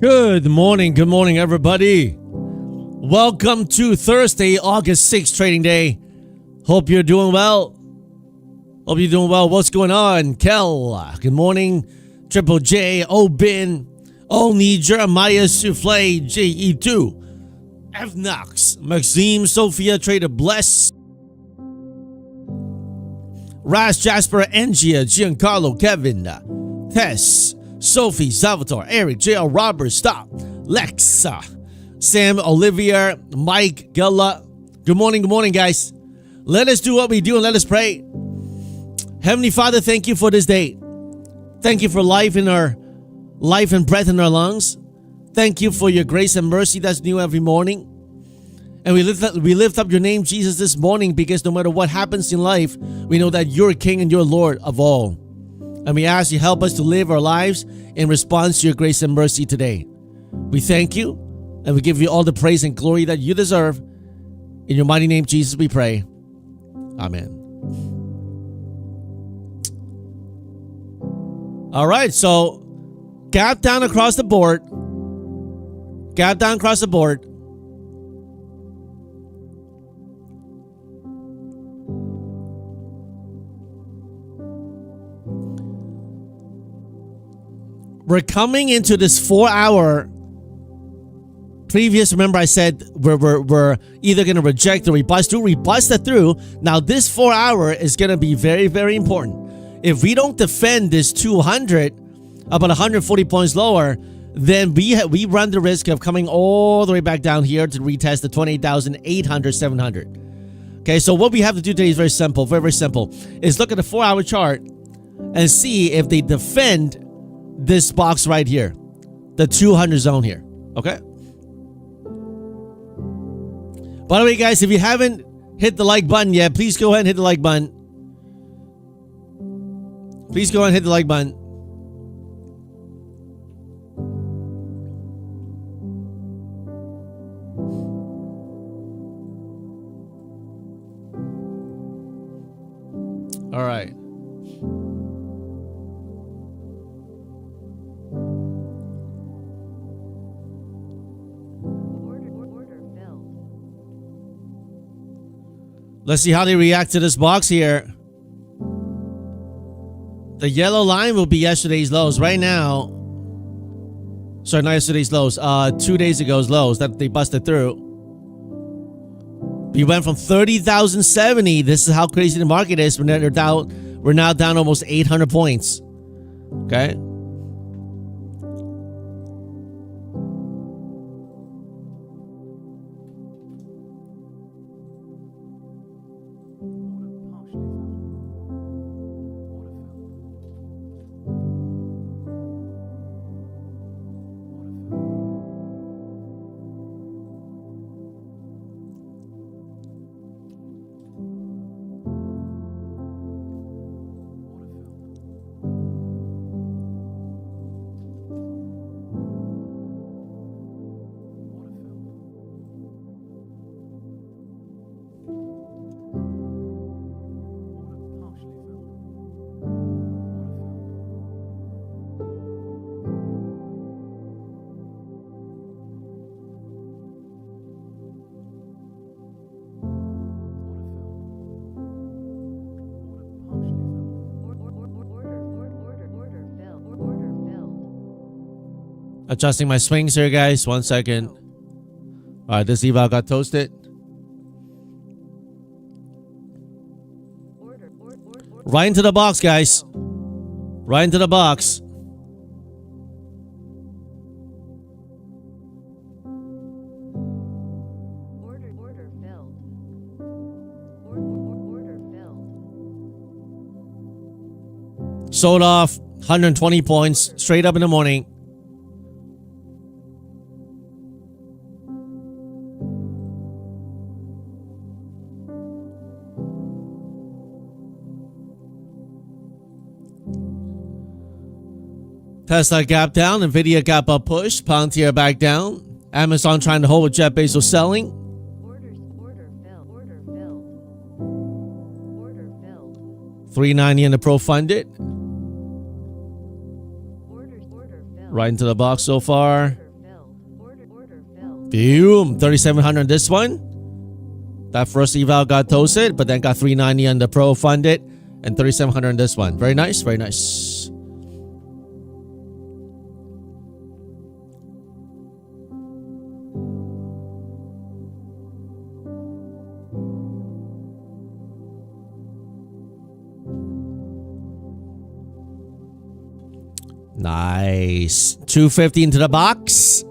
Good morning, everybody. Welcome to Thursday, August 6th trading day. Hope you're doing well. What's going on? Kel, good morning. Triple J, Obin, Oni, Jeremiah, Souffle, JE2, F Knox, Maxime, Sophia, Trader Bless, Raz, Jasper, Angia, Giancarlo, Kevin, Tess, Sophie, Salvatore, Eric, JL, Robert, Stop, Lexa, Sam, Olivia, Mike, Gella. Good morning, guys. Let us do what we do and let us pray. Heavenly Father, thank you for this day. Thank you for life and breath in our lungs. Thank you for your grace and mercy that's new every morning. And we lift up your name, Jesus, this morning, because no matter what happens in life, we know that you're King and you're Lord of all. And we ask you help us to live our lives in response to your grace and mercy today. We thank you and we give you all the praise and glory that you deserve. In your mighty name, Jesus, we pray. Amen. All right, so gap down across the board. We're coming into this 4-hour previous. Remember I said we're either going to reject or we busted through. Now this 4-hour is going to be very, very important. If we don't defend this 200, about 140 points lower, then we run the risk of coming all the way back down here to retest the 28,800, 700. Okay, so what we have to do today is very simple, very simple. Is look at the 4-hour chart and see if they defend this box right here, the 200 zone here. Okay. By the way, guys, if you haven't hit the like button yet, please go ahead and hit the like button. All right. Let's see how they react to this box here. The yellow line will be yesterday's lows. Right now, sorry, not yesterday's lows. 2 days ago's lows that they busted through. We went from 30,070. This is how crazy the market is. We're now down almost 800 points. Okay. Adjusting my swings here, guys. 1 second. All right, this eval got toasted. Right into the box, guys. Right into the box. Sold off 120 points straight up in the morning. Tesla gap down, Nvidia gap up push, Palantir back down, Amazon trying to hold with Jeff Bezos selling. Order filled. 390 in the pro funded. Right into the box so far. Boom. 3,700 on this one. That first eval got toasted, but then got 390 on the pro funded and 3,700 on this one. Very nice. Very nice. Nice. 250 into the box.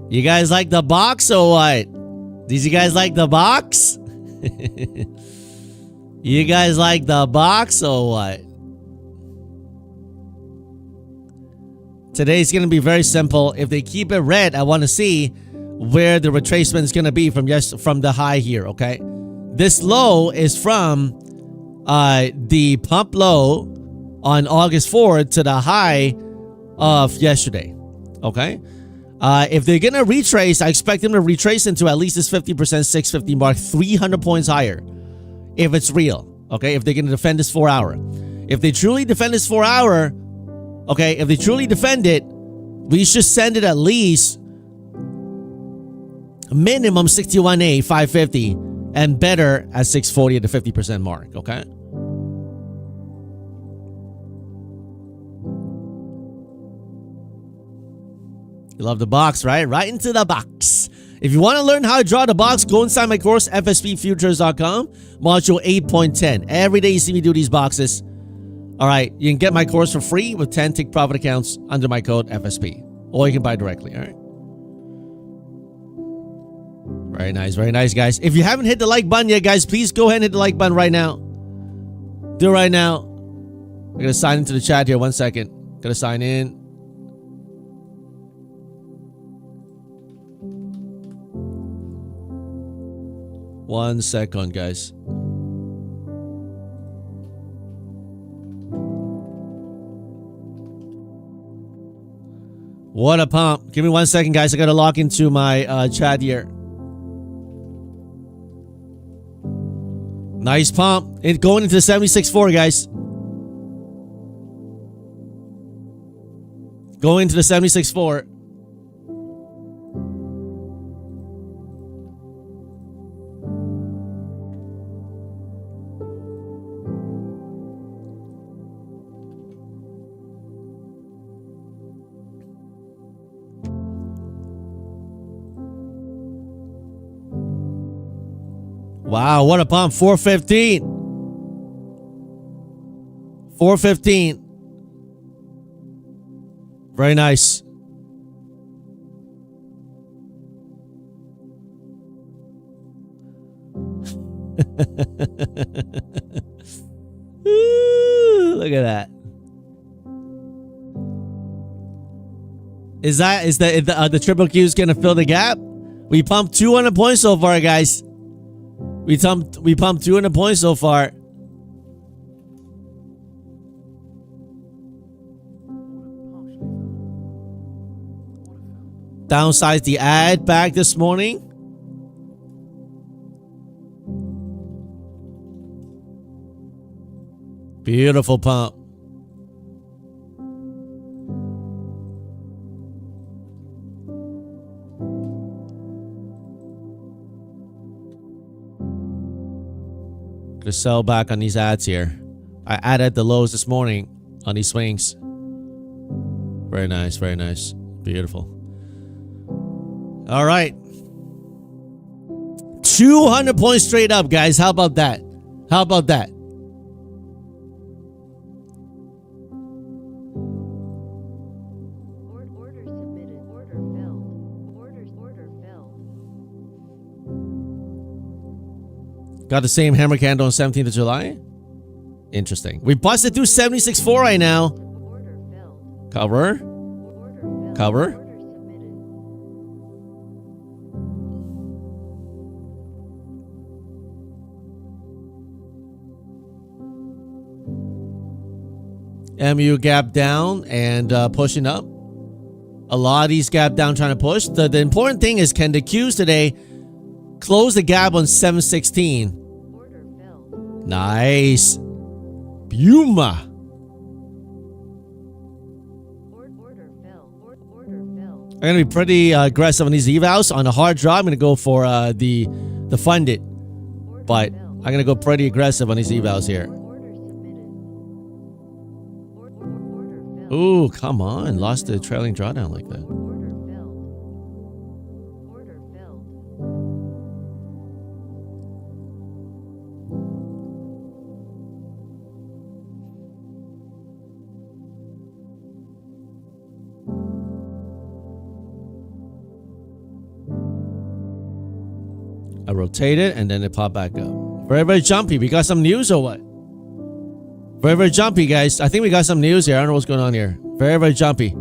You guys like the box or what? Did you guys like the box? You guys like the box or what? Today's going to be very simple. If they keep it red, I want to see where the retracement is going to be from the high here, okay? This low is from the pump low on August 4th to the high of yesterday, okay? If they're going to retrace, I expect them to retrace into at least this 50% 650 mark, 300 points higher. If it's real, okay? If they're going to defend this 4 hour. If they truly defend this 4 hour, okay? If they truly defend it, we should send it at least minimum 61A, 550, and better at 640 at the 50% mark, okay? You love the box, right? Right into the box. If you want to learn how to draw the box, go inside my course, FSPFUTURES.com, module 8.10. Every day you see me do these boxes. All right, you can get my course for free with 10 Take Profit accounts under my code FSP. Or you can buy directly, all right? Very nice, guys. If you haven't hit the like button yet, guys, please go ahead and hit the like button right now. Do it right now. I'm going to sign into the chat here. 1 second. Going to sign in. One second, guys. What a pump. Give me 1 second, guys. I got to log into my chat here. Nice pump. It going into the 76.4, guys. Going into the 76.4. Wow, what a pump. 415. 415. Very nice. Ooh, look at that. Is the triple Q's gonna fill the gap? We pumped 200 points so far, guys. We pumped 200 points so far. Downsized the ad back this morning. Beautiful pump. Gonna sell back on these ads here. I added the lows this morning on these swings. Very nice, very nice. Beautiful. All right. 200 points straight up, guys. How about that? How about that? Order submitted. Order filled. Order filled. Got the same hammer candle on 17th of July. Interesting. We busted through 76.4 right now. Order filled. Cover. Order filled. Cover. Order submitted. MU gap down and pushing up. A lot of these gap down trying to push. The important thing is, can the Qs today close the gap on 716? Order filled. Nice. Puma. Order filled. Order filled. I'm gonna be pretty aggressive on these evals. On a hard draw, I'm gonna go for the funded, but I'm gonna go pretty aggressive on these evals here. Ooh, come on! Lost the trailing drawdown like that. I rotate it and then it pop back up. Very, very jumpy. We got some news or what? Very, very jumpy, guys. I think we got some news here. I don't know what's going on here. Very, very jumpy.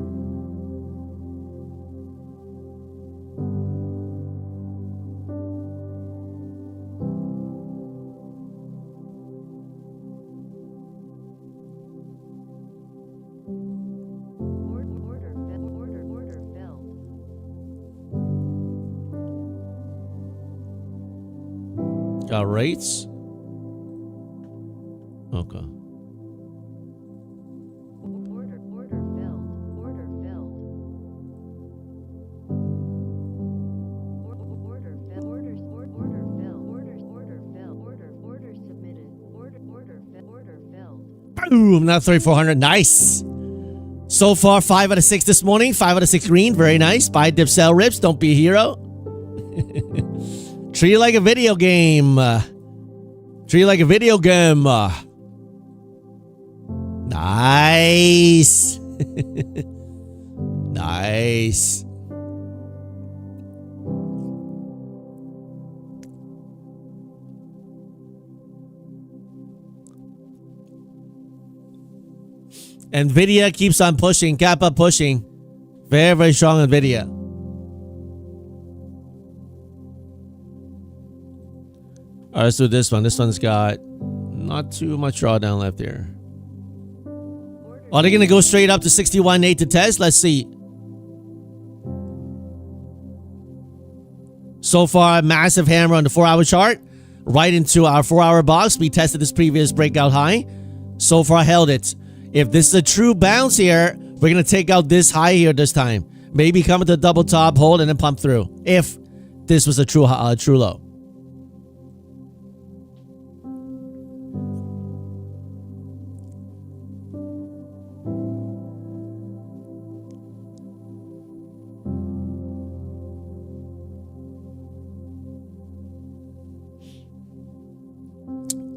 Got rates. Okay. Boom, now 3,400. Nice. So far, 5 out of 6 this morning. 5 out of 6 green. Very nice. Buy, dip, sell, rips. Don't be a hero. Treat it like a video game. Treat it like a video game. Nice. Nice. Nvidia keeps on pushing. Kappa pushing. Very, very strong Nvidia. All right, let's do this one. This one's got not too much drawdown left here. Are they going to go straight up to 61.8 to test? Let's see. So far, massive hammer on the 4-hour chart. Right into our 4-hour box. We tested this previous breakout high. So far, held it. If this is a true bounce here, we're going to take out this high here this time. Maybe come to the double top, hold, and then pump through. If this was a true low.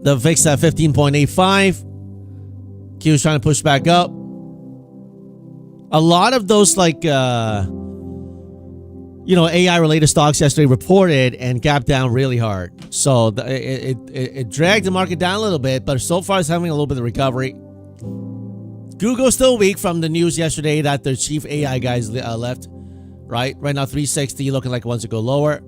The VIX at 15.85. Q is trying to push back up. A lot of those AI related stocks yesterday reported and gapped down really hard. So it dragged the market down a little bit, but so far it's having a little bit of recovery. Google's still weak from the news yesterday that their chief AI guys left. Right now 360 looking like it wants to go lower.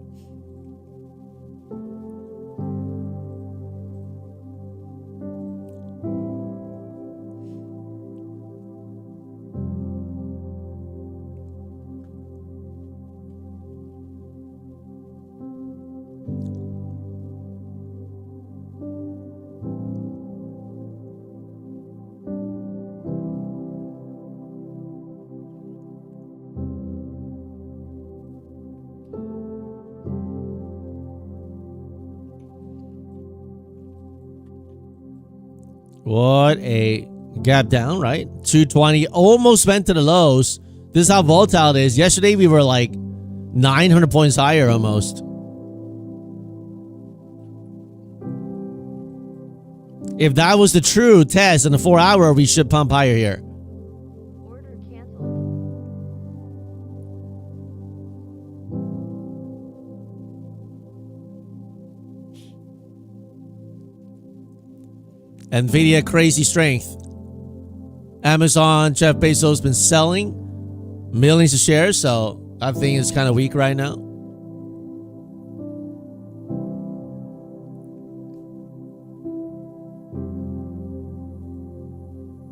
What a gap down, right? 220 almost went to the lows. This is how volatile it is. Yesterday we were like 900 points higher almost. If that was the true test in the 4-hour, we should pump higher here. Order canceled. Nvidia, crazy strength. Amazon, Jeff Bezos been selling millions of shares, so I think it's kind of weak right now.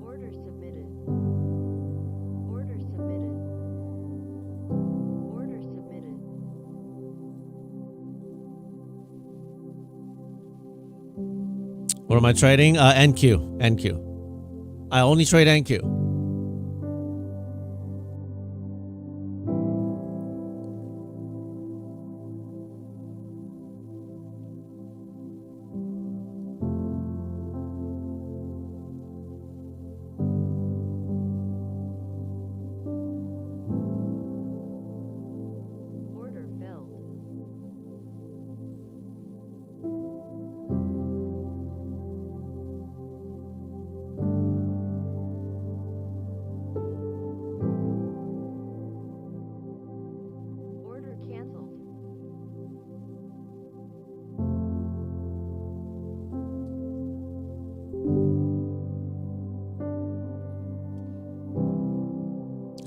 Order submitted. Order submitted. Order submitted. What am I trading? NQ. NQ. I only trade NQ.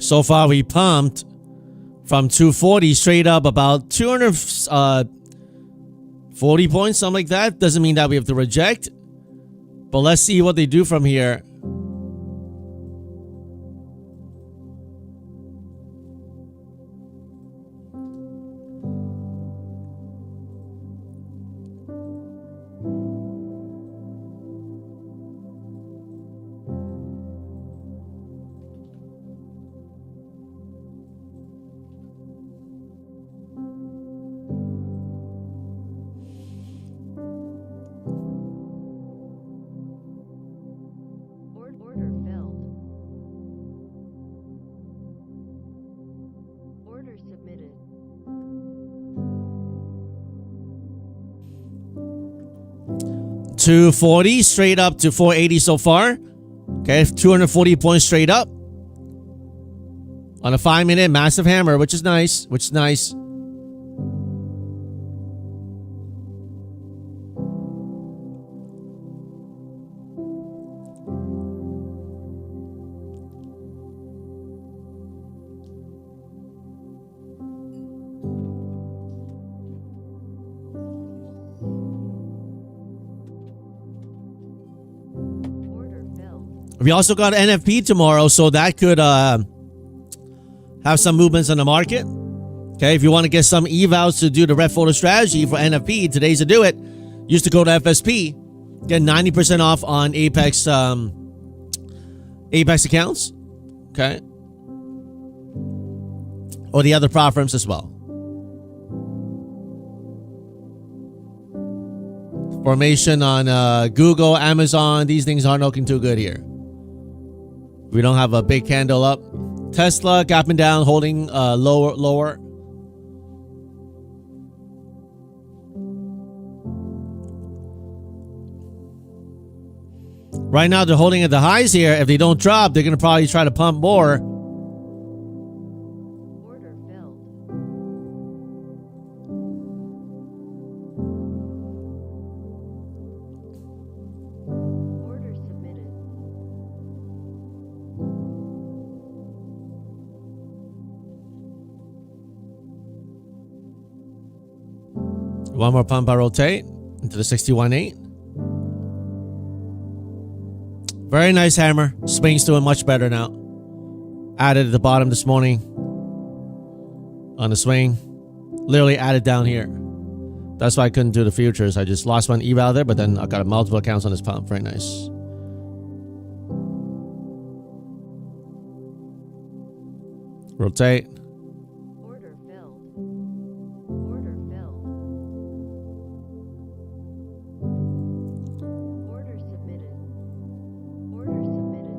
So far, we pumped from 240 straight up about 240 points, something like that. Doesn't mean that we have to reject. But let's see what they do from here. Order filled. Order submitted. $240 straight up to $480 so far. Okay, 240 points straight up. On a 5-minute massive hammer, which is nice. Order filled. We also got NFP tomorrow, so that could have some movements on the market. Okay, if you want to get some evals to do the red photo strategy for NFP, today's to do it. Use the code FSP. Get 90% off on Apex Apex accounts. Okay. Or the other prop firms as well. Formation on Google, Amazon. These things aren't looking too good here. We don't have a big candle up. Tesla gapping down, holding lower. Right now, they're holding at the highs here. If they don't drop, they're going to probably try to pump more. Order filled. Order submitted. One more pump, I rotate into the 61.8. Very nice hammer. Swing's doing much better now. Added at the bottom this morning on the swing. Literally added down here. That's why I couldn't do the futures. I just lost one eval there, but then I got multiple accounts on this pump. Very nice. Rotate. Order filled. Order filled. Order submitted. Order submitted.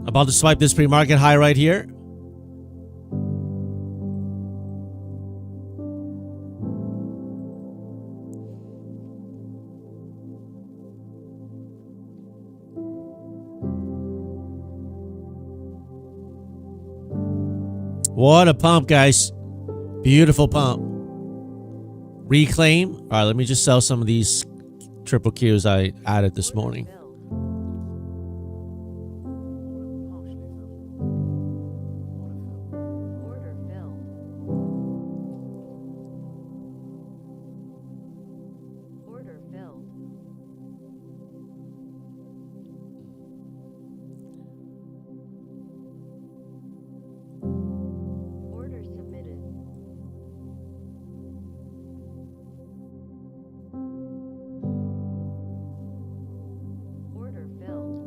About to swipe this pre-market high right here. What a pump, guys. Beautiful pump. Reclaim. All right, let me just sell some of these triple Qs I added this morning. Filled. Order filled. Order filled. Order submitted. Order filled.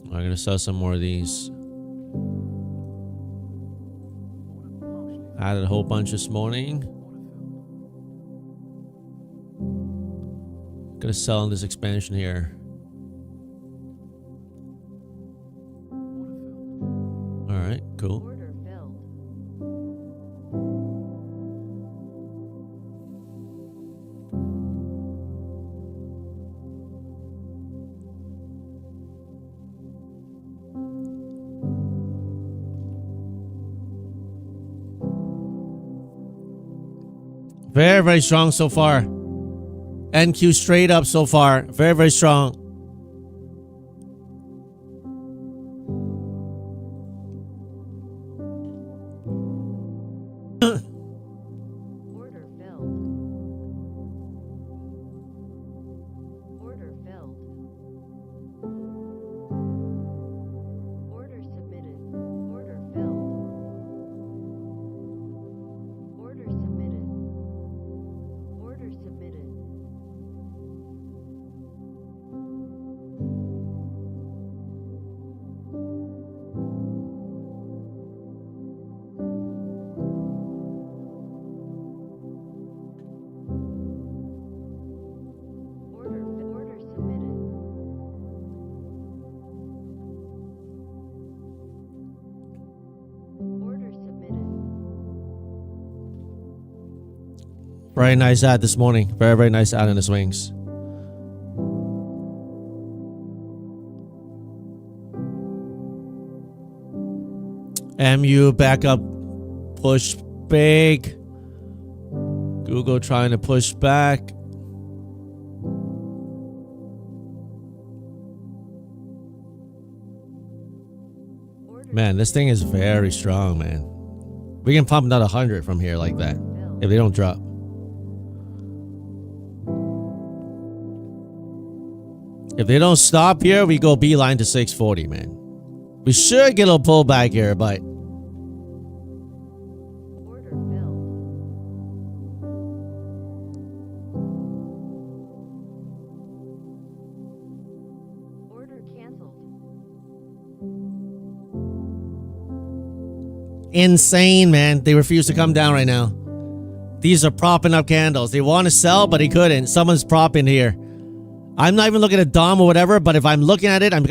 I'm going to sell some more of these. Added a whole bunch this morning. Going to sell on this expansion here. All right, cool. Order filled. Very, very strong so far. NQ straight up so far. Very, very strong. Order filled. Order filled. Order submitted. Order filled. Order submitted. Order submitted. Order submitted. Order submitted. Very nice ad this morning. Very, very nice ad in the swings. MU backup push big. Google trying to push back. Order Man, this thing is very strong, man. We can pump another 100 from here like that filled. if they don't drop. If they don't stop here, we go beeline to 640, man. We should get a pullback here, but Order filled. Order canceled. insane, man. They refuse to come down right now. These are propping up candles. They want to sell, but he couldn't. Someone's propping here. I'm not even looking at DOM or whatever, but if I'm looking at it, I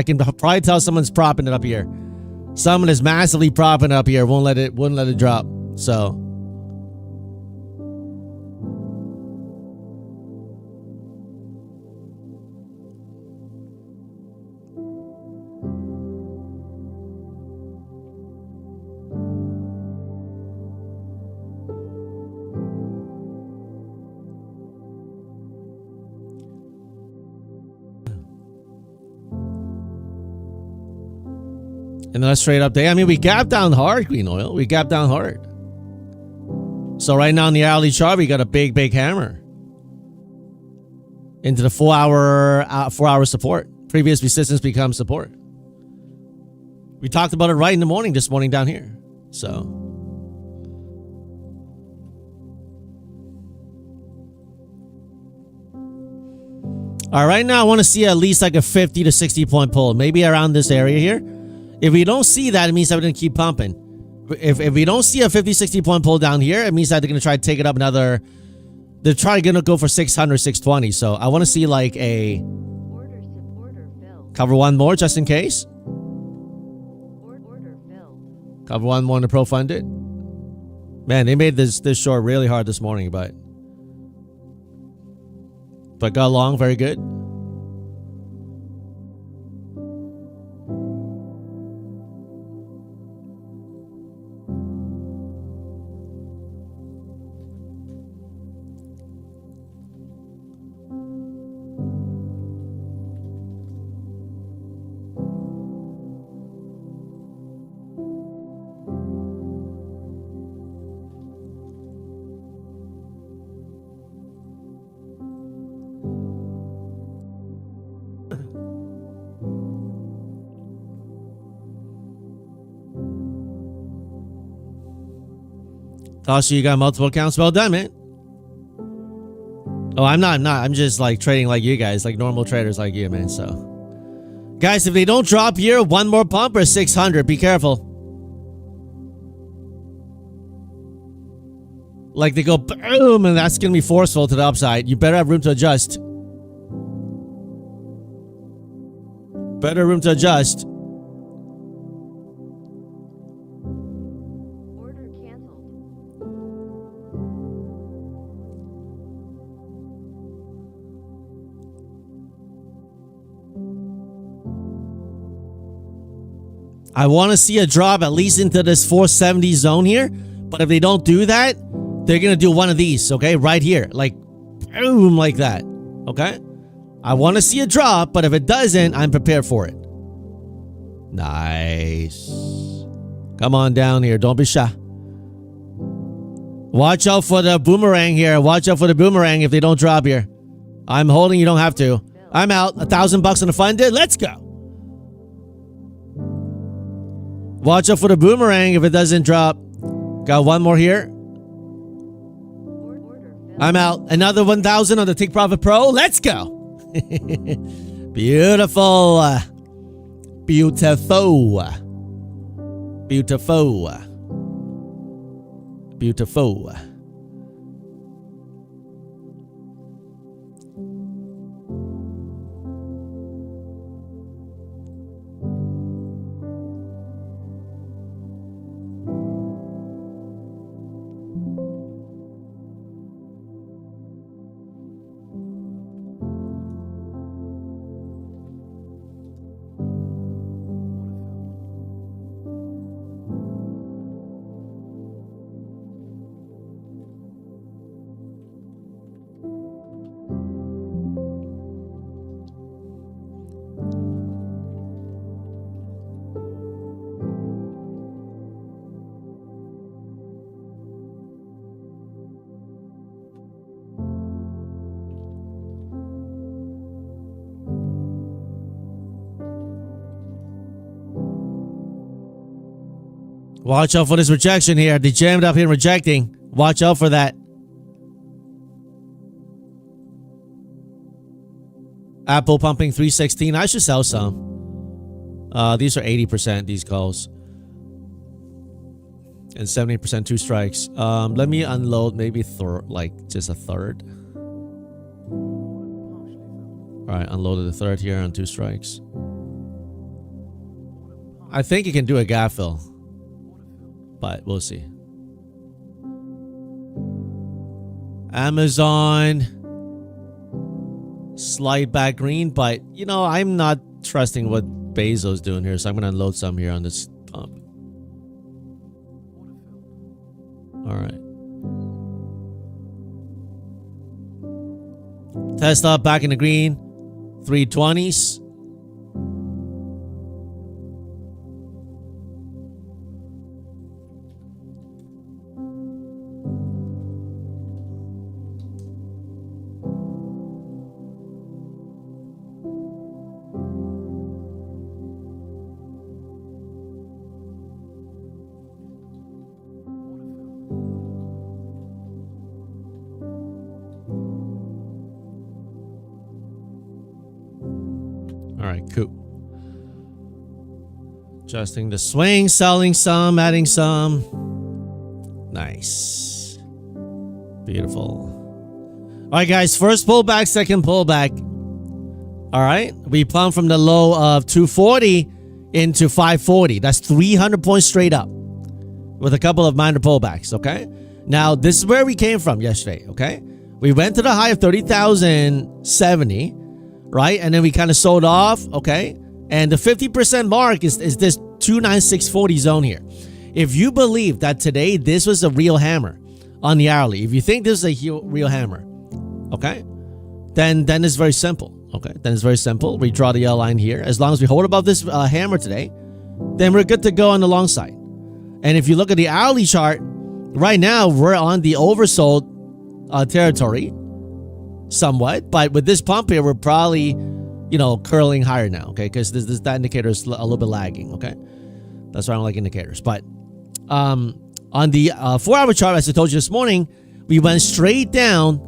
can probably tell someone's propping it up here. Someone is massively propping it up here. Wouldn't let it drop. So another straight up day. I mean, we gapped down hard, Green Oil. We gapped down hard. So right now in the hourly chart, we got a big hammer into the 4 hour support. Previous resistance becomes support. We talked about it right in the morning this morning down here. So all right, right now I want to see at least like a 50 to 60 point pull, maybe around this area here. If we don't see that, it means that we're going to keep pumping. If we don't see a 50, 60 point pull down here, it means that they're going to try to take it up another. They're trying to go for 600, 620. So I want to see like a Order filled. cover one more just in case. Order filled. Cover one more in the pro funded. Man, they made this short really hard this morning, but got long very good. Tasha, you got multiple accounts. Well done, man. Oh, I'm not. I'm just like trading like you guys, like normal traders like you, man. So, guys, if they don't drop here, one more pump or 600. Be careful. Like they go boom, and that's gonna be forceful to the upside. You better have room to adjust. Better room to adjust. I want to see a drop at least into this 470 zone here. But if they don't do that, they're gonna do one of these, okay, right here, like boom, like that, okay. I want to see a drop, but if it doesn't, I'm prepared for it. Nice. Come on down here, don't be shy. Watch out for the boomerang here. Watch out for the boomerang if they don't drop here. I'm holding, you don't have to. I'm out. $1,000 on the funded. Let's go. Watch out for the boomerang if it doesn't drop. Got one more here. I'm out. Another 1,000 on the Take Profit Pro. Let's go. Beautiful. Beautiful. Beautiful. Beautiful. Watch out for this rejection here. They jammed up here rejecting. Watch out for that. Apple pumping 316. I should sell some. These are 80%, these calls. And 70% two strikes. Let me unload maybe like just a third. Alright, unloaded the third here on two strikes. I think you can do a gap fill. But we'll see. Amazon. Slide back green. But, you know, I'm not trusting what Bezos doing here. So I'm going to unload some here on this pump. Alright. Tesla back in the green. 320s. Alright, cool. Adjusting the swing, selling some, adding some. Nice. Beautiful. Alright guys, first pullback, second pullback. Alright, we pumped from the low of 240 into 540. That's 300 points straight up. With a couple of minor pullbacks, okay? Now, this is where we came from yesterday, okay? We went to the high of 30,070. Right? And then we kind of sold off. Okay. And the 50% mark is this 29640 zone here. If you believe that today this was a real hammer on the hourly, if you think this is a real hammer, okay, then it's very simple. Okay. Then it's very simple. We draw the L line here. As long as we hold above this hammer today, then we're good to go on the long side. And if you look at the hourly chart, right now we're on the oversold territory. Somewhat, but with this pump here, we're probably, you know, curling higher now, okay? Because that indicator is a little bit lagging, okay? That's why I don't like indicators. But on the 4-hour chart, as I told you this morning, we went straight down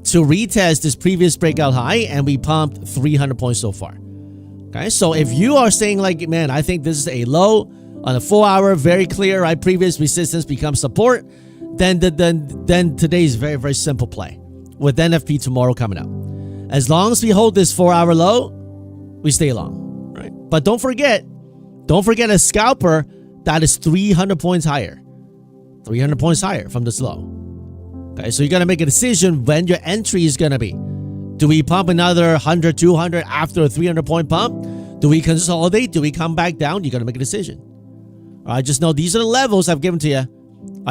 to retest this previous breakout high, and we pumped 300 points so far. Okay, so if you are saying like, man, I think this is a low on a 4-hour, very clear, right? Previous resistance becomes support, then today is very, very simple play. With NFP tomorrow coming up. As long as we hold this 4-hour low, we stay long, right? But don't forget a scalper that is 300 points higher. 300 points higher from this low. Okay, so you got to make a decision when your entry is going to be. Do we pump another 100, 200 after a 300 point pump? Do we consolidate? Do we come back down? You got to make a decision. All right, just know these are the levels I've given to you.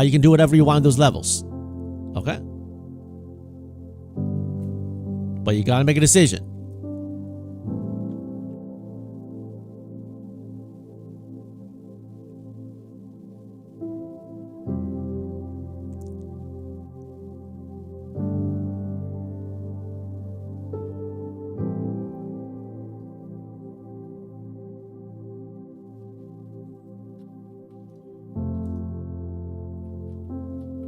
You can do whatever you want on those levels. Okay? But you gotta make a decision.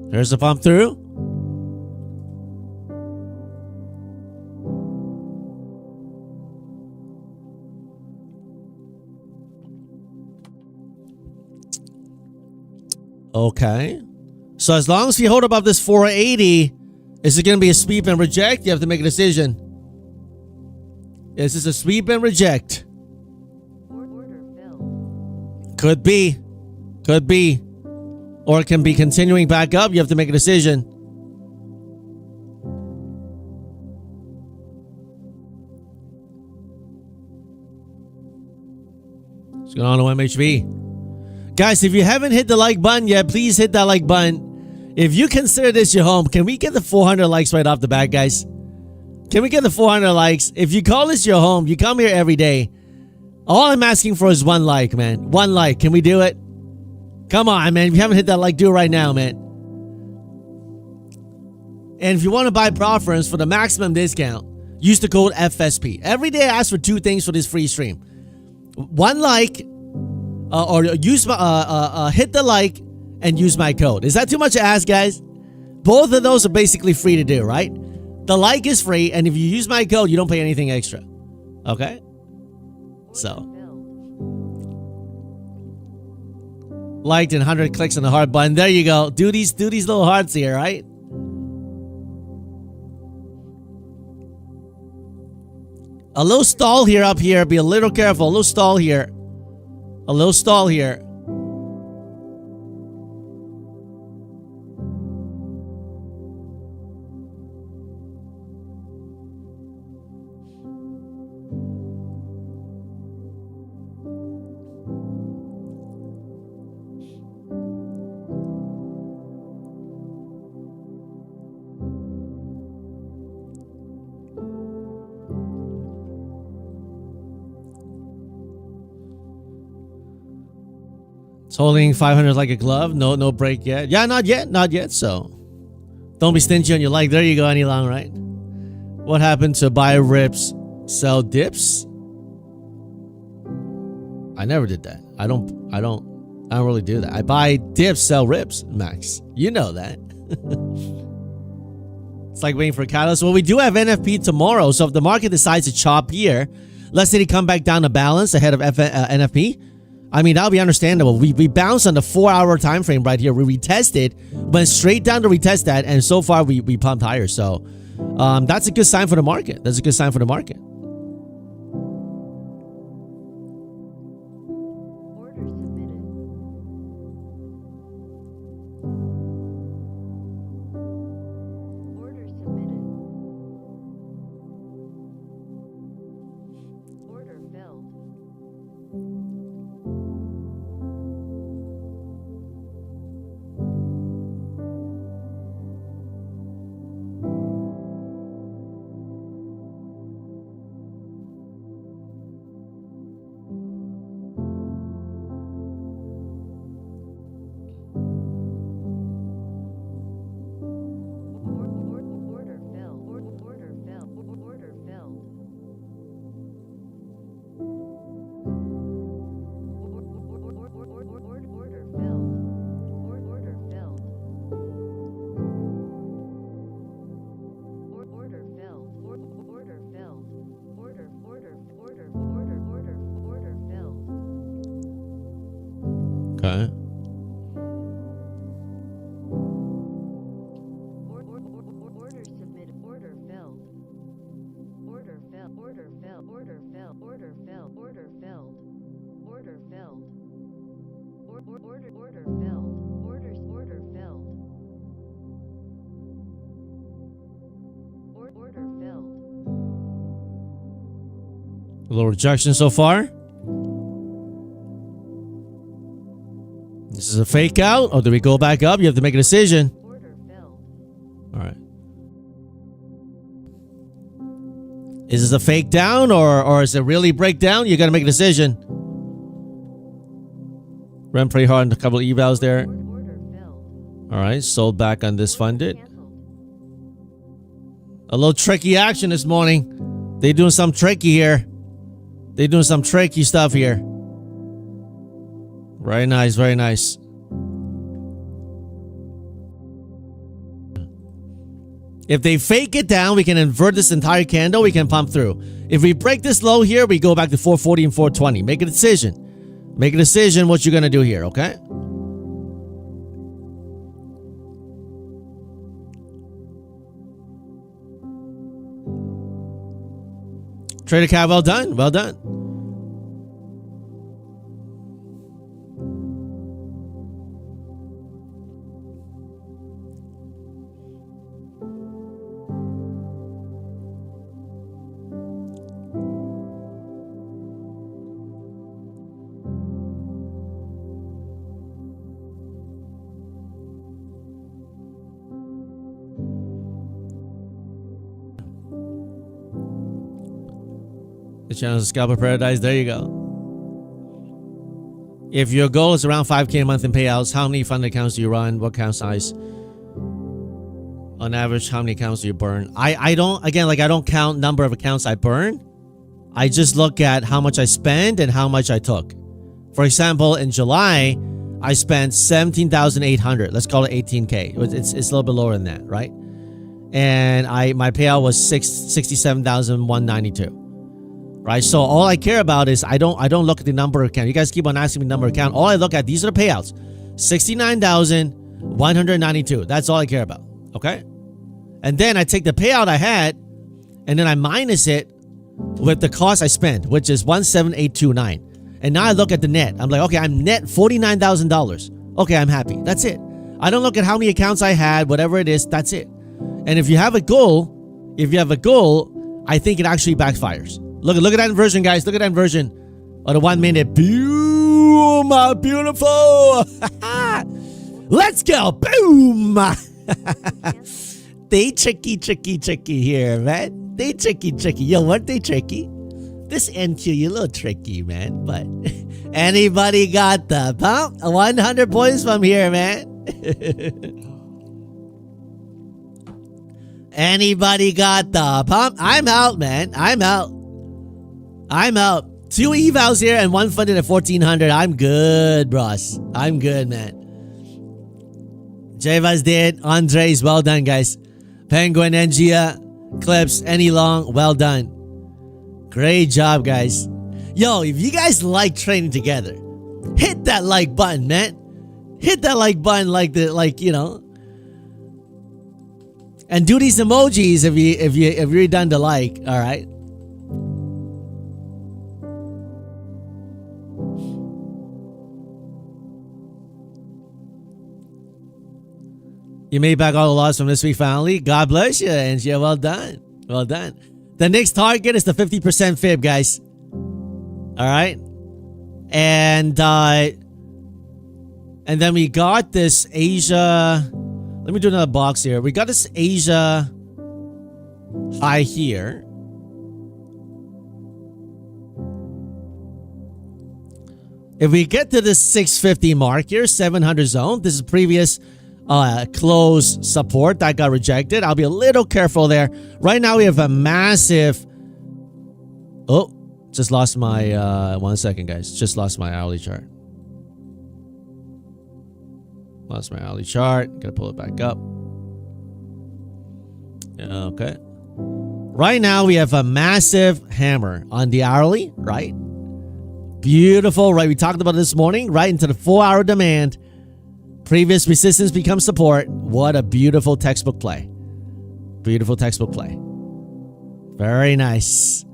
There's the pump through. Okay. So as long as you hold above this 480, is it going to be a sweep and reject? You have to make a decision. Is this a sweep and reject? Order filled. Could be. Could be. Or it can be continuing back up. You have to make a decision. What's going on MHB? Guys, if you haven't hit the like button yet, please hit that like button. If you consider this your home, can we get the 400 likes right off the bat, guys? Can we get the 400 likes? If you call this your home, you come here every day. All I'm asking for is 1 like, man. 1 like. Can we do it? Come on, man. If you haven't hit that like, do it right now, man. And if you want to buy Preference for the maximum discount, use the code FSP. Every day I ask for 2 things for this free stream. 1 like, or use my, hit the like and use my code. Is that too much to ask, guys? Both of those are basically free to do, right? The like is free, and if you use my code, you don't pay anything extra. Okay? So. Liked and 100 clicks on the heart button. There you go. Do these little hearts here, right? A little stall here up here. Be a little careful. A little stall here. A little stall here. Holding 500 like a glove. No break yet. Yeah, not yet. So don't be stingy on your like. There you go, Any Long, right? What happened to buy rips, sell dips? I never did that. I don't really do that. I buy dips, sell rips, Max. You know that. It's like waiting for a catalyst. Well, we do have NFP tomorrow. So if the market decides to chop here, let's say they come back down to balance ahead of NFP. I mean, that'll be understandable. We bounced on the 4-hour time frame right here. We retested, went straight down to retest that, and so far we pumped higher. So that's a good sign for the market. That's a good sign for the market. Order submitted. Order submitted. Order filled. Okay. Order submitted. Order filled. Order filled. Order filled. Order filled. Order filled. Order filled. Order filled. Order filled. Orders order filled. Order filled. A little rejection so far. This is a fake out, or do we go back up? You have to make a decision. Order filled. Is this a fake down or is it really breakdown? You got to make a decision. Ran pretty hard on a couple of evals there. Order filled. All right, sold back on this funded. Cancelled. A little tricky action this morning. They doing some tricky here. They doing some tricky stuff here. Very nice, very nice. If they fake it down, we can invert this entire candle. We can pump through. If we break this low here, we go back to 440 and 420. Make a decision. Make a decision what you're going to do here, okay? Trader Cat, well done. Well done. The channel is Scalper Paradise. There you go. If your goal is around 5K a month in payouts, how many fund accounts do you run? What account size? On average, how many accounts do you burn? I don't, again, like I don't count number of accounts I burn. I just look at how much I spend and how much I took. For example, in July, I spent 17,800. Let's call it 18K. It's a little bit lower than that, right? And my payout was 67,192. Right, so all I care about is I don't look at the number of account. You guys keep on asking me the number of account. All I look at, these are the payouts, 69,192. That's all I care about. Okay, and then I take the payout I had, and then I minus it with the cost I spent, which is 17829. And now I look at the net. I'm like, okay, I'm net $49,000. Okay, I'm happy. That's it. I don't look at how many accounts I had, whatever it is. That's it. And if you have a goal, I think it actually backfires. Look at that inversion, guys. Look at that inversion. Oh, the 1 minute. Boom. Beautiful. Let's go. Boom. They tricky here, man. They tricky. Yo, weren't they tricky? This NQ, you a little tricky, man. But anybody got the pump? 100 points from here, man. Anybody got the pump? I'm out, man. I'm out. 2 evals here and 1 funded at 1,400. I'm good, bros. I'm good, man. Javas did. Andres, well done, guys. Penguin, Ngia, Clips, Any Long, well done. Great job, guys. Yo, if you guys like training together, hit that like button, man. Hit that like button, you know. And do these emojis if you're done to like. All right. You made back all the loss from this week finally. God bless you, Angie. Well done. Well done. The next target is the 50% fib, guys. All right. And then we got this Asia. Let me do another box here. We got this Asia high here. If we get to this 650 mark here, 700 zone, this is previous close support that got rejected. I'll be a little careful there. Right now we have a massive... Oh, just lost my... 1 second, guys. Just lost my hourly chart. Lost my hourly chart. Gotta pull it back up. Okay. Right now we have a massive hammer on the hourly, right? Beautiful, right? We talked about it this morning, right into the 4-hour demand. Previous resistance becomes support. What a beautiful textbook play. Beautiful textbook play. Very nice.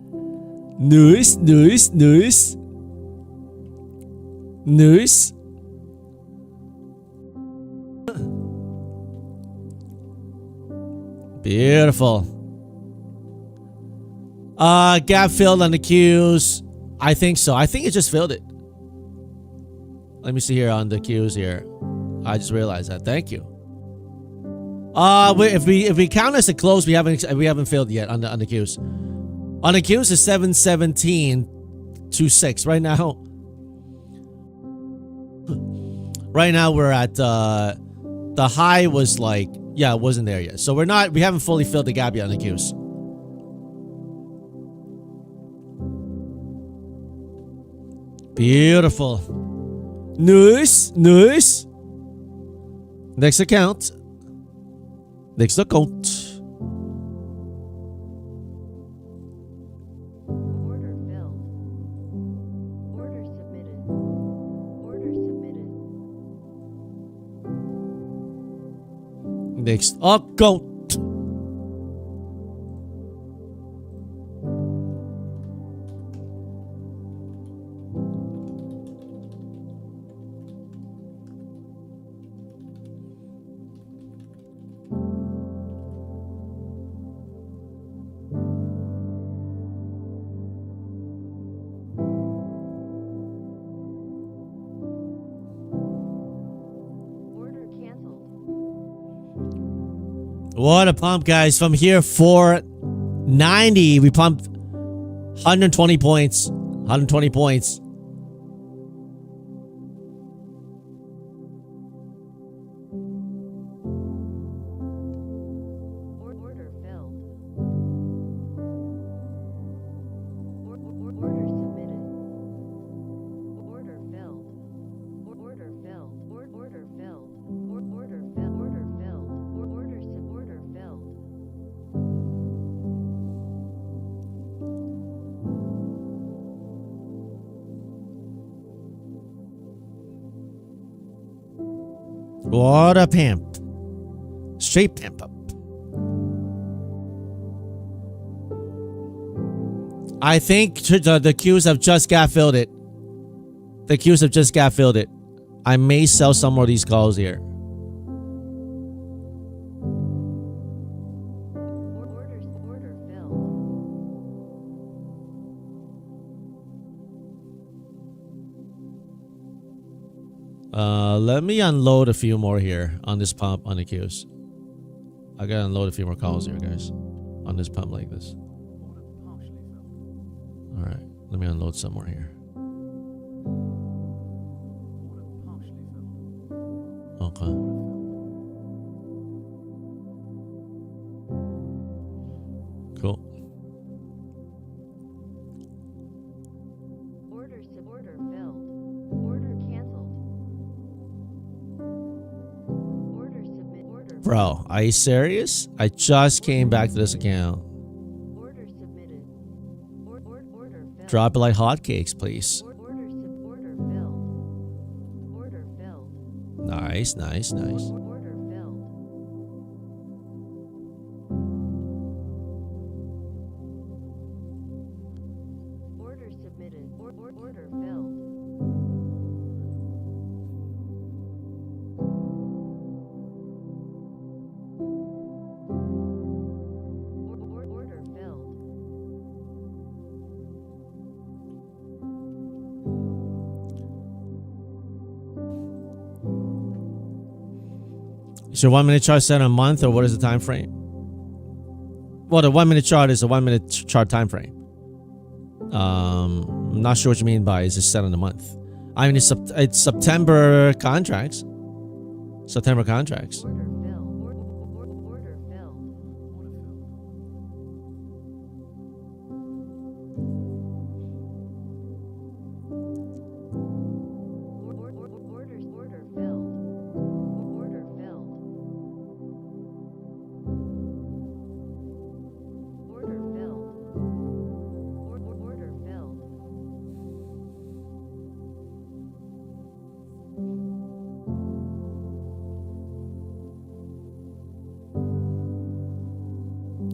Nice. Beautiful. Gap filled on the Qs. I think so. I think it just filled it. Let me see here on the Qs here. I just realized that. Thank you. If we count as a close, we haven't filled yet on the Qs. On the queues is 717.26 right now. Right now we're at the high was like, yeah, it wasn't there yet. So we haven't fully filled the gap yet on the queues. Beautiful. Nice, nice. Next account. Next account. Order filled. Order submitted. Order submitted. Next account. Order canceled. What a pump, guys. From here, 490. We pumped 120 points. 120 points. Order filled. Order submitted. Order filled. Order filled. Order filled. Order filled. Order filled. Order filled. What a pimp. Straight pimp up. I think the queues have just got filled it. The queues have just got filled it. I may sell some more of these calls here. Order filled. Let me unload a few more here on this pump on the queues. I gotta unload a few more calls here, guys, on this pump like this. All right, let me unload some more here. Okay. Cool. Order filled. Order canceled. Order submit. Order. Bro, are you serious? I just came back to this account. Order submitted. Order filled. Drop it like hotcakes, please. Order filled. Order filled. Nice, nice, nice. Order filled. Order submitted. Order filled. Order filled. Is your 1 minute chart set a month, or what is the time frame? Well, the 1 minute chart is a 1 minute chart time frame. I'm not sure what you mean by is it set on a month. I mean, it's September contracts. September contracts. Order filled. Order filled. Order filled. Order filled. Order filled. Order filled.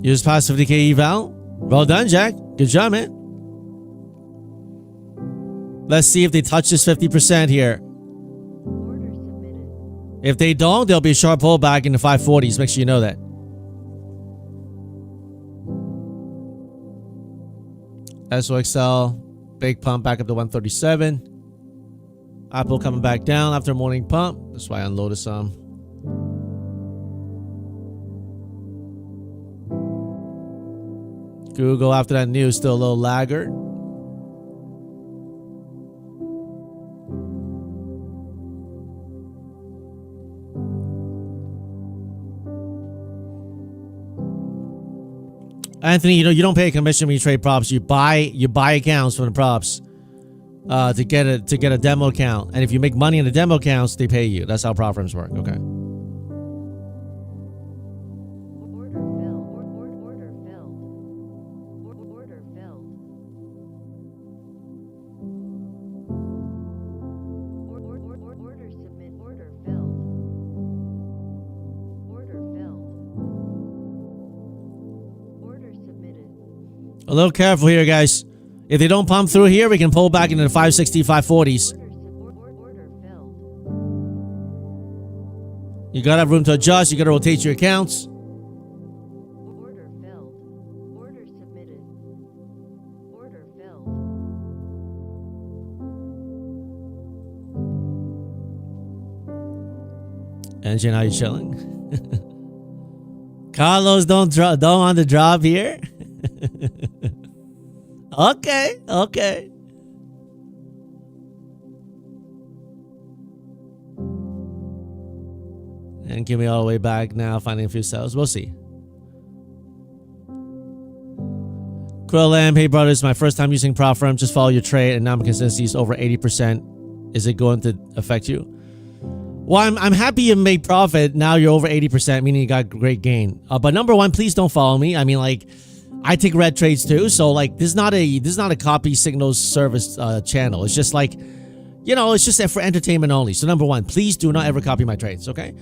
You just passed 50K eval. Well done, Jack. Good job, man. Let's see if they touch this 50% here. Order submitted. If they don't, there'll be a sharp pullback in the 540s. Make sure you know that. SOXL, big pump back up to 137. Apple coming back down after a morning pump. That's why I unloaded some. Google after that news still a little laggard. Anthony, you know you don't pay a commission when you trade props. You buy accounts from the props to get a demo account, and if you make money in the demo accounts, they pay you. That's how prop firms work. Okay. A little careful here, guys. If they don't pump through here, we can pull back into the 560, 540s. You gotta have room to adjust. You gotta rotate your accounts. Order filled. Order submitted. Order filled. Engine, how you chilling? Carlos, don't want to drop here. Okay. And give me all the way back now, finding a few cells. We'll see. Quillam, hey brothers, my first time using prop firm. Just follow your trade and now my consistency is over 80%. Is it going to affect you? Well, I'm happy you made profit. Now you're over 80%, meaning you got great gain. But number one, please don't follow me. I mean, like, I take red trades too, so like this is not a copy signals service channel. It's just like, you know, it's just for entertainment only. So number one, please do not ever copy my trades, okay?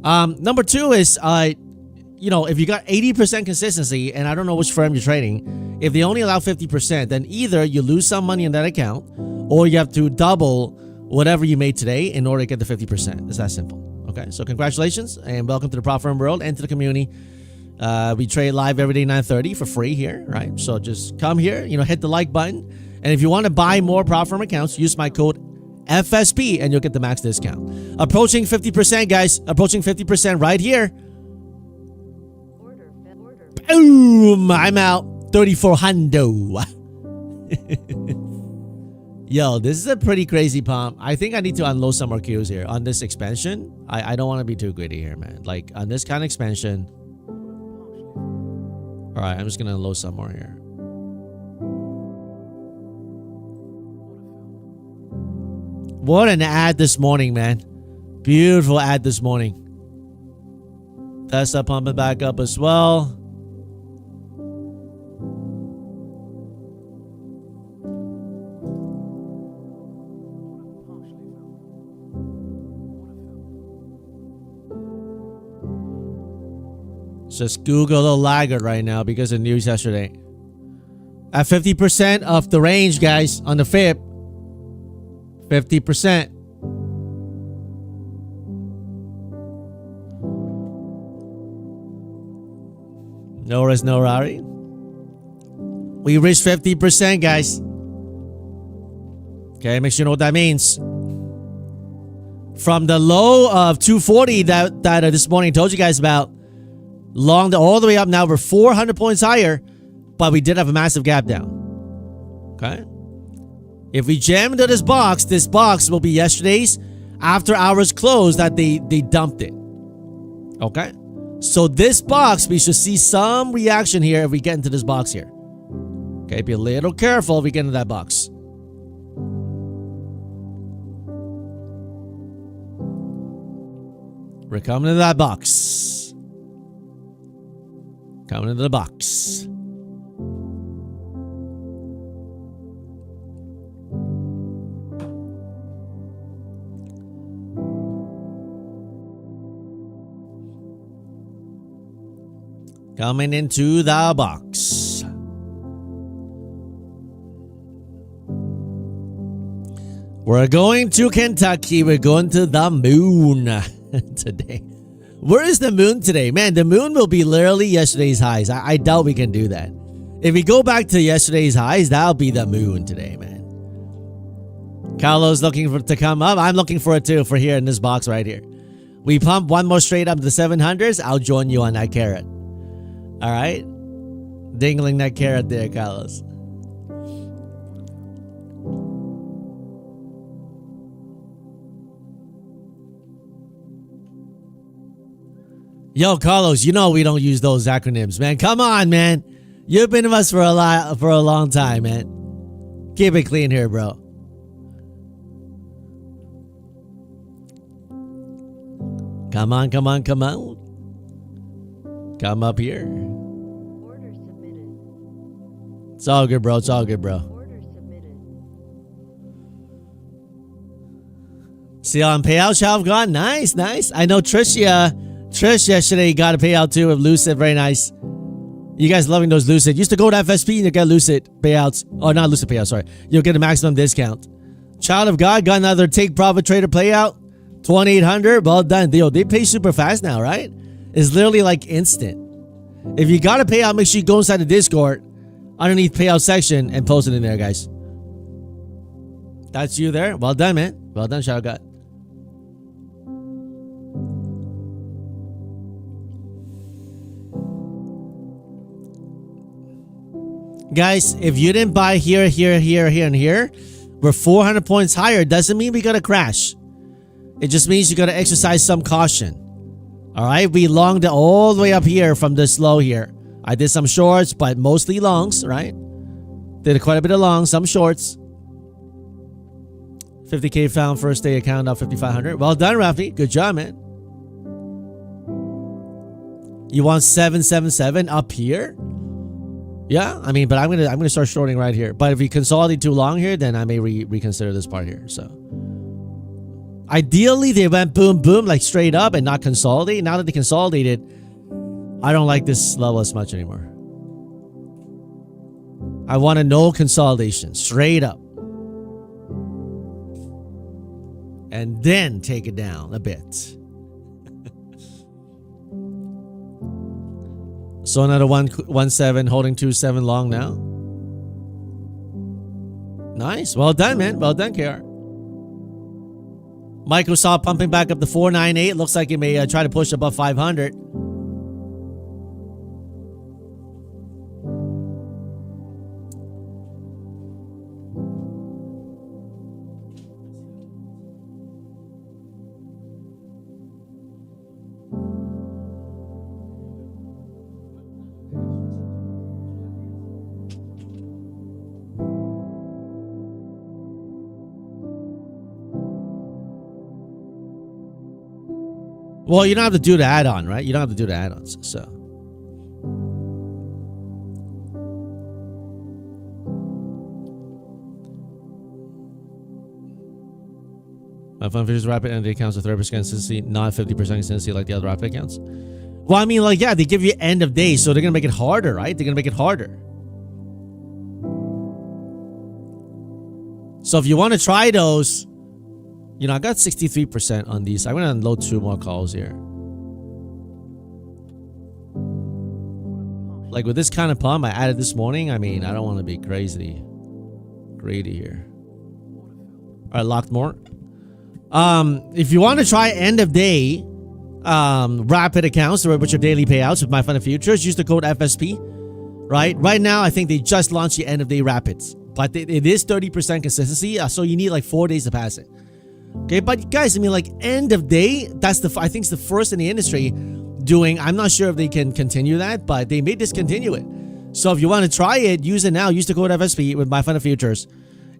Number two is, you know, if you got 80% consistency, and I don't know which firm you're trading, if they only allow 50%, then either you lose some money in that account, or you have to double whatever you made today in order to get the 50%. It's that simple, okay? So congratulations, and welcome to the prop firm world and to the community. We trade live every day 9:30 for free here, right? So just come here, you know, hit the like button. And if you want to buy more prop firm accounts, use my code FSP and you'll get the max discount. Approaching 50%, guys. Approaching 50% right here. Boom! I'm out. 3,400. Yo, this is a pretty crazy pump. I think I need to unload some more queues here on this expansion. I don't want to be too greedy here, man. Like on this kind of expansion. All right, I'm just going to unload some more here. What an ad this morning, man. Beautiful ad this morning. Tesla pumping back up as well. Just Google a laggard right now because of news yesterday. At 50% of the range, guys, on the FIP. 50%. No risk, no Rari. We reached 50%, guys. Okay, make sure you know what that means. From the low of 240 that this morning told you guys about, all the way up now, we're 400 points higher, but we did have a massive gap down. Okay? If we jam into this box will be yesterday's after hours close that they dumped it. Okay? So this box, we should see some reaction here if we get into this box here. Okay, be a little careful if we get into that box. We're coming into that box. Coming into the box. Coming into the box. We're going to Kentucky. We're going to the moon today. Where is the moon today? Man, the moon will be literally yesterday's highs. I doubt we can do that. If we go back to yesterday's highs, that'll be the moon today, man. Carlos looking for it to come up. I'm looking for it too, for here in this box right here. We pump one more straight up to the 700s. I'll join you on that carrot. All right. Dangling that carrot there, Carlos. Yo, Carlos, you know we don't use those acronyms, man. Come on, man. You've been with us for a long time, man. Keep it clean here, bro. Come on, come on, come on. Come up here. Order submitted. It's all good, bro. It's all good, bro. Order submitted. See how payouts have gone? Nice, nice. I know Trish yesterday got a payout too with Lucid. Very nice. You guys loving those Lucid. Used to go to FSP and you get Lucid payouts. Oh, not Lucid payouts, sorry. You'll get a maximum discount. Child of God got another Take Profit Trader payout. 2,800. Well done. They pay super fast now, right? It's literally like instant. If you got a payout, make sure you go inside the Discord underneath payout section and post it in there, guys. That's you there. Well done, man. Well done, Child of God. Guys, if you didn't buy here, here, here, here, and here, we're 400 points higher. Doesn't mean we gotta crash. It just means you gotta exercise some caution. All right, we longed all the way up here from this low here. I did some shorts, but mostly longs, right? Did quite a bit of longs, some shorts. 50K found first day account up 5,500. Well done, Rafi. Good job, man. You want 777 up here? Yeah, I mean, but I'm gonna start shorting right here. But if we consolidate too long here, then I may reconsider this part here. So ideally, they went boom, boom, like straight up and not consolidate. Now that they consolidated, I don't like this level as much anymore. I want a no consolidation, straight up. And then take it down a bit. So another 117 holding 27 long now. Nice. Well done, man. Well done, KR. Microsoft pumping back up to 498. Looks like it may try to push above 500. Well, you don't have to do the add-on, right? You don't have to do the add-ons, so. My fund features rapid and the accounts with 30% consistency, not 50% consistency like the other rapid accounts. Well, I mean, like, yeah, they give you end of day, so they're going to make it harder, right? They're going to make it harder. So if you want to try those, you know, I got 63% on these. I'm going to unload 2 more calls here. Like with this kind of pump I added this morning, I mean, I don't want to be greedy here. All right, locked more. If you want to try end of day rapid accounts with your daily payouts with My Fund of Futures, use the code FSP. Right now, I think they just launched the end of day rapids, but it is 30% consistency, so you need like 4 days to pass it. Okay, but guys, I mean, like end of day, that's I think it's the first in the industry doing. I'm not sure if they can continue that, but they may discontinue it. So if you want to try it, use it now. Use the code FSP with My Fund of Futures.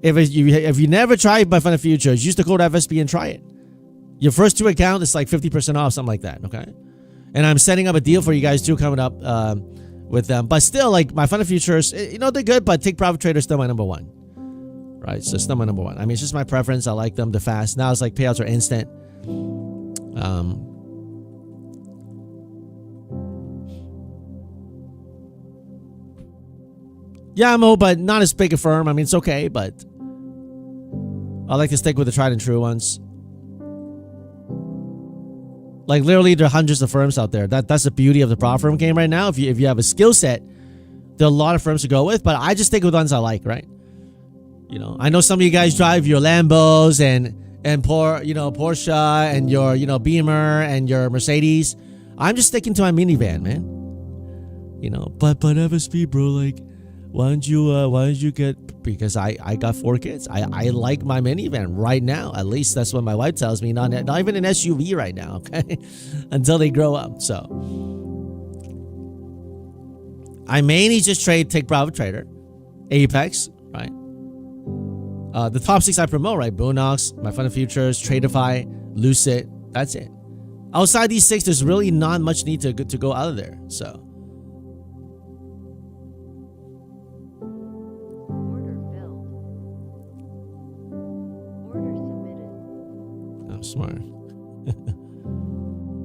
If you never tried My Fund of Futures, use the code FSP and try it. Your first 2 accounts is like 50% off, something like that. Okay, and I'm setting up a deal for you guys too coming up with them. But still, like My Fund of Futures, you know, they're good, but Take Profit Trader is still my number one. Right, so it's not my number one. I mean, it's just my preference. I like them. They're fast. Now it's like payouts are instant. Yeah, Mo, but not as big a firm. I mean, it's okay, but I like to stick with the tried and true ones. Like literally, there are hundreds of firms out there. That's the beauty of the prop firm game right now. If you have a skill set, there are a lot of firms to go with. But I just stick with ones I like, right? You know, I know some of you guys drive your Lambos and Porsche and your Beamer and your Mercedes. I'm just sticking to my minivan, man. You know, but FSP, bro, like, why don't you get, because I got 4 kids. I like my minivan right now. At least that's what my wife tells me. Not even an SUV right now, okay? Until they grow up. So I mainly just take Profit Trader, Apex, right? The top 6 I promote, right? Boondocks, My Fun Futures, Tradeify, Lucid. That's it. Outside these 6, there's really not much need to go out of there. So Order filled. Order submitted. I'm smart.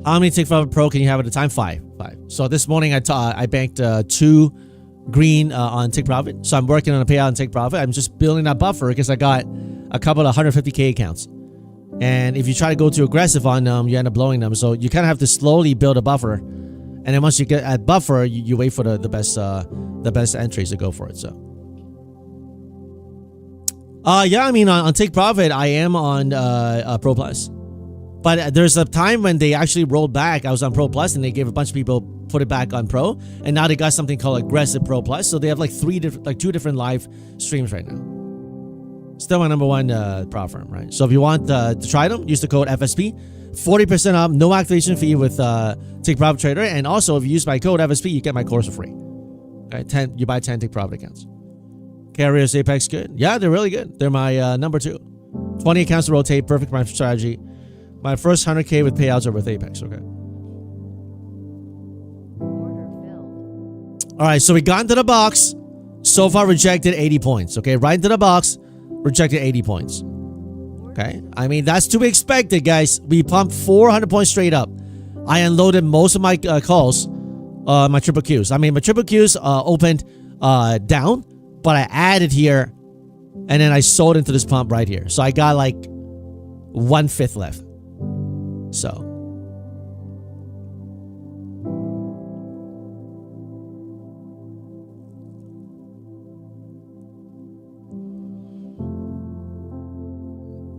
How many Take Profit Pro can you have at a time? 5. So this morning I banked 2 green on Take Profit. So I'm working on a payout on Take Profit. I'm just building that buffer because I got a couple of 150K accounts. And if you try to go too aggressive on them, you end up blowing them. So you kind of have to slowly build a buffer. And then once you get at buffer, you wait for the best entries to go for it. So yeah, I mean on Take Profit, I am on Pro Plus. But there's a time when they actually rolled back. I was on Pro Plus and they gave a bunch of people put it back on Pro, and now they got something called Aggressive Pro Plus. So they have like 2 different live streams right now. Still my number 1 prop firm, right? So if you want to try them, use the code FSP, 40% off, no activation fee with Take Profit Trader, and also if you use my code FSP, you get my course for free. Okay, you buy 10 Take Profit accounts. Carriers Apex good? Yeah, they're really good. They're my number 2. 20 accounts to rotate, perfect for my strategy. My first 100K with payouts are with Apex, okay? Order filled. All right, so we got into the box. So far rejected 80 points, okay? Right into the box, rejected 80 points. Okay? I mean, that's to be expected, guys. We pumped 400 points straight up. I unloaded most of my calls, my triple Qs. I mean, my triple Qs opened down, but I added here, and then I sold into this pump right here. So I got like 1/5 left. So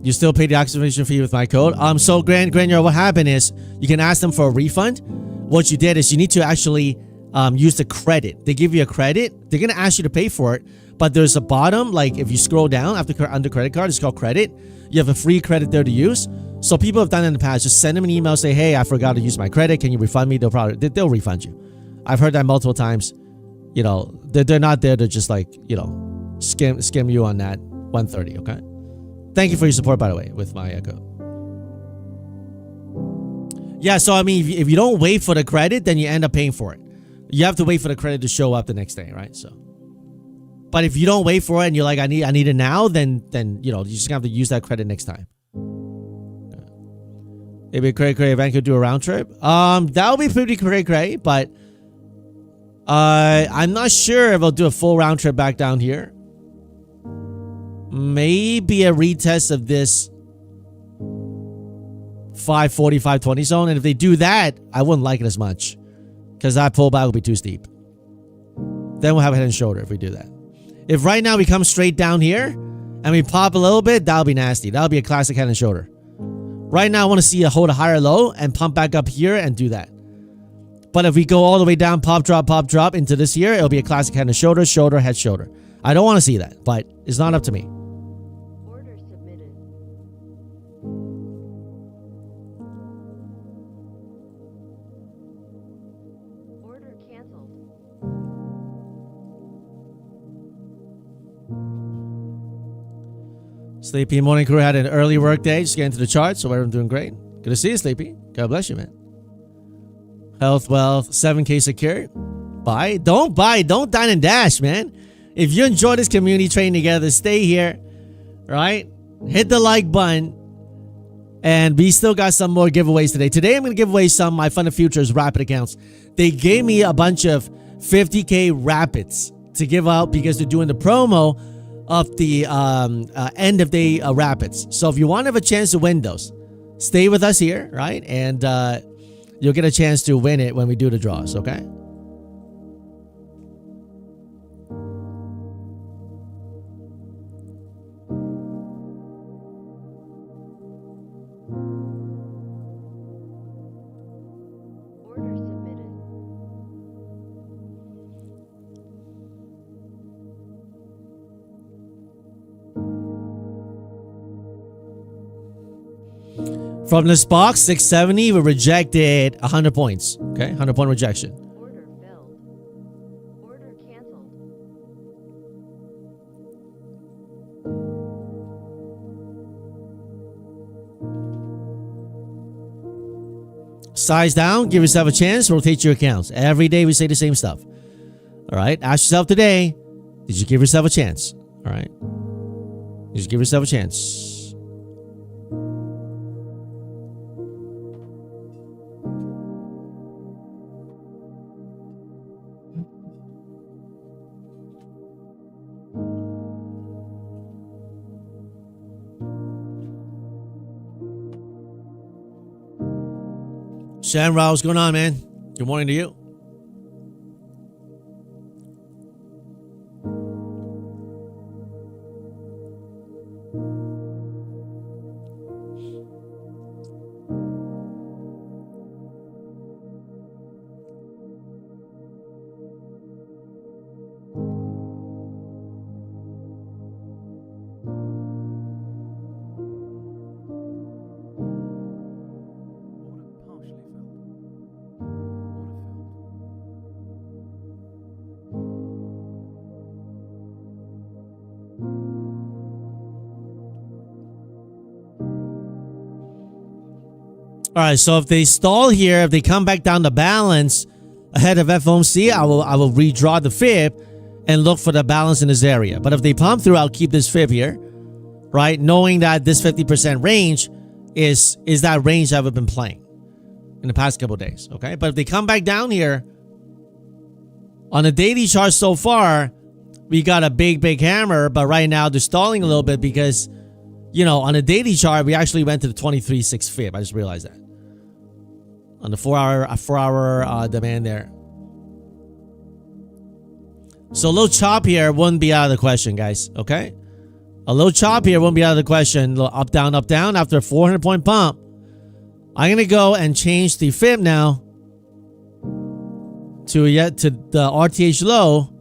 you still pay the activation fee with my code. So Granier, what happened is you can ask them for a refund. What you did is you need to actually use the credit. They give you a credit. They're gonna ask you to pay for it, but there's a bottom, like if you scroll down under credit card, it's called credit. You have a free credit there to use. So people have done it in the past. Just send them an email, say, hey, I forgot to use my credit. Can you refund me? They'll refund you. I've heard that multiple times. You know, they're not there to just like, you know, skim you on that 130, okay? Thank you for your support, by the way, with my code. Yeah, so I mean, if you don't wait for the credit, then you end up paying for it. You have to wait for the credit to show up the next day, right? So, but if you don't wait for it and you're like, I need it now, then you know, you just have to use that credit next time. Maybe a cray event could do a round trip. That would be pretty cray, but I'm not sure if I'll do a full round trip back down here. Maybe a retest of this 540, 520 zone. And if they do that, I wouldn't like it as much because that pullback will be too steep. Then we'll have a head and shoulder if we do that. If right now we come straight down here and we pop a little bit, that'll be nasty. That'll be a classic head and shoulder. Right now, I want to see hold a higher low and pump back up here and do that. But if we go all the way down, pop, drop into this here, it'll be a classic head and shoulder, shoulder, head, shoulder. I don't want to see that, but it's not up to me. Order submitted. Order canceled. Sleepy morning crew had an early work day. Just getting to the chart, so everyone's doing great. Good to see you, Sleepy. God bless you, man. Health, wealth, 7K secure. Buy. Don't dine and dash, man. If you enjoy this community trading together, stay here, right? Hit the like button. And we still got some more giveaways today. Today, I'm going to give away some of my Fun Futures Rapid accounts. They gave me a bunch of 50K Rapids to give out because they're doing the promo of the end of day Rapids. So if you want to have a chance to win those, stay with us here, right? And you'll get a chance to win it when we do the draws, okay? Order submitted. From this box, 670, we rejected 100 points. Okay, 100 point rejection. Order filled. Order canceled. Size down, give yourself a chance, rotate your accounts. Every day we say the same stuff. All right, ask yourself today, did you give yourself a chance? All right, did you give yourself a chance? Shamrock, what's going on, man? Good morning to you. All right, so if they stall here, if they come back down the balance ahead of FOMC, I will redraw the fib and look for the balance in this area. But if they pump through, I'll keep this fib here, right? Knowing that this 50% range is that range that we've been playing in the past couple of days, okay? But if they come back down here, on the daily chart so far, we got a big hammer, but right now they're stalling a little bit because, you know, on the daily chart, we actually went to the 23.6 fib. I just realized that. On the 4-hour demand there. So a little chop here wouldn't be out of the question, guys. Okay? A little chop here wouldn't be out of the question. A little up, down, after a 400-point pump. I'm going to go and change the fib now to the RTH low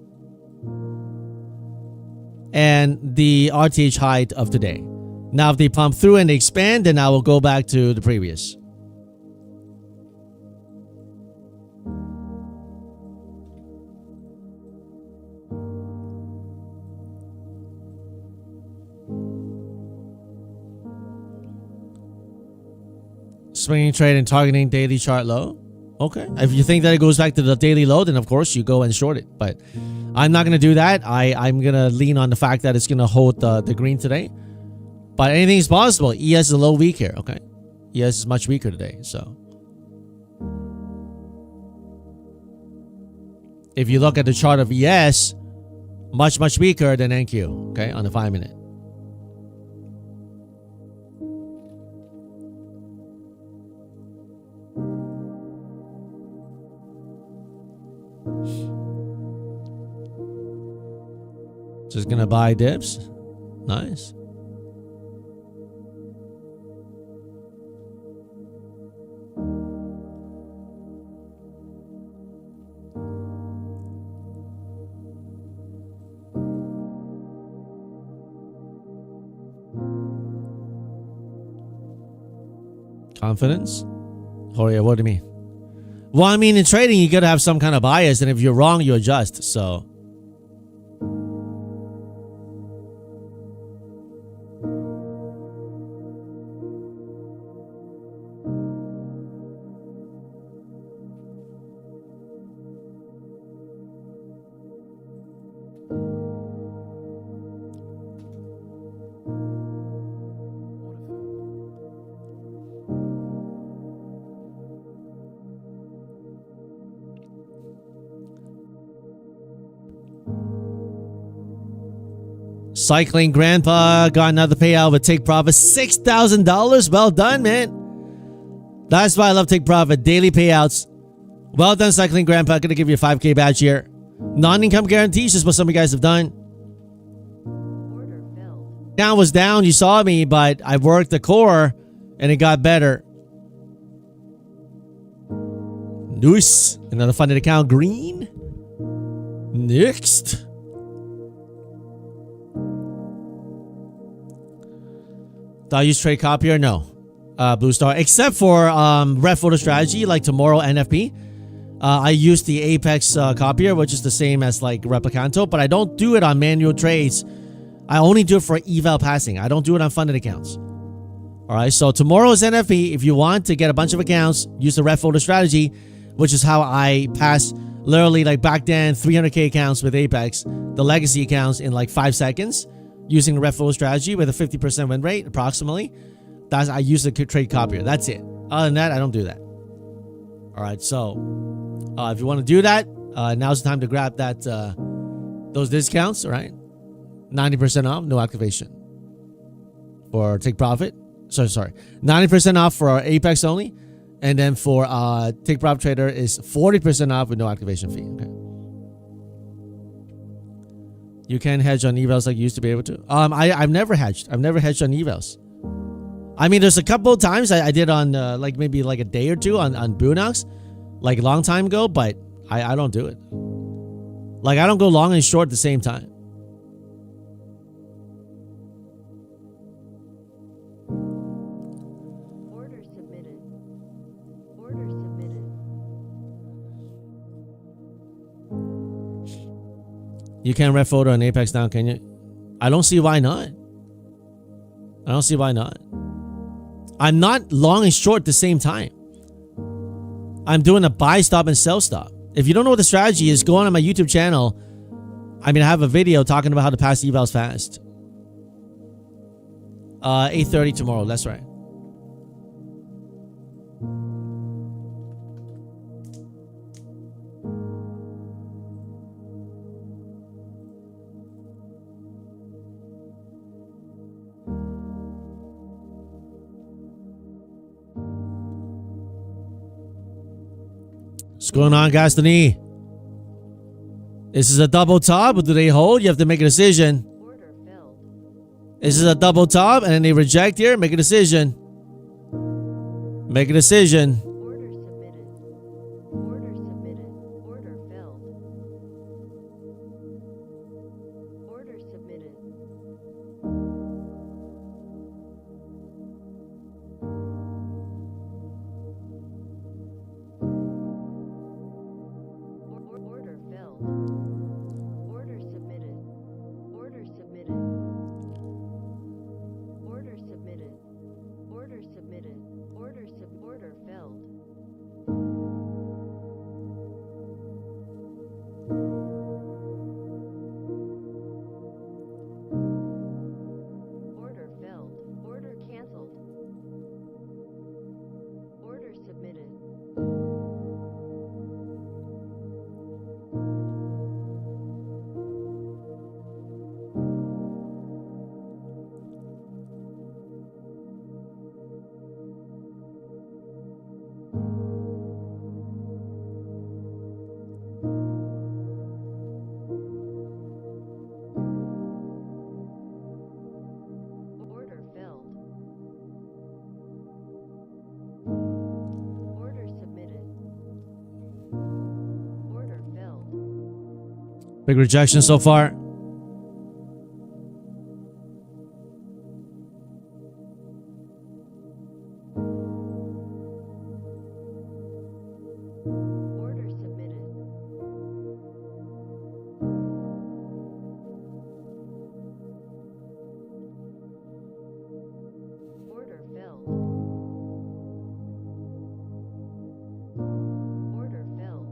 and the RTH height of today. Now, if they pump through and they expand, then I will go back to the previous. Swinging trade and targeting daily chart low. Okay. If you think that it goes back to the daily low, then of course you go and short it. But I'm not going to do that. I'm going to lean on the fact that it's going to hold the green today. But anything is possible. ES is a little weak here. Okay. ES is much weaker today. So if you look at the chart of ES, much weaker than NQ. Okay. On the 5-minute. Just gonna buy dips. Nice. Confidence? Oh yeah, what do you mean? Well, I mean, in trading, you gotta have some kind of bias, and if you're wrong, you adjust. So Cycling Grandpa got another payout with Take Profit. $6,000. Well done, man. That's why I love Take Profit. Daily payouts. Well done, Cycling Grandpa. Gonna give you a 5K badge here. Non-income guarantees is what some of you guys have done. Order filled. Down was down. You saw me, but I worked the core and it got better. Nice. Another funded account. Green. Next. Do I use trade copier? No. Blue Star, except for Red Photo Strategy, like tomorrow NFP. I use the Apex copier, which is the same as like Replicanto, but I don't do it on manual trades. I only do it for eval passing. I don't do it on funded accounts. All right, so tomorrow's NFP. If you want to get a bunch of accounts, use the Red Photo Strategy, which is how I pass literally like back then 300k accounts with Apex, the legacy accounts in like 5 seconds using the Red Photo Strategy with a 50% win rate approximately. I use the trade copier. That's it. Other than that, I don't do that. All right, so if you want to do that, now's the time to grab that those discounts. All right, 90% off, no activation for take profit. Sorry, 90% off for our Apex only, and then for take profit trader is 40% off with no activation fee. Okay. You can hedge on evals like you used to be able to. I've never hedged. I've never hedged on evals. I mean, there's a couple of times I did on like maybe like a day or two on Bunox, like a long time ago, but I don't do it. Like I don't go long and short at the same time. Order submitted. Order submitted. You can't Red Photo on Apex now, can you? I don't see why not. I don't see why not. I'm not long and short at the same time. I'm doing a buy stop and sell stop. If you don't know what the strategy is, go on my YouTube channel. I mean, I have a video talking about how to pass evals fast. 8:30 tomorrow. That's right. What's going on, Gastoni? This is a double top, but do they hold? You have to make a decision. Order filled. This is a double top, and then they reject here. Make a decision. Make a decision. Order submitted. Order submitted. Order filled. Order submitted. Order filled. Order submitted. Order submitted. Order submitted. Order submitted. Order filled. Order filled. Order canceled. Order submitted. Order filled. Order submitted. Order filled. Big rejection so far. Order submitted. Order filled. Order filled.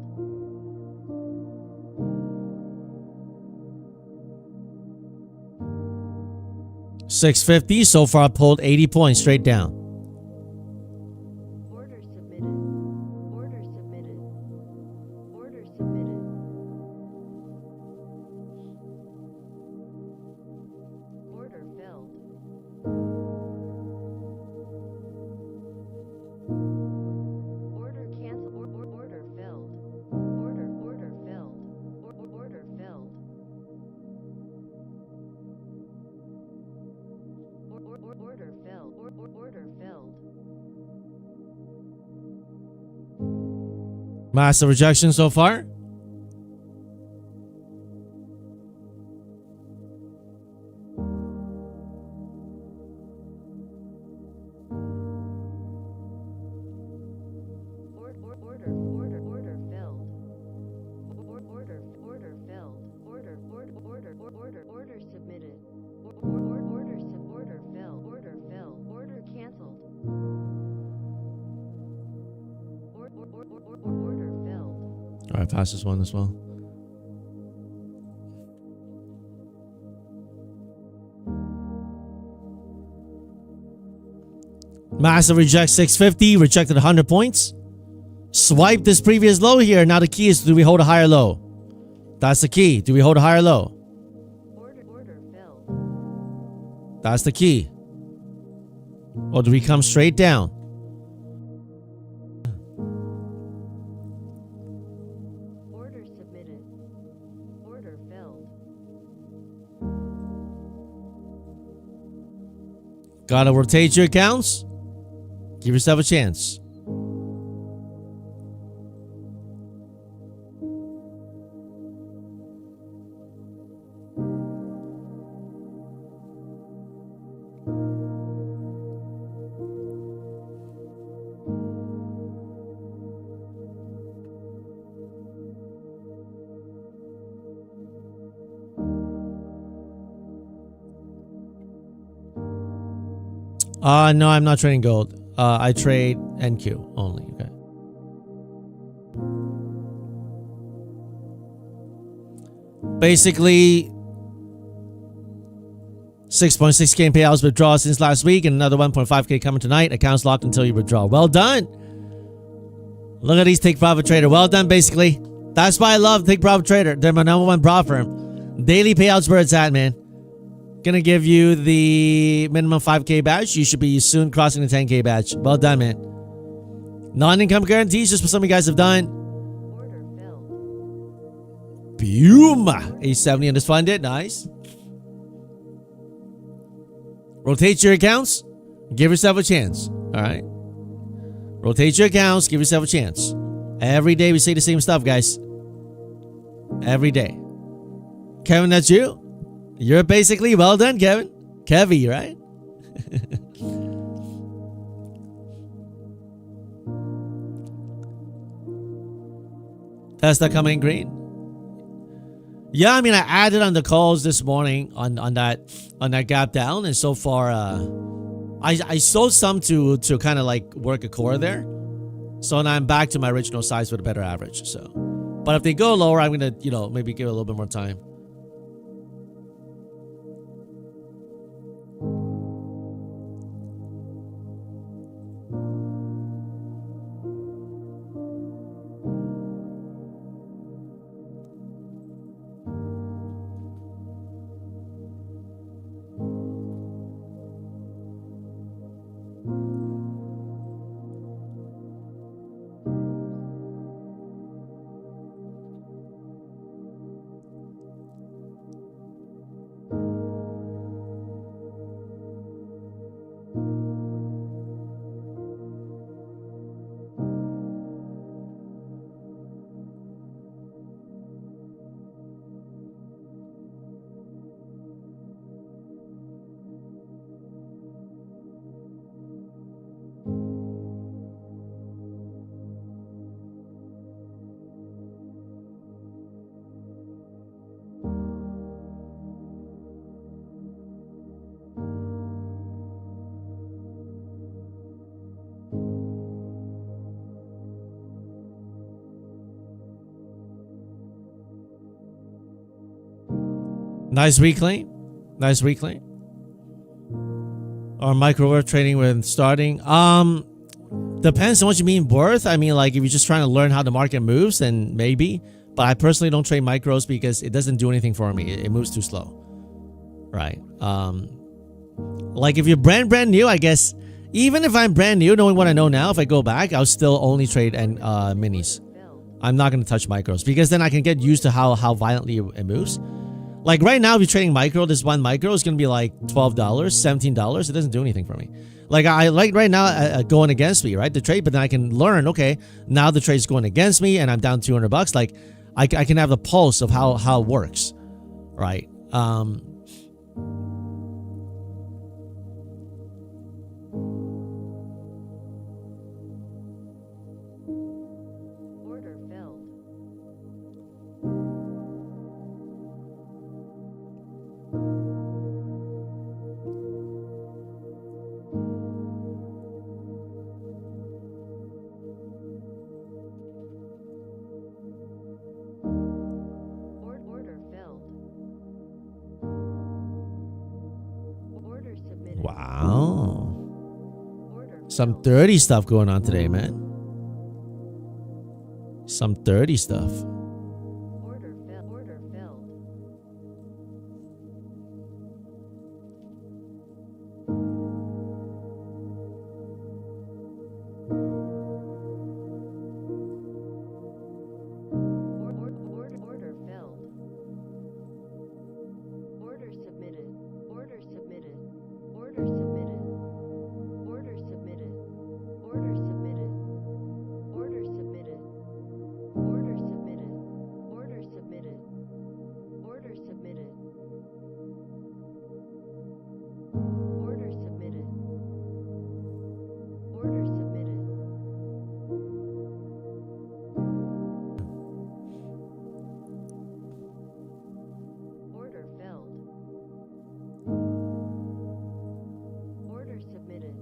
650 so far, pulled 80 points straight down. Order submitted. Order submitted. Order submitted. Order filled. Order cancel. Order filled. Order filled. Order filled. Order filled. Order filled. Massive rejection so far. All right, pass this one as well. Massive reject 650, rejected 100 points. Swipe this previous low here. Now the key is, do we hold a higher low? That's the key. Do we hold a higher low? Order filled. That's the key. Or do we come straight down? Order submitted. Order filled. Gotta rotate your accounts. Give yourself a chance. No, I'm not trading gold. I trade NQ only. Okay. Basically, 6.6k in payouts withdraw since last week, and another 1.5k coming tonight. Accounts locked until you withdraw. Well done. Look at these take profit trader. Well done, basically. That's why I love take profit trader. They're my number one prop firm. Daily payouts where it's at, man. Gonna give you the minimum 5k badge. You should be soon crossing the 10k badge. Well done, man. Non-income guarantees, just what some of you guys have done. Order filled. Boom! A70 underfunded. Nice. Rotate your accounts. Give yourself a chance. All right. Rotate your accounts. Give yourself a chance. Every day we say the same stuff, guys. Every day. Kevin, that's you? You're basically well done, Kevin. Kevy, right? Tesla coming green. Yeah, I mean, I added on the calls this morning on that gap down, and so far, I sold some to kind of like work a core there. So now I'm back to my original size with a better average. So, but if they go lower, I'm gonna maybe give it a little bit more time. Nice reclaim. Nice reclaim. Or micro worth trading when starting. Depends on what you mean worth. I mean, like if you're just trying to learn how the market moves, then maybe. But I personally don't trade micros because it doesn't do anything for me. It moves too slow. Right. Like if you're brand new, I guess even if I'm brand new, knowing what I know now, if I go back, I'll still only trade minis. I'm not going to touch micros because then I can get used to how violently it moves. Like right now, if you're trading micro, this one micro is going to be like $12, $17. It doesn't do anything for me. Like I like right now going against me, right? The trade, but then I can learn, okay, now the trade's going against me and I'm down $200. Like I can have the pulse of how it works, right? Order filled. Some 30 stuff going on today, man. Some 30 stuff. Order filled. Order filled. Order filled. Order submitted. Order submitted. Order submitted. Order submitted. Order submitted. Order submitted. Order submitted. Order submitted. Order submitted. Order submitted. Order submitted. Order filled. Order submitted.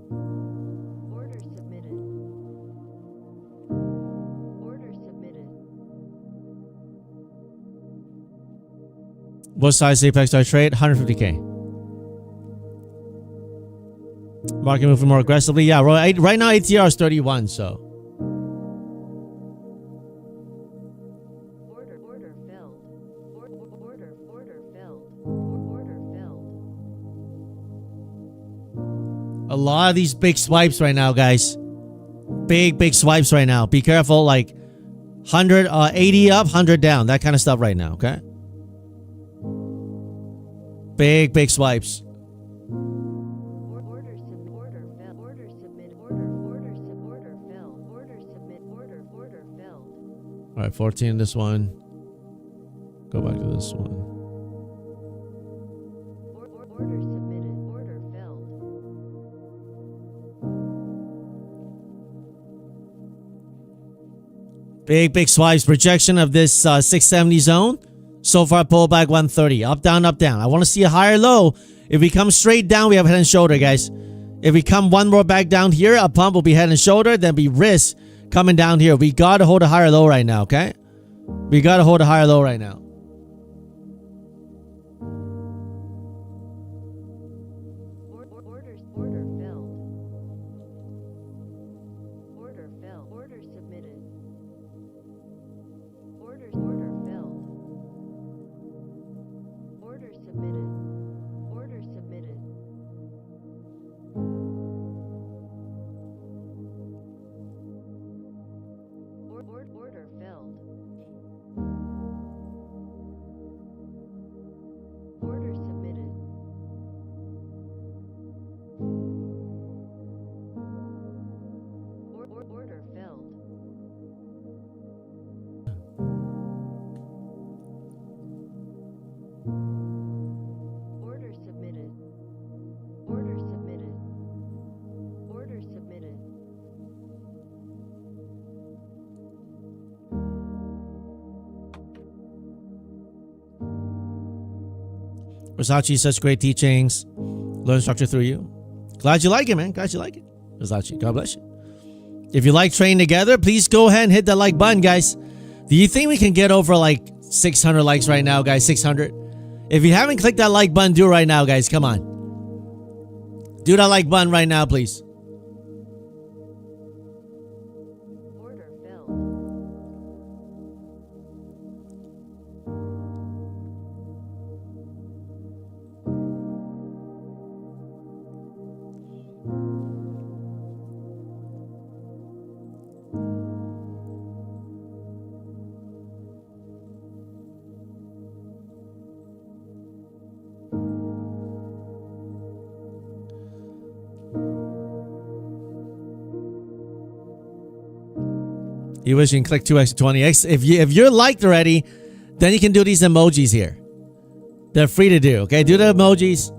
Order submitted. Order submitted. What size Apex do I trade? 150K. Market moving more aggressively. Yeah, right now ATR is 31, so. Order filled. Order filled. Order filled. A lot of these big swipes right now, guys. Big swipes right now. Be careful, like 100, 80 up, 100 down. That kind of stuff right now, okay? Big swipes. Order submit. Order filled. Order submit. Order filled. Order submit. Order filled. All right, 14 in this one. Go back to this one. Order submitted. Order filled. Big swipes. Rejection of this 670 zone. So far, pull back 130. Up, down, up, down. I want to see a higher low. If we come straight down, we have head and shoulder, guys. If we come one more back down here, a pump will be head and shoulder. Then we risk coming down here. We got to hold a higher low right now, okay? We got to hold a higher low right now. Order filled. Order filled. Order submitted. Order filled. Order submitted. Order submitted. Order filled. Order submitted. Order filled. Order submitted. Order submitted. Order submitted. Versace, such great teachings. Learn structure through you. Glad you like it, man. Glad you like it. Versace, God bless you. If you like trading together, please go ahead and hit that like button, guys. Do you think we can get over like 600 likes right now, guys? 600? If you haven't clicked that like button, do it right now, guys. Come on. Do that like button right now, please. Order filled. You wish you can click 2x to 20x. If you're liked already, then you can do these emojis here. They're free to do, okay? Do the emojis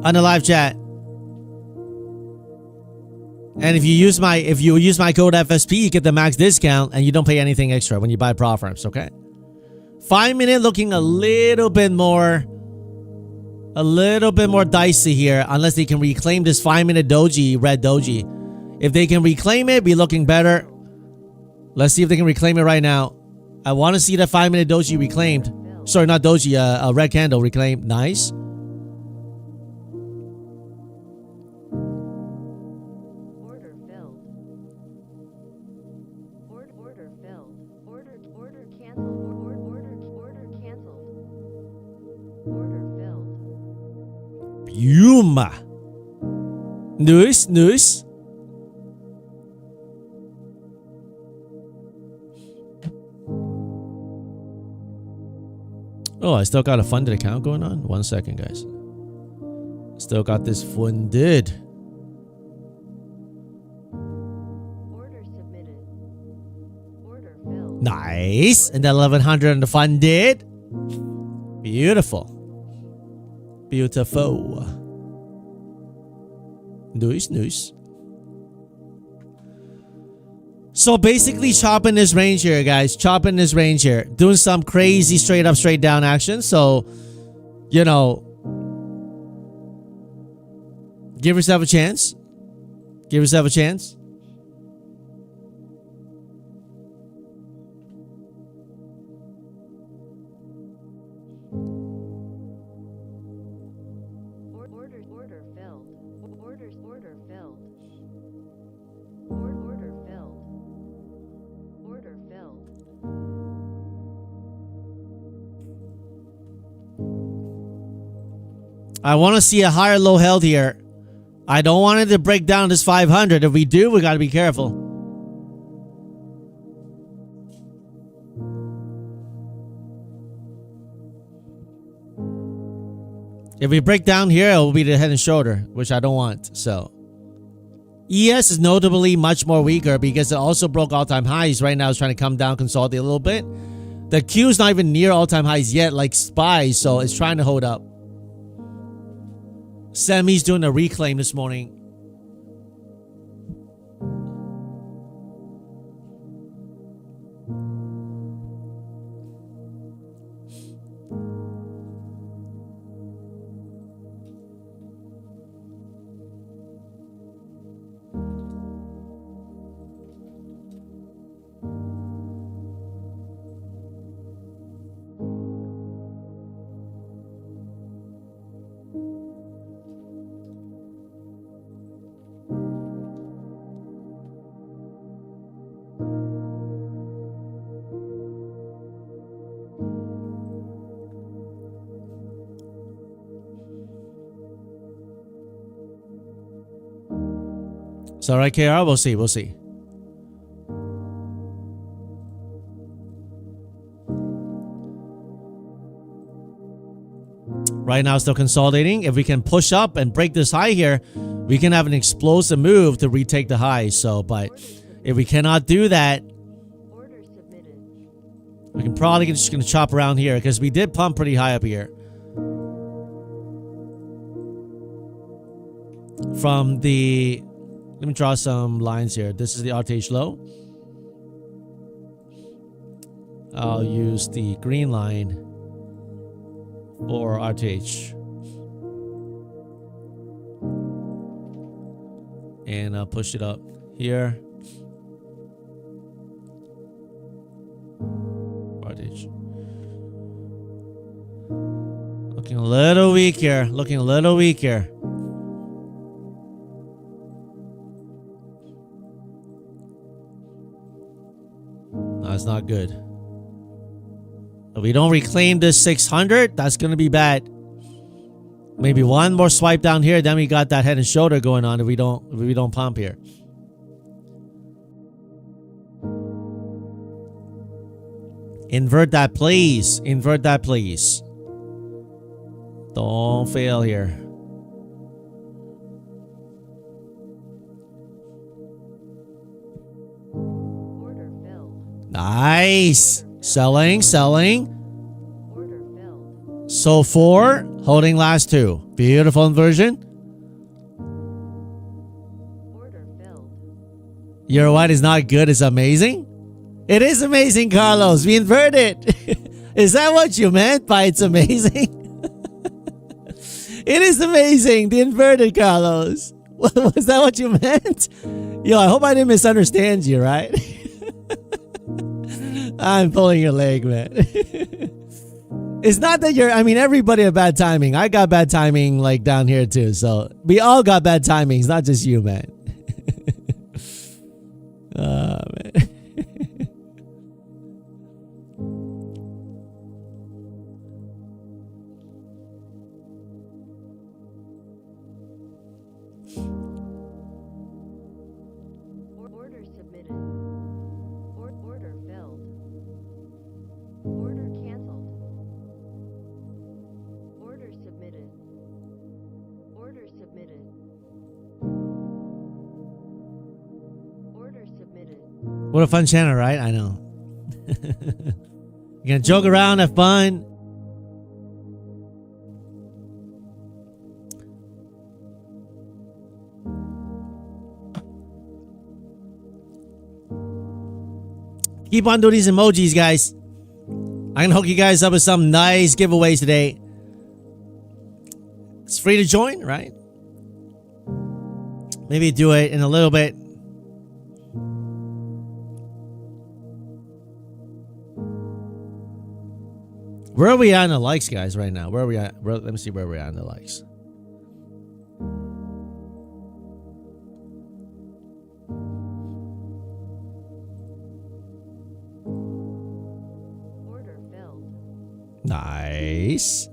on the live chat. And if you use my code FSP, you get the max discount and you don't pay anything extra when you buy Profirms, okay? 5 minute looking a little bit more dicey here, unless they can reclaim this 5 minute doji, red doji. If they can reclaim it, be looking better. Let's see if they can reclaim it right now. I want to see the 5 minute doji reclaimed. Sorry, not doji, a red candle reclaimed. Nice. Boom. Nice, nice. Oh, I still got a funded account going on? 1 second, guys. Still got this funded. Order submitted. Order filled. Nice. And then 1100 on the funded. Beautiful. Beautiful. Nice, nice. So basically chopping this range here, guys. Chopping this range here. Doing some crazy straight up, straight down action. So, you know, give yourself a chance. Give yourself a chance. Order filled. Order filled. Order filled. Order filled. I want to see a higher low held here. I don't want it to break down this 500. If we do, we got to be careful. If we break down here, it will be the head and shoulder, which I don't want. So ES is notably much more weaker because it also broke all-time highs. Right now it's trying to come down, consolidate a little bit. The Q is not even near all-time highs yet, like SPY, so it's trying to hold up. Semi's doing a reclaim this morning. It's all right, KR. We'll see. We'll see. Right now, still consolidating. If we can push up and break this high here, we can have an explosive move to retake the high. So, but if we cannot do that, Order submitted. we can probably just gonna chop around here because we did pump pretty high up here. From the, let me draw some lines here. This is the RTH low. I'll use the green line for RTH. And I'll push it up here. RTH. Looking a little weak here. Looking a little weak here. That's not good. If we don't reclaim this 600, that's going to be bad. Maybe one more swipe down here, then we got that head and shoulder going on if we don't pump here. Invert that, please. Invert that, please. Don't fail here. Order filled. Nice. Selling, selling. Order filled. So 4, holding last 2. Beautiful inversion. Order filled. Your what is not good is amazing? It is amazing, Carlos. We inverted. Is that what you meant by it's amazing? It is amazing. The inverted, Carlos. Was that what you meant? Yo, I hope I didn't misunderstand you, right? I'm pulling your leg, man. It's not that you're, I mean, everybody had bad timing. I got bad timing like down here too. So we all got bad timing. It's not just you, man. Oh, man. What a fun channel, right? I know. You're gonna joke around, have fun. Keep on doing these emojis, guys. I'm gonna hook you guys up with some nice giveaways today. It's free to join, right? Maybe do it in a little bit. Where are we at in the likes, guys, right now? Where are we at? Let me see where we're at in the likes. Order filled. Nice.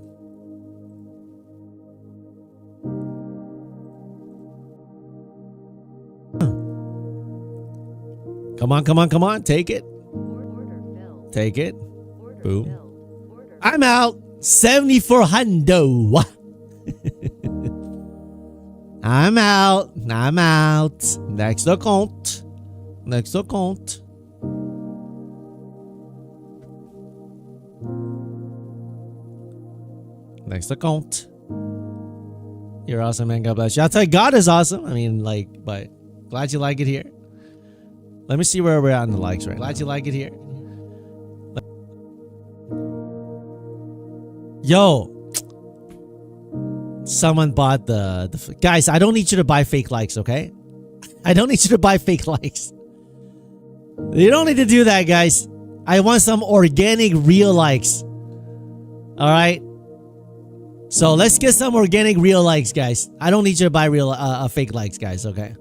Come on, come on, come on. Take it. Order filled. Take it. Order Boom. filled. Order I'm out. 7,400. I'm out. I'm out. Next account. Next account. Next account. You're awesome, man. God bless you. I'll tell you, God is awesome. I mean, like, but glad you like it here. Let me see where we're at in the likes right now. Glad you like it here. Yo. Someone bought the guys, I don't need you to buy fake likes, okay? I don't need you to buy fake likes. You don't need to do that, guys. I want some organic, real likes. All right? So let's get some organic, real likes, guys. I don't need you to buy real fake likes, guys, okay?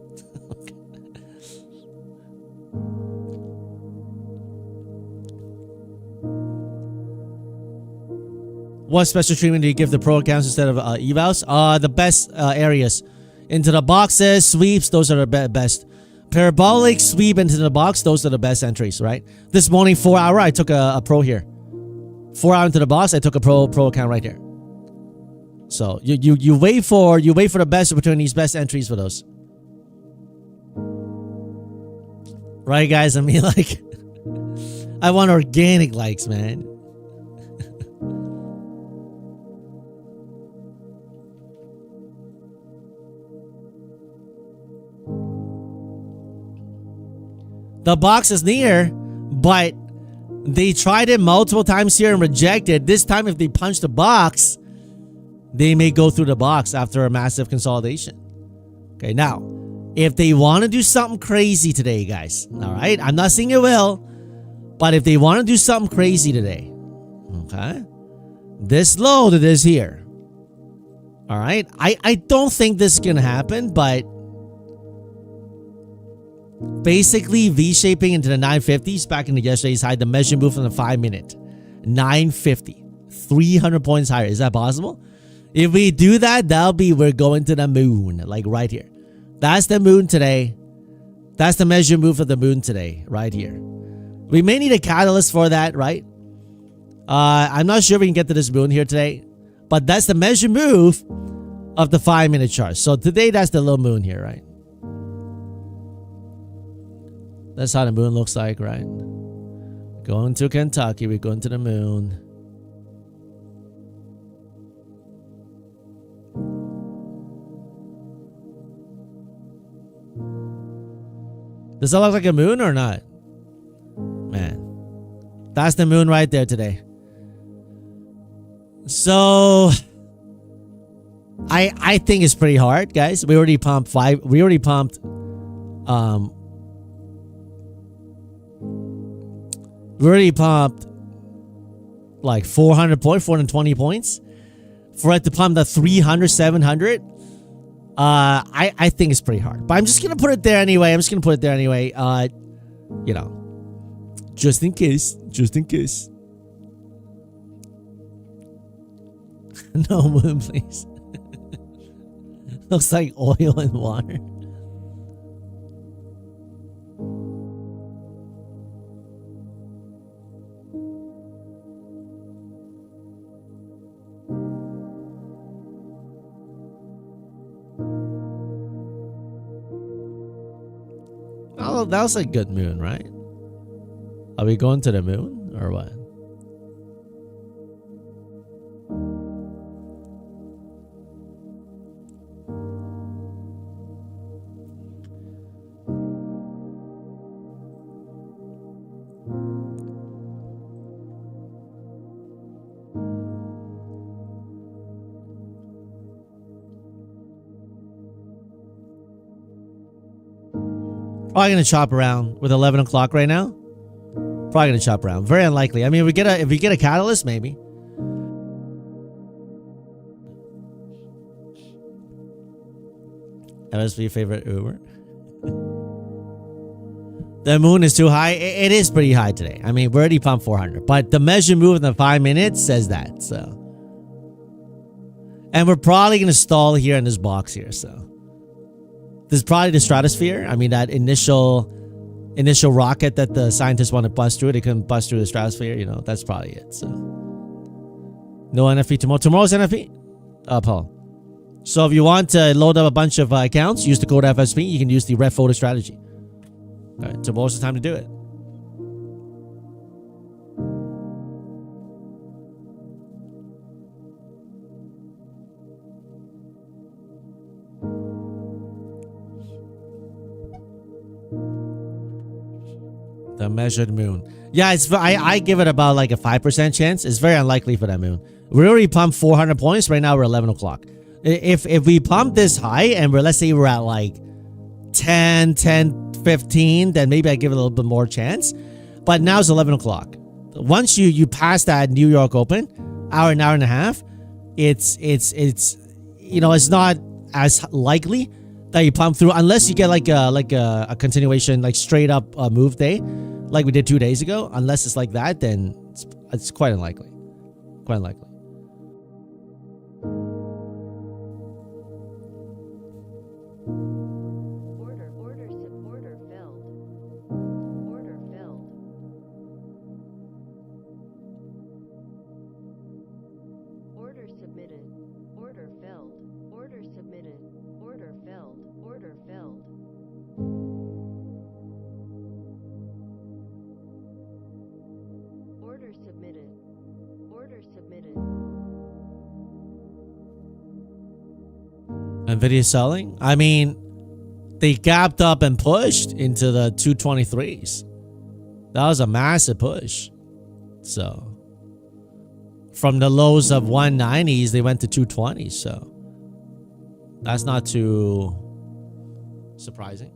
What special treatment do you give the pro accounts instead of evals? The best areas. Into the boxes, sweeps, those are the best. Parabolic, sweep into the box, those are the best entries, right? This morning, 4 hour, I took a pro here. 4 hour into the box, I took a pro account right here. So you wait for the best opportunities, best entries for those. Right, guys? I mean, like, I want organic likes, man. The box is near, but they tried it multiple times here and rejected. This time, if they punch the box, they may go through the box after a massive consolidation. Okay, now, if they want to do something crazy today, guys, all right? I'm not saying it will, but if they want to do something crazy today, okay, this low that is here, all right? I don't think this is going to happen, but basically V-shaping into the 950s back into yesterday's high, the measure move from the 5 minute. 950. 300 points higher. Is that possible? If we do that, we're going to the moon. Like right here. That's the moon today. That's the measure move of the moon today. Right here. We may need a catalyst for that, right? I'm not sure we can get to this moon here today. But that's the measure move of the 5 minute chart. So today, that's the little moon here, right? That's how the moon looks like, right? Going to Kentucky, we're going to the moon. Does that look like a moon or not? Man, that's the moon right there today. So I think it's pretty hard, guys. We already pumped like 420 points for it to pump the 300, 700. I think it's pretty hard, but I'm just going to put it there anyway. You know, just in case. No moon, please. Looks like oil and water. that was a good moon, right? Are we going to the moon or what? Probably gonna chop around with 11 o'clock right now. Probably gonna chop around. Very unlikely. I mean, if we get a catalyst, maybe. FSP favorite Uber. The moon is too high. It is pretty high today. I mean, we're already pumped 400, but the measure move in the 5 minutes says that. So, and we're probably gonna stall here in this box here. So. This is probably the stratosphere. I mean, that initial rocket that the scientists want to bust through, they couldn't bust through the stratosphere. You know, that's probably it. So, no NFP tomorrow. Tomorrow's NFP. Paul. So if you want to load up a bunch of accounts, use the code FSP. You can use the red folder strategy. All right, tomorrow's the time to do it. The measured moon. Yeah, it's I give it about like a 5% chance. It's very unlikely for that moon. We already pumped 400 points. Right now we're 11 o'clock. If we pump this high and let's say we're at like 10, 15, then maybe I give it a little bit more chance. But now it's 11 o'clock. Once you pass that New York Open, an hour and a half, it's you know, it's not as likely that you pump through unless you get like a continuation, like straight up move day, like we did 2 days ago. Unless it's like that, then it's quite unlikely. Quite unlikely. Nvidia selling. I mean, they gapped up and pushed into the 223s. That was a massive push. So from the lows of 190s, they went to 220s. So that's not too surprising.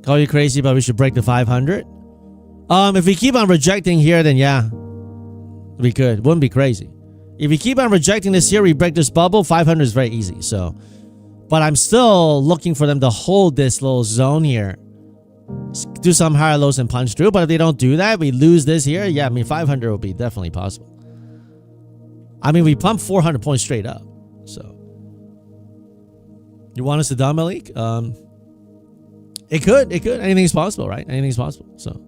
Call you crazy, but we should break the 500. If we keep on rejecting here, then yeah, we could. Wouldn't be crazy. If we keep on rejecting this here, we break this bubble, 500 is very easy. So, but I'm still looking for them to hold this little zone here, do some higher lows and punch through. But if they don't do that, we lose this here. Yeah, I mean, 500 will be definitely possible. I mean, we pumped 400 points straight up. So, you want us to dumb Malik? It could. Anything's possible, right? Anything's possible. So.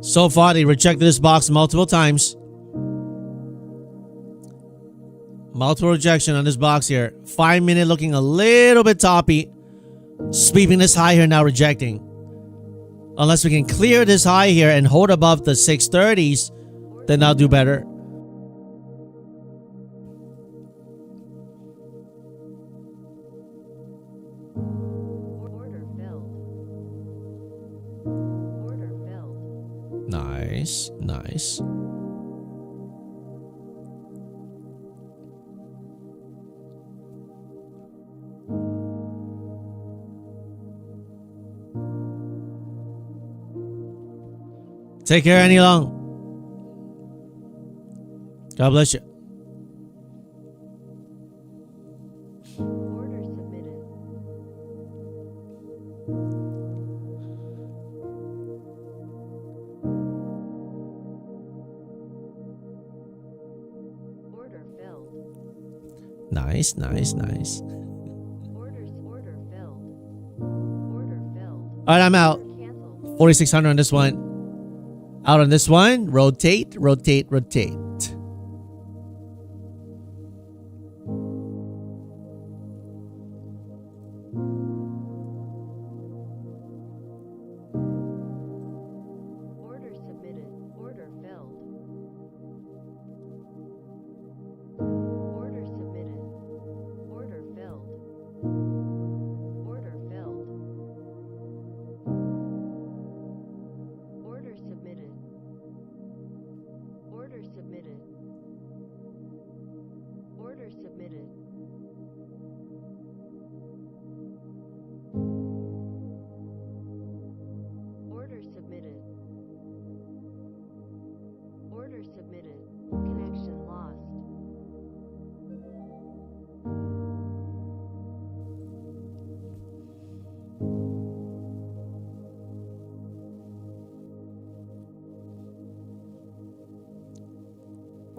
So far, they rejected this box multiple times. Multiple rejection on this box here. 5 minute looking a little bit toppy. Sweeping this high here, now rejecting. Unless we can clear this high here and hold above the 630s, then I'll do better. Nice, nice. Take care, Annie Long. God bless you. Order submitted. Order filled. Nice, nice, nice. Order filled. Order filled. All right, I'm out. Order canceled. 4,600 on this one. Out on this one. Rotate, rotate, rotate. Order submitted. Order filled. Order submitted. Order filled. Order filled. Order submitted. Order submitted. Order submitted. Order submitted. Order submitted. Connection lost.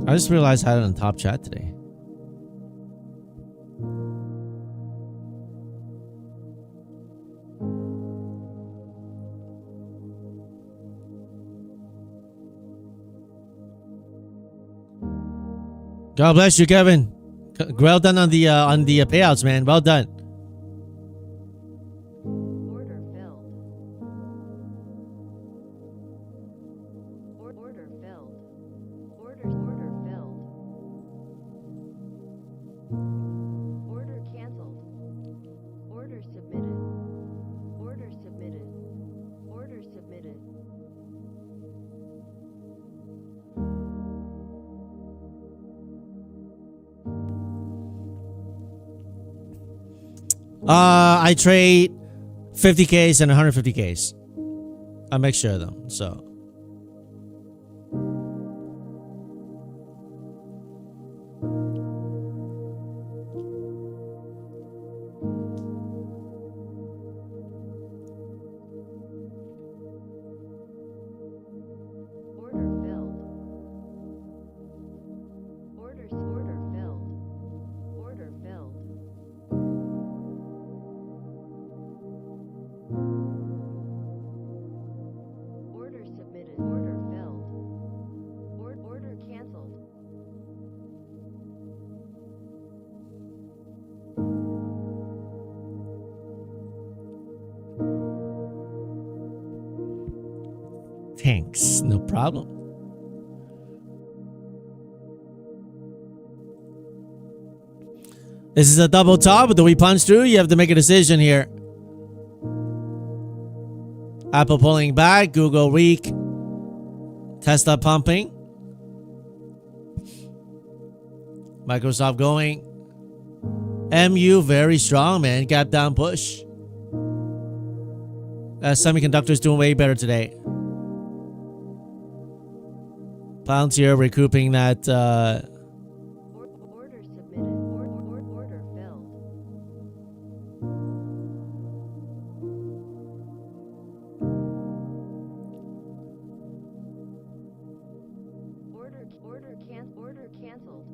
I just realized I had it on top chat today. God bless you, Kevin. Well done on the payouts, man. Well done. Order filled. Order filled. Order filled. Order canceled. Order submitted. Order submitted. Order submitted. I trade 50Ks and 150Ks. A mixture of them. So Order filled. Order filled. Order filled. Order submitted. Order filled. Order canceled. thanks. No problem. This is a double top. Do we punch through? You have to make a decision here. Apple pulling back. Google weak. Tesla pumping. Microsoft going. MU very strong, man. Gap down push. Semiconductors doing way better today. Palantir recouping that. Order submitted. Order filled. Order canceled.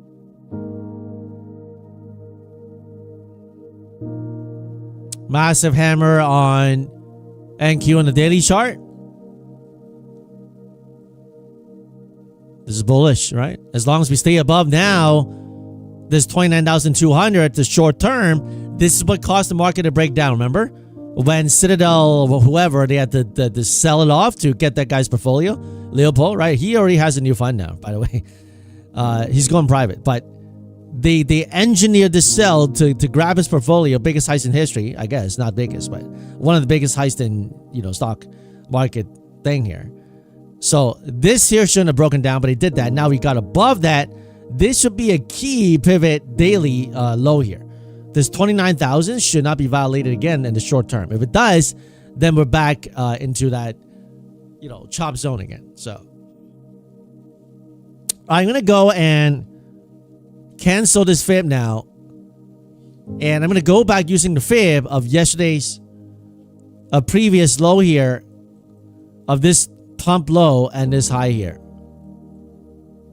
Massive hammer on NQ on the daily chart. This is bullish, right? As long as we stay above now, this 29,200, the short term, this is what caused the market to break down. Remember? When Citadel or whoever, they had to sell it off to get that guy's portfolio. Leopold, right? He already has a new fund now, by the way. He's going private. But they engineered the sell to grab his portfolio. Biggest heist in history, I guess. Not biggest, but one of the biggest heists in, stock market thing here. So this here shouldn't have broken down, but it did that. Now we got above that. This should be a key pivot daily low here. This 29,000 should not be violated again in the short term. If it does, then we're back into that, you know, chop zone again. So I'm gonna go and cancel this fib now, and I'm gonna go back using the fib of yesterday's previous low here, of this pump low and this high here.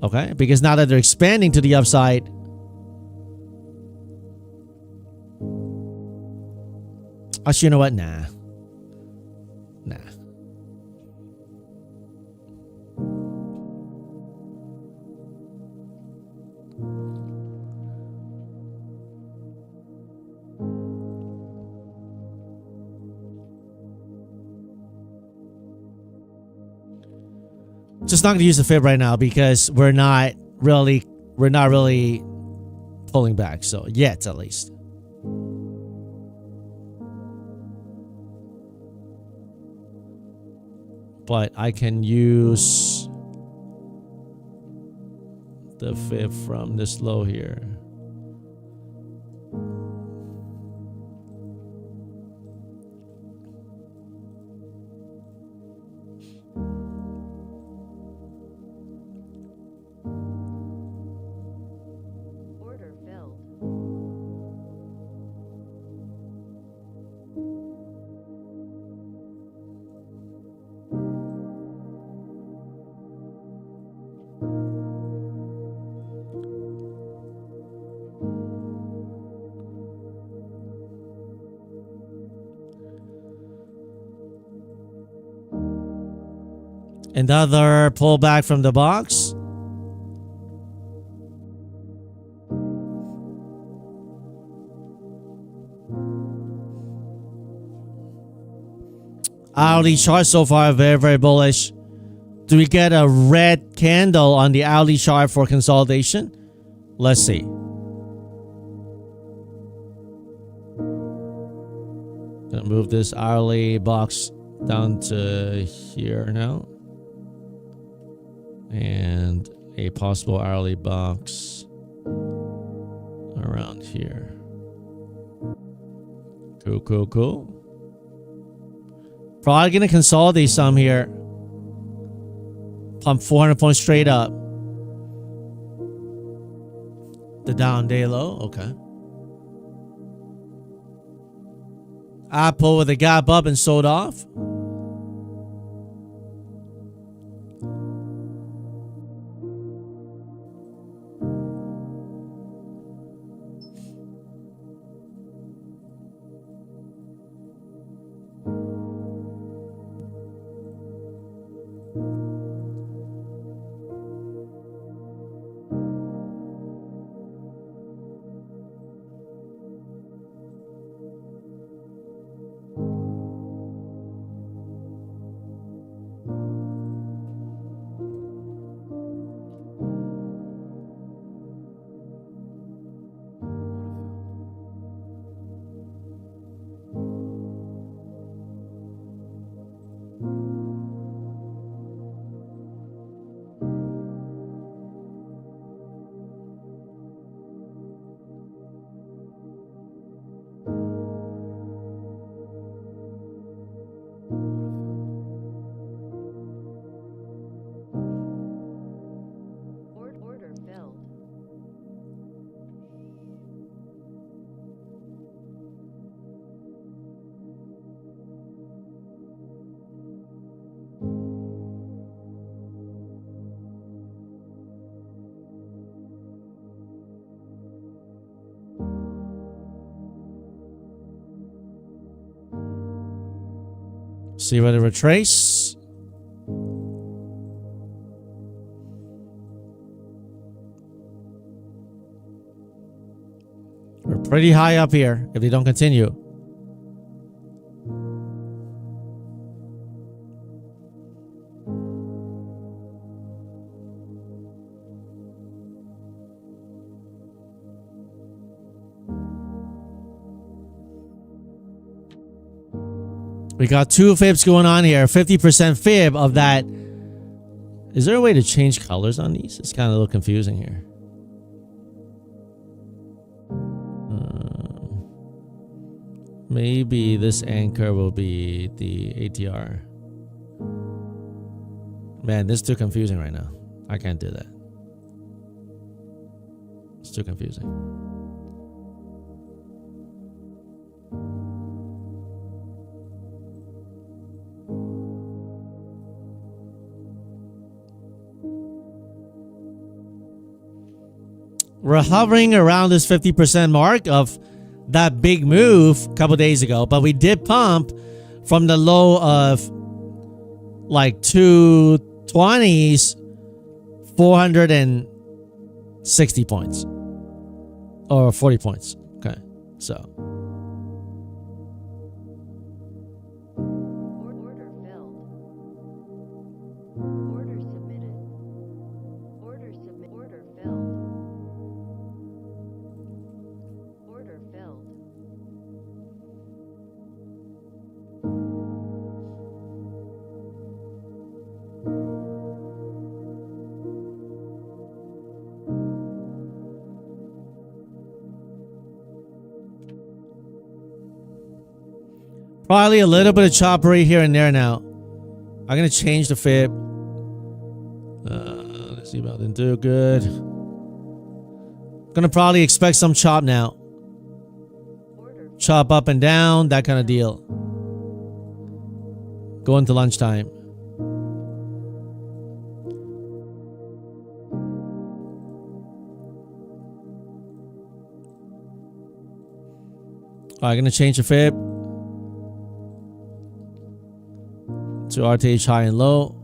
Okay, because now that they're expanding to the upside, actually, you know what? Nah. Just not gonna use the fib right now because we're not really pulling back. So yet, at least. But I can use the fib from this low here. Order filled. Another pullback from the box. Hourly chart so far very, very bullish. Do we get a red candle on the hourly chart for consolidation? Let's see. Gonna move this hourly box down to here now. And a possible hourly box around here. Cool. Probably gonna consolidate some here. Pump 400 points straight up. The down day low, okay. Apple with a gap up and sold off. Order filled. See whether retrace. We're pretty high up here if they don't continue. We got two fibs going on here. 50% fib of that Is there a way to change colors on these? It's kind of a little confusing here. Maybe this anchor will be the ATR. Man, this is too confusing right now. I can't do that. It's too confusing. We're hovering around this 50% mark of that big move a couple days ago, but we did pump from the low of like 220s, 460 points or 40 points. Okay, so Order filled. Order submitted. Order submit. Order filled. Order filled. probably a little bit of choppery here and there now. I'm gonna change the fib. Let's see about didn't do good. Gonna probably expect some chop now. Order Chop up and down, that kind of deal. Go into lunchtime. Alright, gonna change the fib to RTH high and low.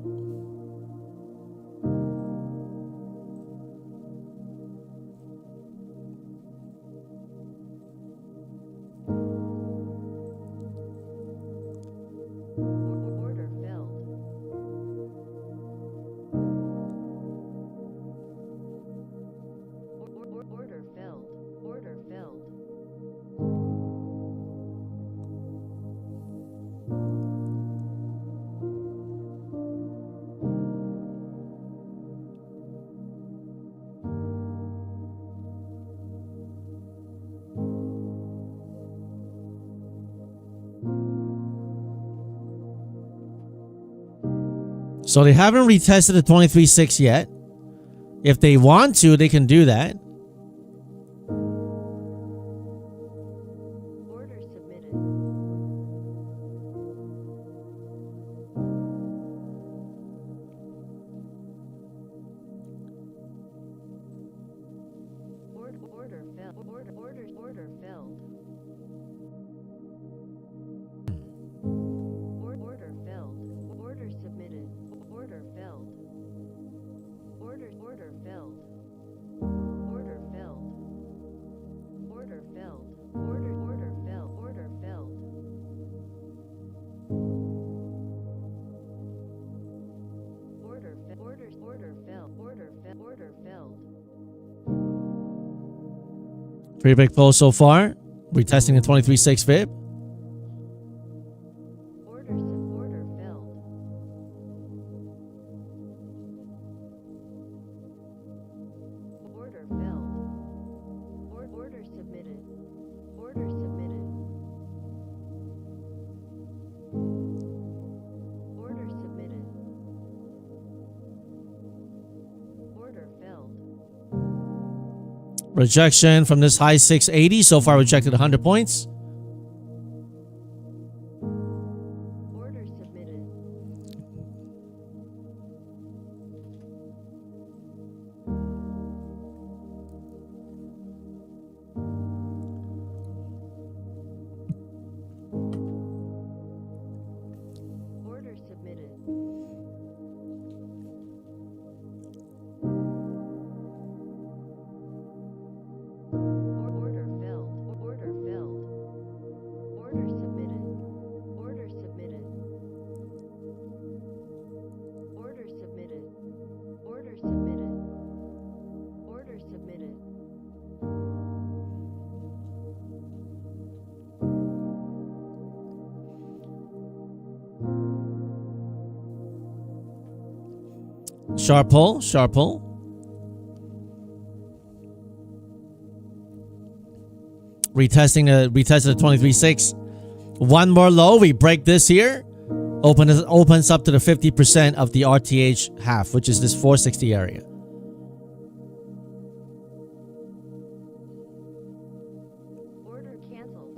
order filled. Order filled. Order filled. So they haven't retested the 23.6 yet. If they want to, they can do that. Order submitted. Order filled. Order filled. Order filled. Order submitted. Order filled. Order filled. Order filled. Order filled. Order filled. Order filled. Order filled. Order filled. Pretty big pull so far. Retesting the 23.6 fib. Order filled. Order filled. Order submitted. Order submitted. Order submitted. Order filled. Rejection from this high 680. So far rejected 100 points. Order submitted. Order submitted. Order filled. Order filled. Sharp pull, sharp pull. Retesting the 23.6. One more low. We break this here. Opens up to the 50% of the RTH half, which is this 460 area. Order canceled.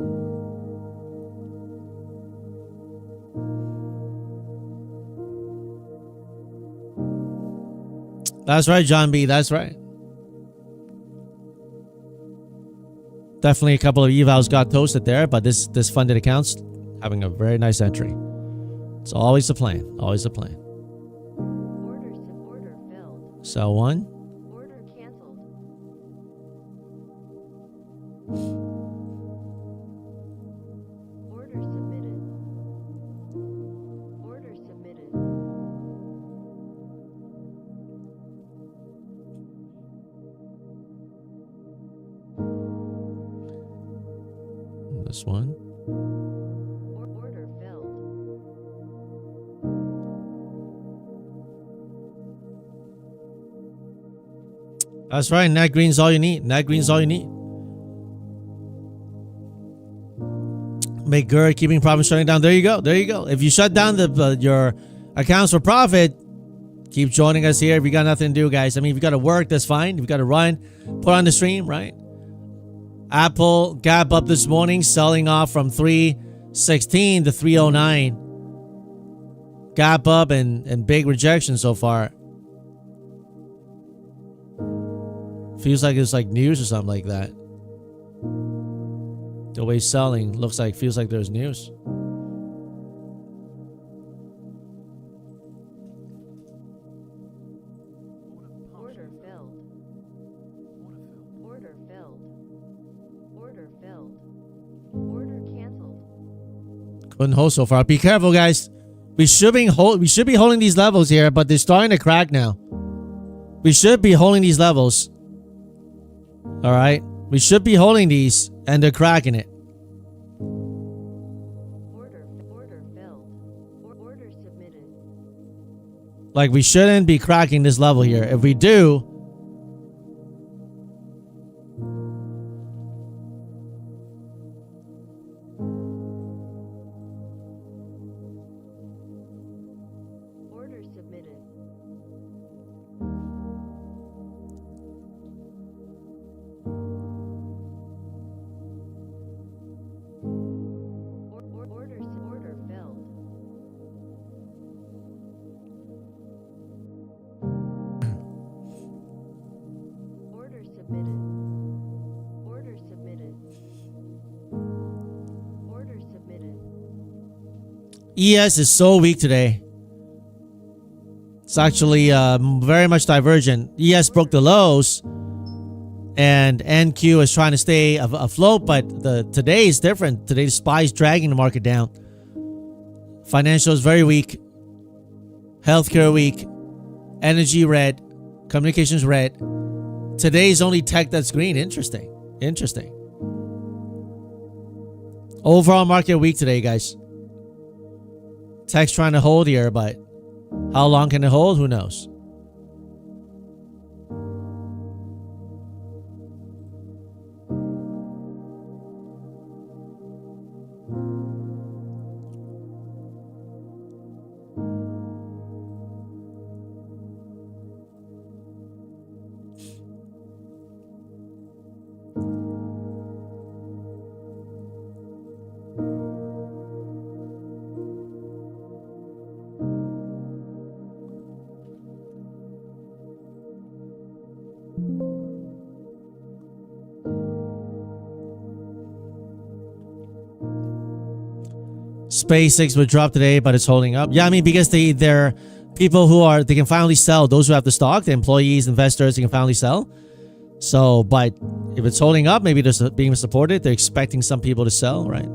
That's right, John B. That's right. Definitely a couple of evals got toasted there, but this funded account's having a very nice entry. It's always the plan. Always the plan. Order filled. Sell one. Order canceled. Order submitted. Order submitted. This one. Order filled. That's right. Nat green's all you need. Nat green's all you need. Make good. Keeping profit shutting down. There you go. There you go. If you shut down your accounts for profit, keep joining us here. If you got nothing to do, guys. I mean, if you got to work, that's fine. If you got to run, put on the stream, right? Apple gap up this morning, selling off from 316 to 309. Gap up and big rejection so far. Feels like it's like news or something like that. The way selling feels like there's news. Order filled. Order filled. Order filled. Order canceled. Couldn't hold so far. Be careful, guys. We should be holding these levels here, but they're starting to crack now. We should be holding these levels. All right, we should be holding these, and they're cracking it. Order filled. Order submitted. Like, we shouldn't be cracking this level here. If we do, Order submitted. Order filled. Order submitted. Order submitted. Order submitted. ES is so weak today. It's actually very much divergent. ES broke the lows, and NQ is trying to stay afloat, but today is different. Today the SPY is dragging the market down. Financial is very weak. Healthcare weak. Energy red. Communications red. Today's only tech that's green. Interesting. Interesting. Overall market weak today, guys. Tech's trying to hold here, but how long can it hold? Who knows? SpaceX would drop today, but it's holding up. Yeah, I mean, because they're people who they can finally sell. Those who have the stock, the employees, investors, they can finally sell. So, but if it's holding up, maybe they're being supported. They're expecting some people to sell, right?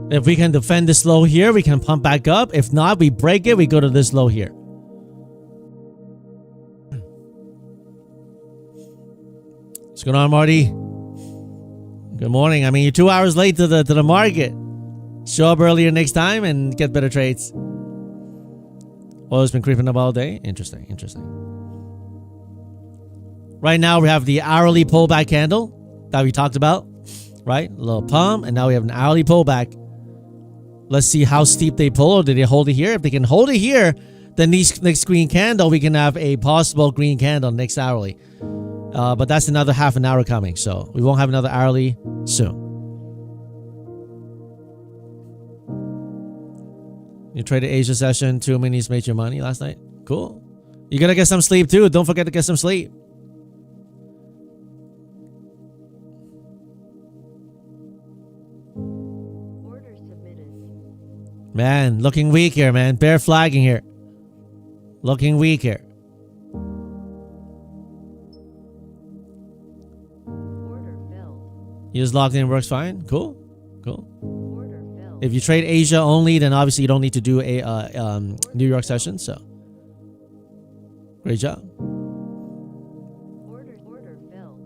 If we can defend this low here, we can pump back up. If not, we break it, we go to this low here. What's going on, Marty? Good morning. I mean, you're 2 hours late to the market. Show up earlier next time and get better trades. Oil's been creeping up all day. Interesting, interesting. Right now, we have the hourly pullback candle that we talked about, right? A little pump, and now we have an hourly pullback. Let's see how steep they pull, or did they hold it here? If they can hold it here, then next green candle, we can have a possible green candle next hourly. But that's another half an hour coming, so we won't have another hourly soon. You traded Asia session, 2 minis made your money last night. Cool. You gotta get some sleep too. Don't forget to get some sleep. Order submitted. Man, looking weak here, man. Bear flagging here. Looking weak here. Order filled. You just locked in, works fine. Cool. Cool. Order filled. If you trade Asia only, then obviously you don't need to do a New York session. So, great job. Order filled.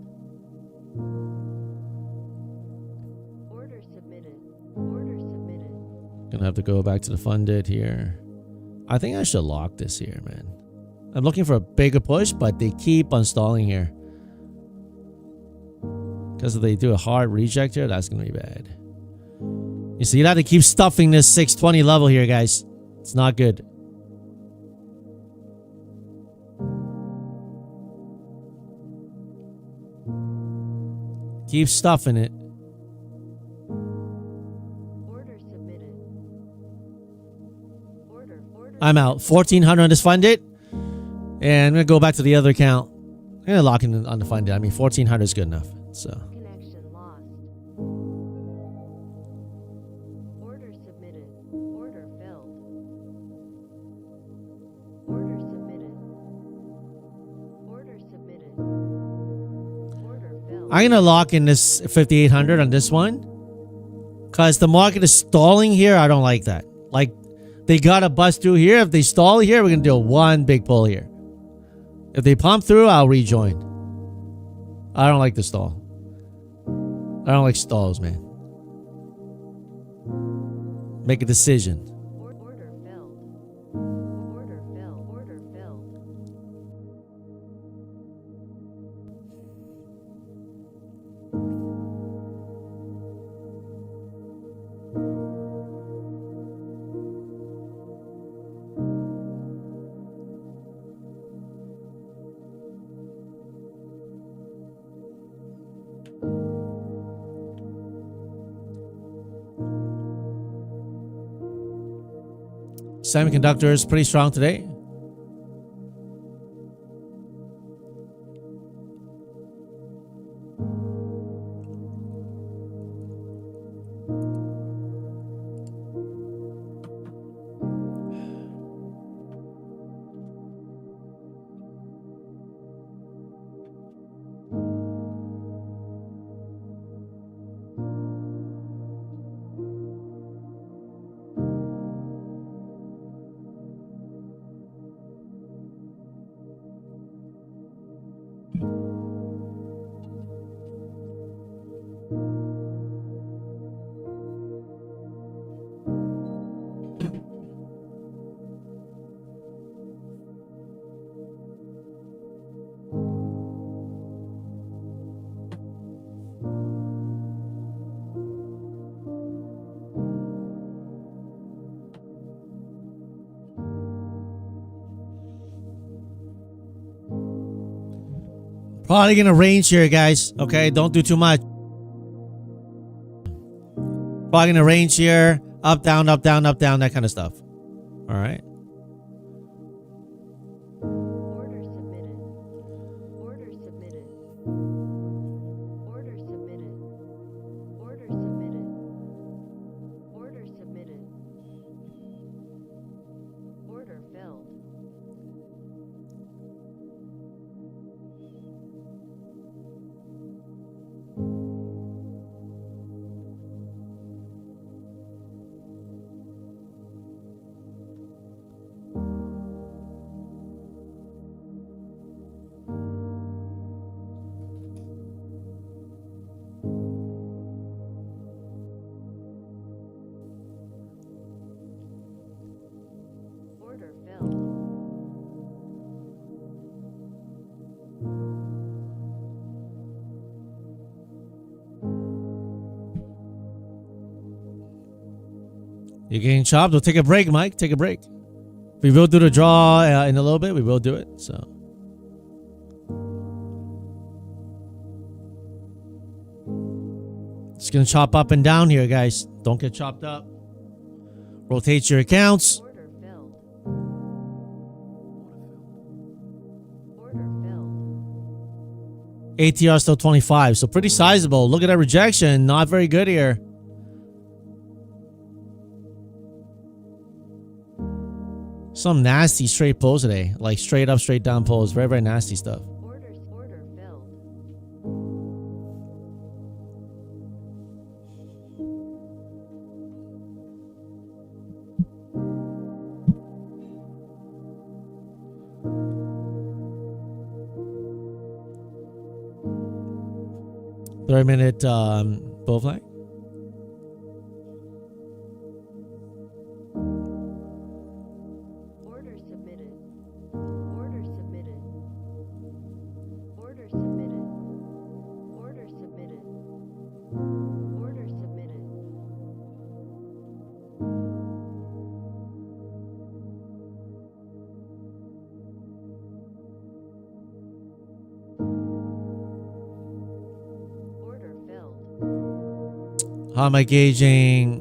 Order submitted. Order submitted. Gonna have to go back to the funded here. I think I should lock this here, man. I'm looking for a bigger push, but they keep on stalling here. Because if they do a hard reject here, that's gonna be bad. You see that? They keep stuffing this 620 level here, guys. It's not good. Keep stuffing it. Order submitted. Order. I'm out. 1400 on this funded. And I'm going to go back to the other account. I'm going to lock in on the funded. I mean, 1400 is good enough. So, Connection lost. Order submitted. Order filled. Order submitted. Order submitted. Order filled. I'm going to lock in this 5800 on this one. Because the market is stalling here. I don't like that. Like, they got to bust through here. If they stall here, we're going to do one big pull here. If they pump through, I'll rejoin. I don't like the stall. I don't like stalls, man. Make a decision. Order filled. Order filled. Order filled. Semiconductors pretty strong today. Probably gonna range here, guys. Okay, don't do too much. Probably gonna range here. Up, down, up, down, up, down, that kind of stuff. All right. Order submitted. Order submitted. Order submitted. Order submitted. Order submitted. Order filled. You're getting chopped. We'll take a break, Mike. Take a break. We will do the draw in a little bit. We will do it. So. It's going to chop up and down here, guys. Don't get chopped up. Rotate your accounts. Order filled. Order filled. ATR still 25, so pretty sizable. Look at that rejection. Not very good here. Some nasty straight pulls today. Like straight up, straight down pulls. Very, very nasty stuff. Order filled. 30-minute bull flag. Order submitted. Order submitted. Order submitted. Order submitted. Order submitted. Order filled. How am I gauging?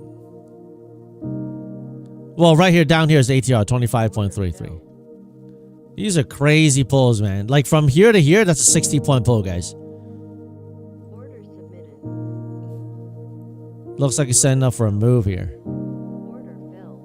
Well, right here, down here is ATR 25.33. These are crazy pulls, man. Like from here to here, that's a 60-point pull, guys. Order submitted. Looks like it's setting up for a move here. Order filled.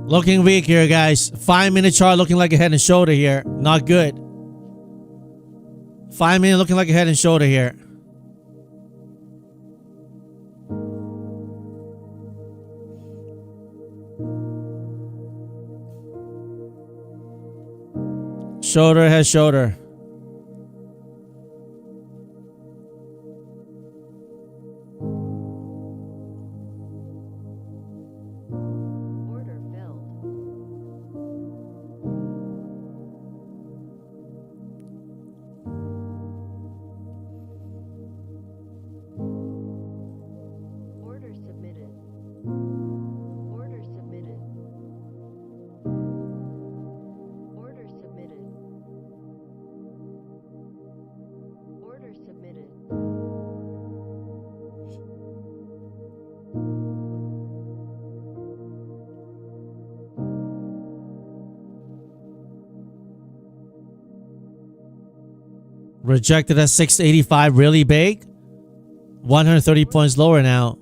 Looking weak here, guys. 5-minute chart looking like a head and shoulder here. Not good. 5-minute looking like a head and shoulder here. Shoulder, head, shoulder. Order filled. Order submitted. Order submitted. Order submitted. Order submitted. Rejected at 685, really big. 130 points lower now.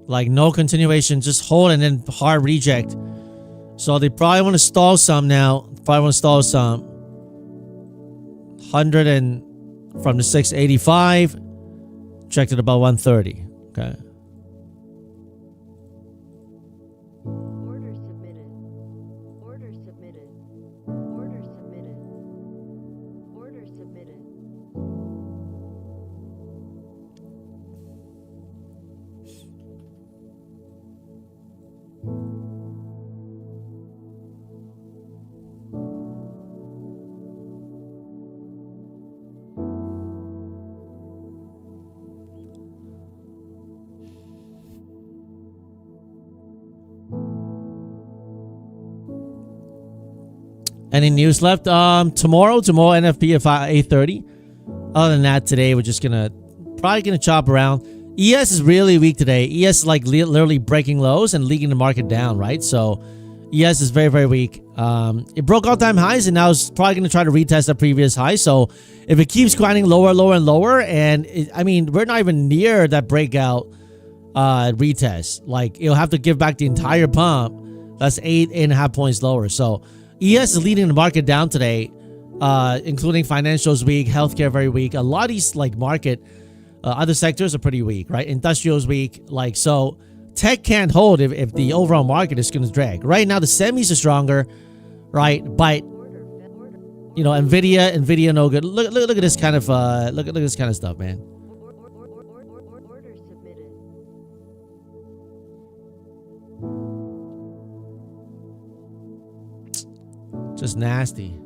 Like no continuation, just hold and then hard reject. So they probably want to stall some now. Probably want to stall some. 100 and from the 685, checked at about 130. Okay. Order submitted. Order submitted. Order submitted. Order submitted. Any news left? Tomorrow NFP at 8:30. Other than that, today we're just probably gonna chop around. ES is really weak today. ES is like literally breaking lows and leading the market down, right? So ES is very, very weak. It broke all-time highs and now it's probably gonna try to retest the previous high. So if it keeps grinding lower, lower, and lower, and I mean we're not even near that breakout retest. Like it'll have to give back the entire pump. That's 8.5 points lower. So ES is leading the market down today, including financials weak, healthcare very weak. A lot of these like market other sectors are pretty weak, right? Industrials weak, like so. Tech can't hold if the overall market is going to drag. Right now the semis are stronger, right? But you know, Nvidia no good. Look at this kind of look at this kind of stuff, man. Order submitted. Just nasty.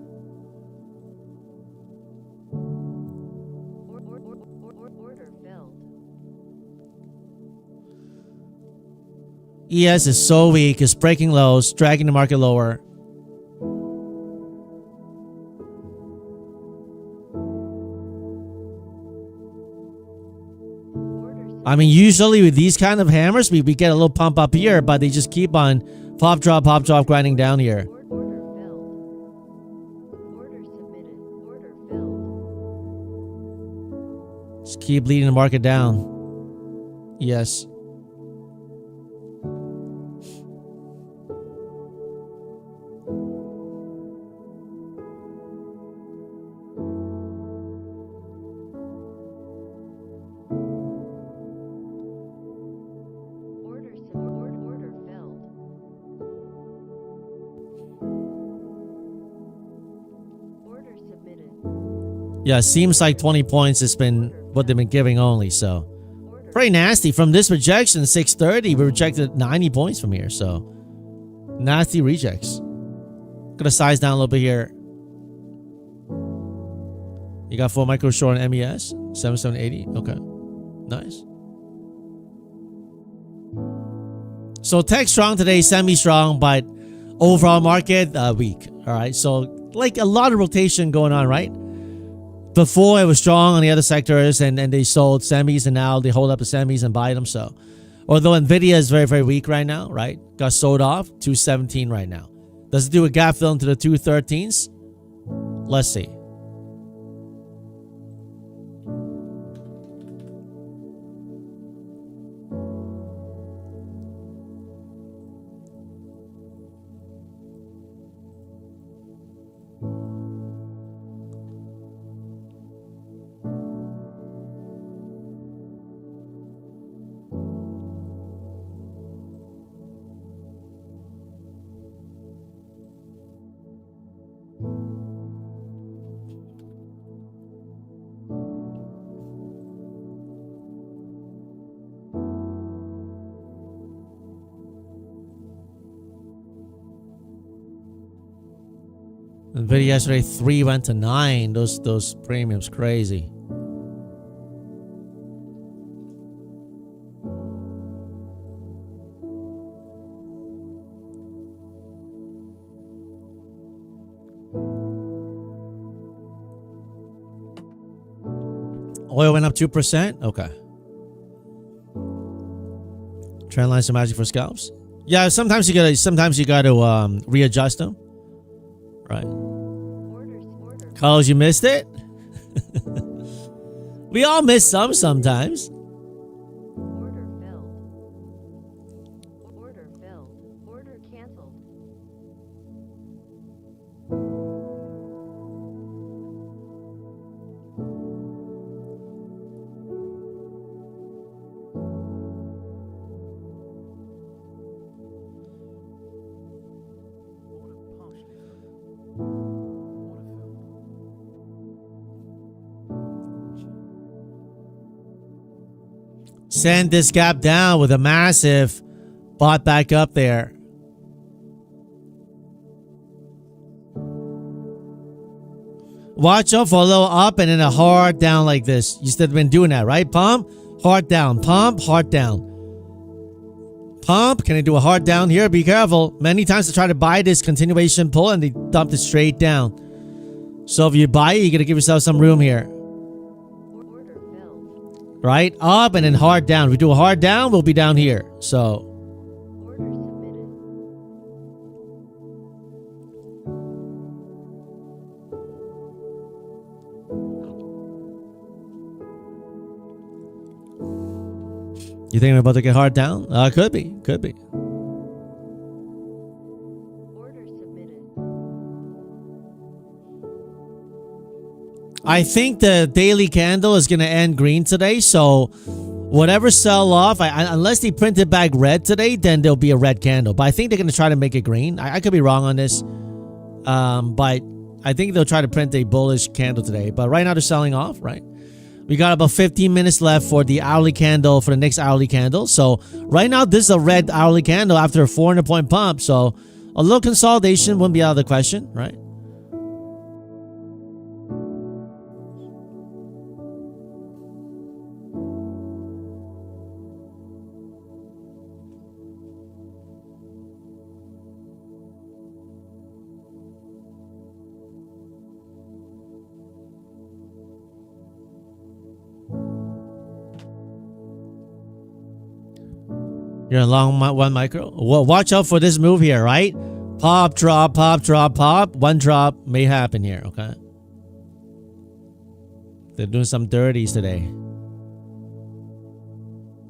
Order filled. ES is so weak, it's breaking lows, dragging the market lower. I mean, usually with these kind of hammers, we get a little pump up here, but they just keep on pop, drop, grinding down here. Order filled. Order submitted. Order filled. Just keep leading the market down. Yes. Order filled. Order submitted. Yeah, seems like 20 points has been what they've been giving only, so. Order Pretty nasty. From this rejection, 630, we rejected 90 points from here, so. Nasty rejects. Gonna size down a little bit here. You got 4 micro short on MES, 7780. Okay, nice. So tech strong today, semi strong, but overall market weak. All right, so like a lot of rotation going on, right? Before it was strong on the other sectors, and they sold semis, and now they hold up the semis and buy them. So, although Nvidia is very weak right now, right? Got sold off 217 right now. Does it do a gap fill into the 213s? Let's see. Nvidia yesterday 3 went to 9. Those premiums crazy. Oil went up 2%. Okay. Trend lines are magic for scalps. Yeah, sometimes you gotta readjust them. Right. Order. Carlos, you missed it? We all miss sometimes. Order filled. Order filled. Order canceled. Send this gap down with a massive bought back up there. Watch out for a little up and then a hard down like this. You still been doing that, right? Pump, hard down, pump, hard down. Pump, can I do a hard down here? Be careful. Many times they try to buy this continuation pull and they dump it straight down. So if you buy it, you got to give yourself some room here. Order filled. Right? Up and then hard down. If we do a hard down, we'll be down here. So Order submitted. You think we're about to get hard down? Could be. Could be. Order submitted. I think the daily candle is going to end green today. So whatever sell off, unless they print it back red today, then there'll be a red candle. But I think they're going to try to make it green. I could be wrong on this. But I think they'll try to print a bullish candle today. But right now they're selling off, right? We got about 15 minutes left for the hourly candle, for the next hourly candle. So right now, this is a red hourly candle after a 400-point pump. So a little consolidation wouldn't be out of the question, right? You're in long one micro. Well, watch out for this move here, right? Pop, drop, pop, drop, pop. One drop may happen here, okay? They're doing some dirties today.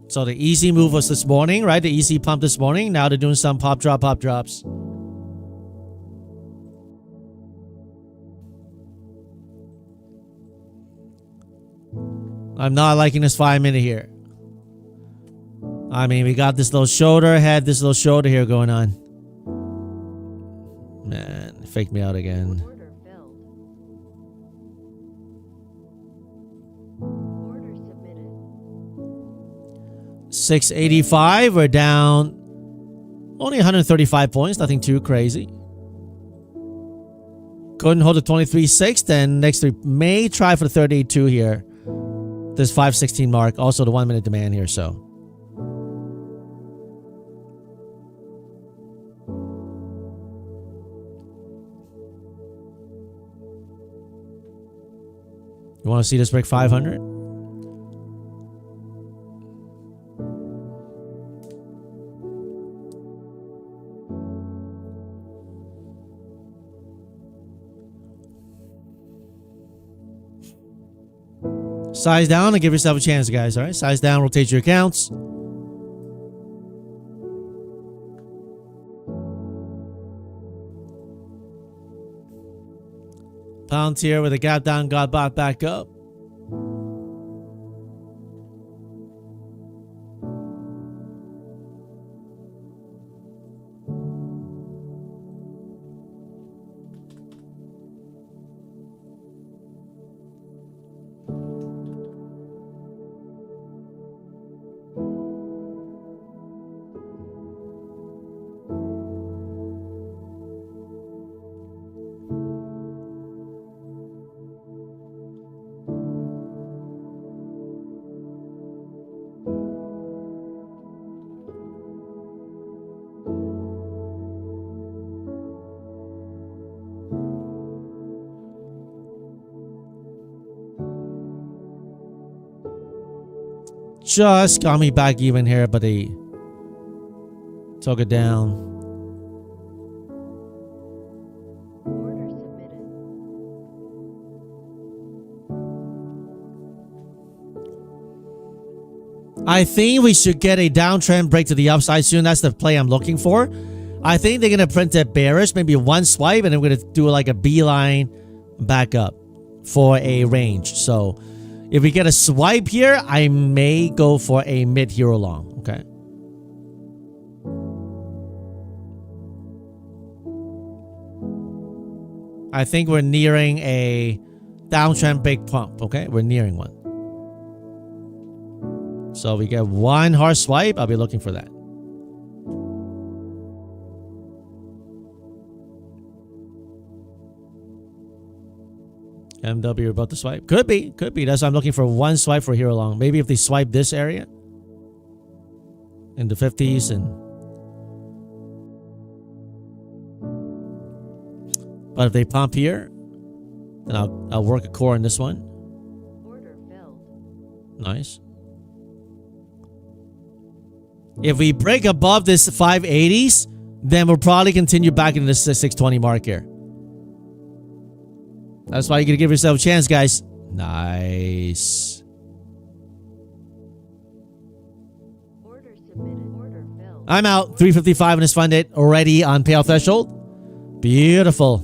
So the easy move was this morning, right? The easy pump this morning. Now they're doing some pop, drop, drops. I'm not liking this 5-minute here. I mean, we got this little shoulder, had this little shoulder here going on. Man, it faked me out again. Order filled. Order submitted. 685. We're down only 135 points. Nothing too crazy. Couldn't hold the 23.6. Then next we may try for the 38.2 here. This 516 mark. Also the 1-minute demand here, so. You want to see this break 500? Size down and give yourself a chance, guys. All right, size down, rotate your accounts. Pound here with a gap down, got bought back up. Just got me back even here, but they took it down. Order submitted. I think we should get a downtrend break to the upside soon. That's the play I'm looking for. I think they're going to print it bearish, maybe one swipe, and then we're going to do like a beeline back up for a range. So if we get a swipe here, I may go for a mid hero long, okay? I think we're nearing a downtrend big pump, okay? We're nearing one. So we get one hard swipe, I'll be looking for that. MW about to swipe. Could be. Could be. That's why I'm looking for one swipe for hero long. Maybe if they swipe this area in the 50s and... But if they pump here, then I'll work a core on this one. Order filled. Nice. If we break above this 580s, then we'll probably continue back into the 620 mark here. That's why you gotta give yourself a chance, guys. Nice. I'm out. 355 and is funded already on payout threshold. Beautiful.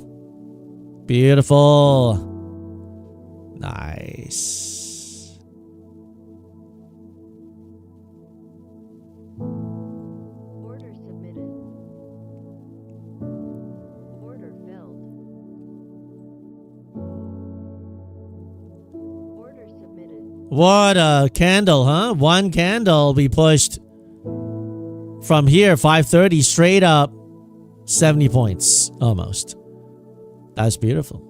Beautiful. Nice. Order submitted. Order filled. Order submitted. What a candle, huh? One candle we pushed from here, 530 straight up 70 points almost. That's beautiful.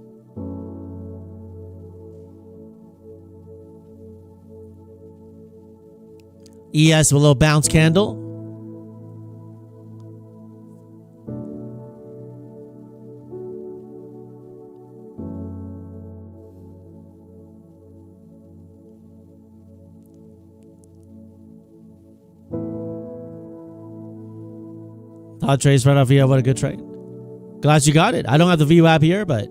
ES with a little bounce candle. Thought trades right off here. What a good trade. Glad you got it. I don't have the VWAP here, but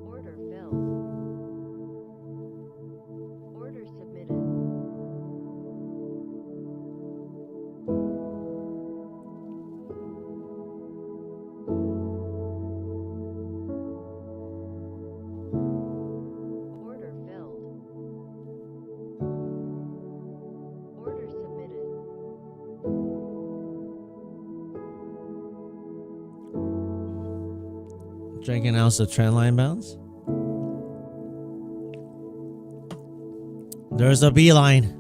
Order filled. Order submitted. Order filled. Order submitted. drinking ounce of trend line bounce. There's a beeline.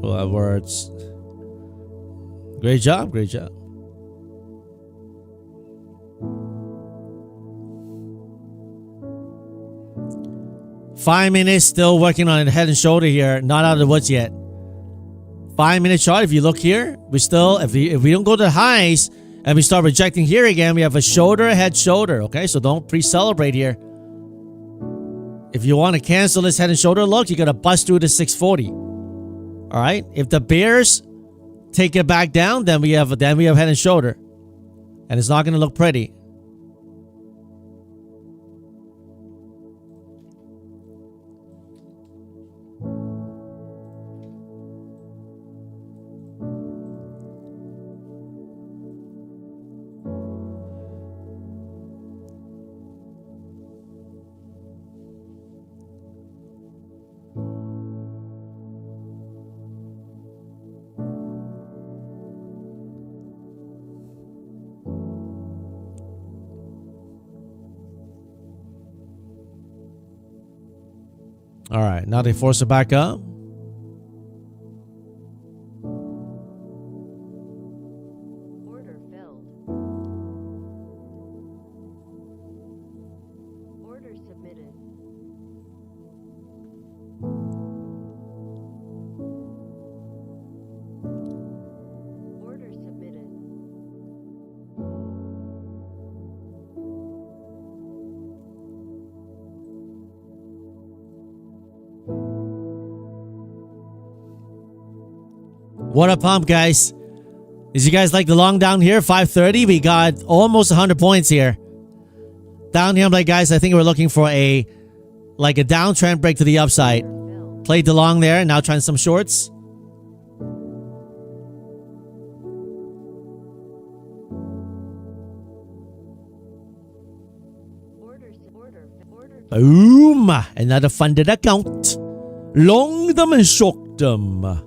Well, that words. Great job, great job. Five minutes, still working on it, head and shoulder here. Not out of the woods yet. 5 minute chart. If you look here, we still, if we don't go to the highs and we start rejecting here again, we have a shoulder, head, shoulder. Okay, so don't pre-celebrate here. If you want to cancel this head and shoulder look, you got to bust through the 640. All right. If the bears take it back down, then we have head and shoulder, and it's not going to look pretty. All right, now they force it back up. Order filled. Order submitted. Order submitted. What a pump, guys. Did you guys like the long down here? 530. We got almost 100 points here. Down here, I'm like, guys, I think we're looking for a downtrend break to the upside. Played the long there. Now trying some shorts. Boom! Another funded account. Long them and short them.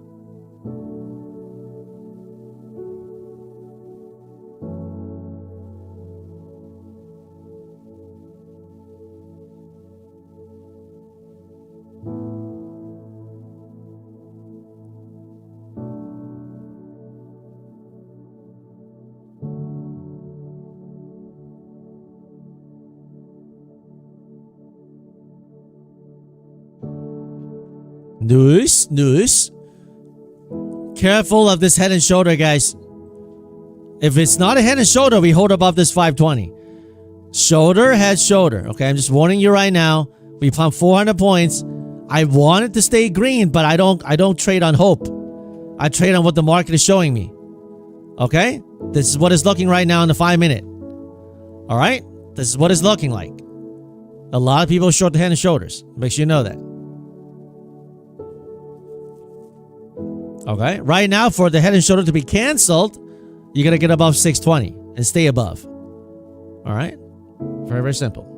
Nice, nice. Careful of this head and shoulder, guys. If it's not a head and shoulder, we hold above this 520. Shoulder, head, shoulder. Okay, I'm just warning you right now. We pumped 400 points. I want it to stay green, but I don't trade on hope. I trade on what the market is showing me. Okay? This is what it's looking right now in the 5 minute. All right? This is what it's looking like. A lot of people short the head and shoulders. Make sure you know that. Okay? Right now, for the head and shoulder to be canceled, you got to get above 620 and stay above. All right? Very, very simple.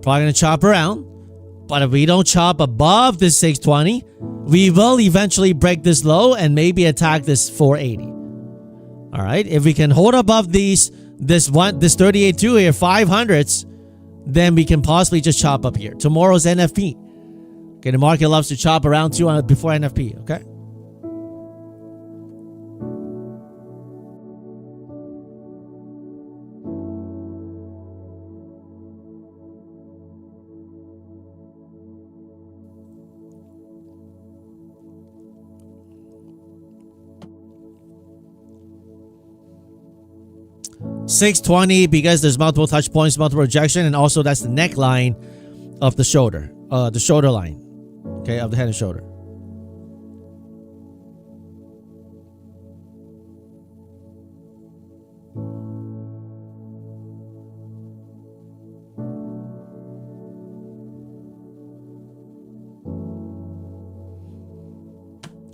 Probably going to chop around. But if we don't chop above this 620, we will eventually break this low and maybe attack this 480. All right. If we can hold above this 38.2 here, 500s, then we can possibly just chop up here. Tomorrow's NFP. Okay. The market loves to chop around too before NFP. Okay. $620 because there's multiple touch points, multiple rejection, and also that's the neckline of the shoulder, line, okay, of the head and shoulder.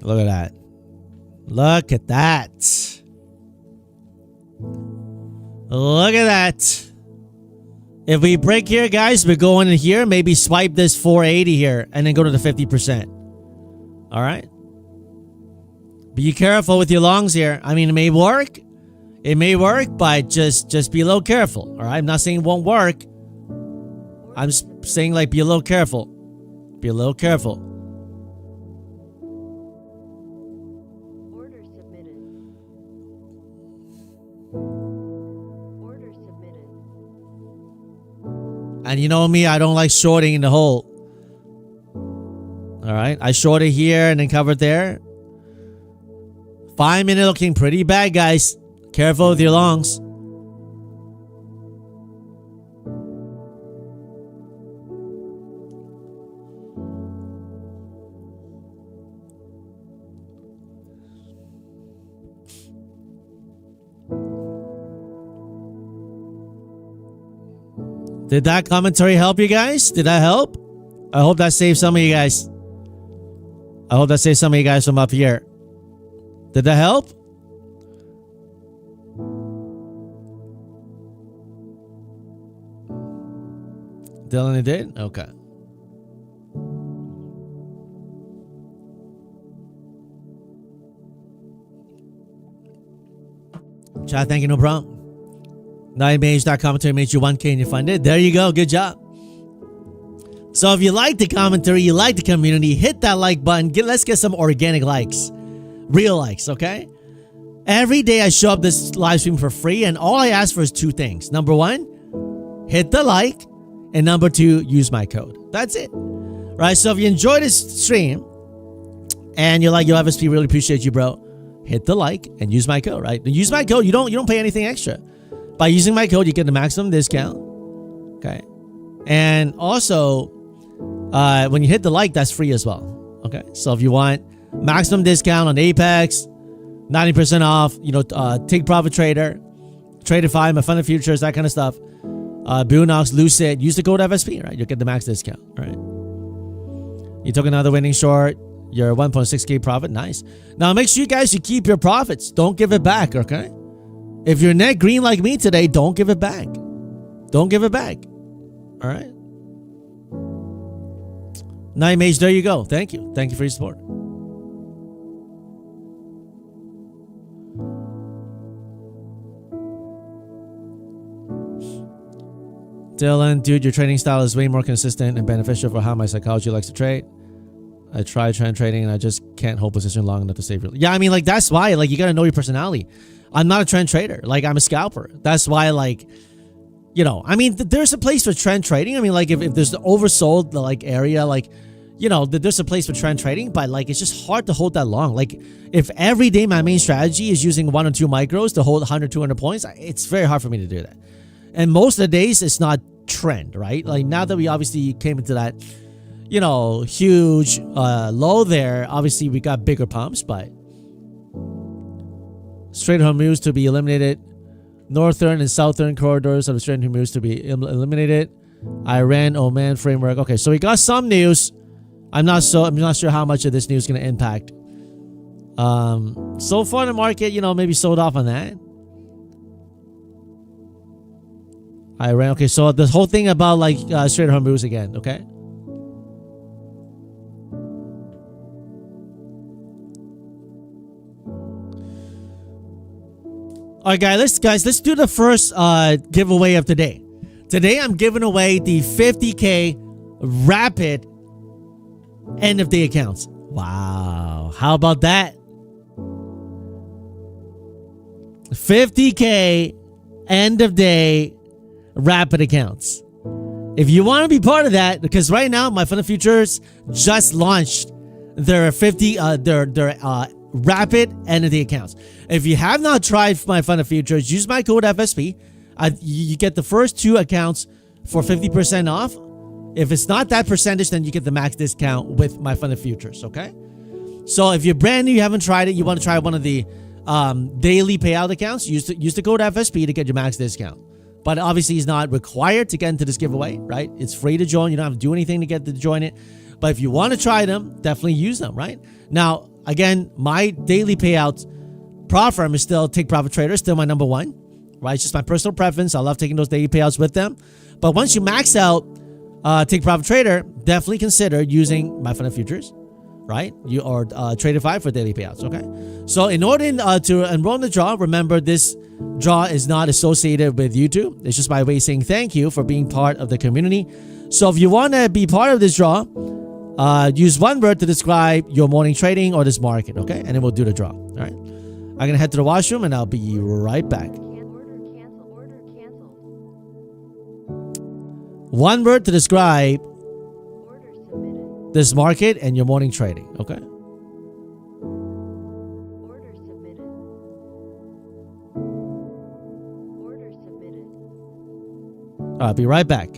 Look at that. Look at that. Look at that. If we break here, guys, we're going in here. Maybe swipe this 480 here and then go to the 50%. All right. Be careful with your longs here. I mean, it may work. It may work, but just be a little careful. All right. I'm not saying it won't work. I'm just saying, like, be a little careful. Be a little careful. And you know me, I don't like shorting in the hole. All right. I shorted here and then covered there. 5 minute looking pretty bad, guys. Careful with your longs. Did that commentary help you guys? Did that help? I hope that saved some of you guys. I hope that saved some of you guys from up here. Did that help? Dylan, it did? Okay. Chat, thank you, no problem. 9mage commentary made you 1K and you funded. There you go. Good job. So if you like the commentary, you like the community, hit that like button. Let's get some organic likes. Real likes, okay? Every day I show up this live stream for free, and all I ask for is two things. Number one, hit the like. And number two, use my code. That's it. Right? So if you enjoy this stream and you're like, yo, FSP, really appreciate you, bro. Hit the like and use my code, right? Use my code. You don't pay anything extra. By using my code, you get the maximum discount. Okay. And also, when you hit the like, that's free as well. Okay. So if you want maximum discount on Apex, 90% off, Take Profit Trader, Tradeify, My Fund of Futures, that kind of stuff. Bunox, Lucid, use the code FSP, right? You'll get the max discount, right? You took another winning short, your 1.6K profit, nice. Now make sure you guys, you keep your profits. Don't give it back, okay? If you're net green like me today, don't give it back. Don't give it back. All right. 9mage, there you go. Thank you. Thank you for your support. Dylan, dude, your trading style is way more consistent and beneficial for how my psychology likes to trade. I tried trend trading and I just can't hold position long enough to save your. Yeah, I mean, like, that's why, like, you gotta know your personality. I'm not a trend trader. Like, I'm a scalper. That's why, like, you know, I mean, there's a place for trend trading. I mean, like, if there's the oversold, like, area, like, you know, there's a place for trend trading, but, like, it's just hard to hold that long. Like, if every day my main strategy is using 1 or 2 micros to hold 100, 200 points, it's very hard for me to do that. And most of the days, it's not trend, right? Like, now that we obviously came into that, you know, huge low there, obviously we got bigger pumps, but Strait of Hormuz to be eliminated. Northern and southern corridors of the Strait of Hormuz to be eliminated. Iran, Oman framework. Okay, so we got some news. I'm not sure how much of this news is going to impact. So far the market, you know, maybe sold off on that. Iran. Okay, so the whole thing about, like, Strait of Hormuz again. Okay. All right, guys, let's do the first giveaway of today. Today, I'm giving away the 50K rapid end of day accounts. Wow, how about that? 50K end of day rapid accounts. If you want to be part of that, because right now my Fund of Futures just launched their rapid end of day accounts. If you have not tried my Fund of Futures, use my code FSP. You get the first 2 accounts for 50% off. If it's not that percentage, then you get the max discount with my Fund of Futures. Okay. So if you're brand new, you haven't tried it, you want to try one of the daily payout accounts, use the code FSP to get your max discount. But obviously, it's not required to get into this giveaway, right? It's free to join. You don't have to do anything to get to join it. But if you want to try them, definitely use them, right? Now, again, my daily payouts prop firm is still Take Profit Trader, still my number 1, right? It's just my personal preference. I love taking those daily payouts with them. But once you max out Take Profit Trader, definitely consider using my Fund of Futures, right? You or Tradeify for daily payouts. Okay. So in order to enroll in the draw, remember this draw is not associated with YouTube. It's just by way of saying thank you for being part of the community. So if you want to be part of this draw, use one word to describe your morning trading or this market. Okay, and then we'll do the draw. All right. I'm gonna head to the washroom and I'll be right back. Order canceled. One word to describe Order submitted. this market and your morning trading. Okay. Order submitted. Order submitted. I'll be right back.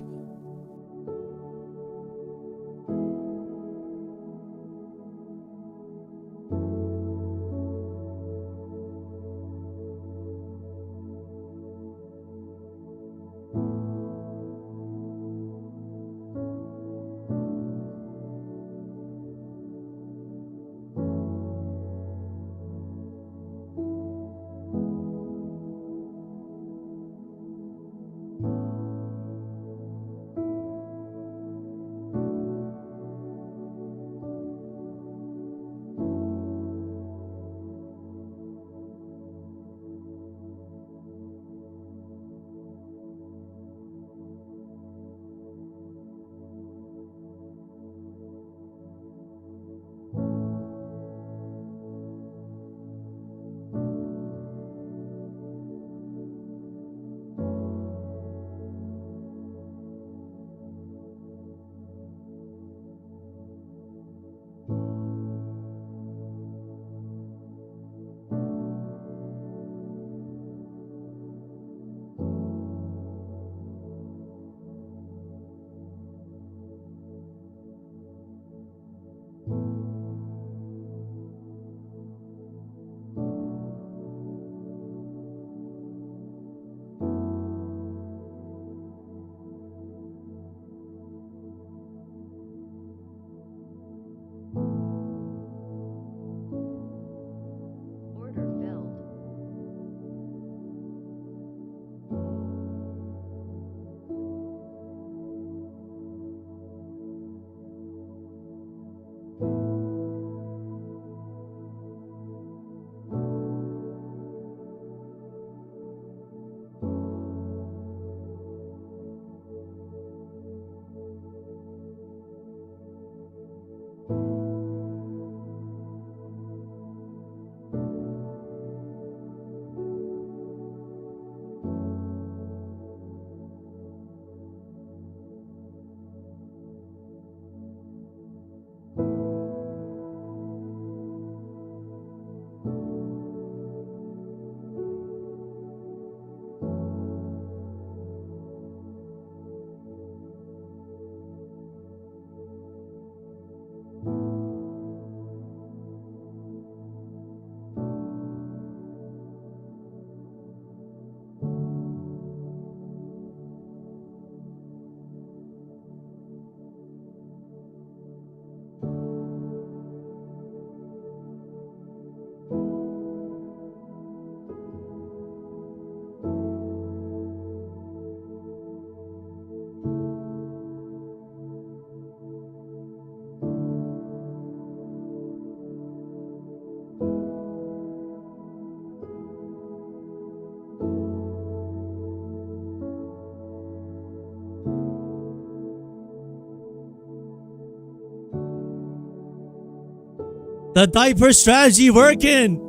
The diaper strategy working.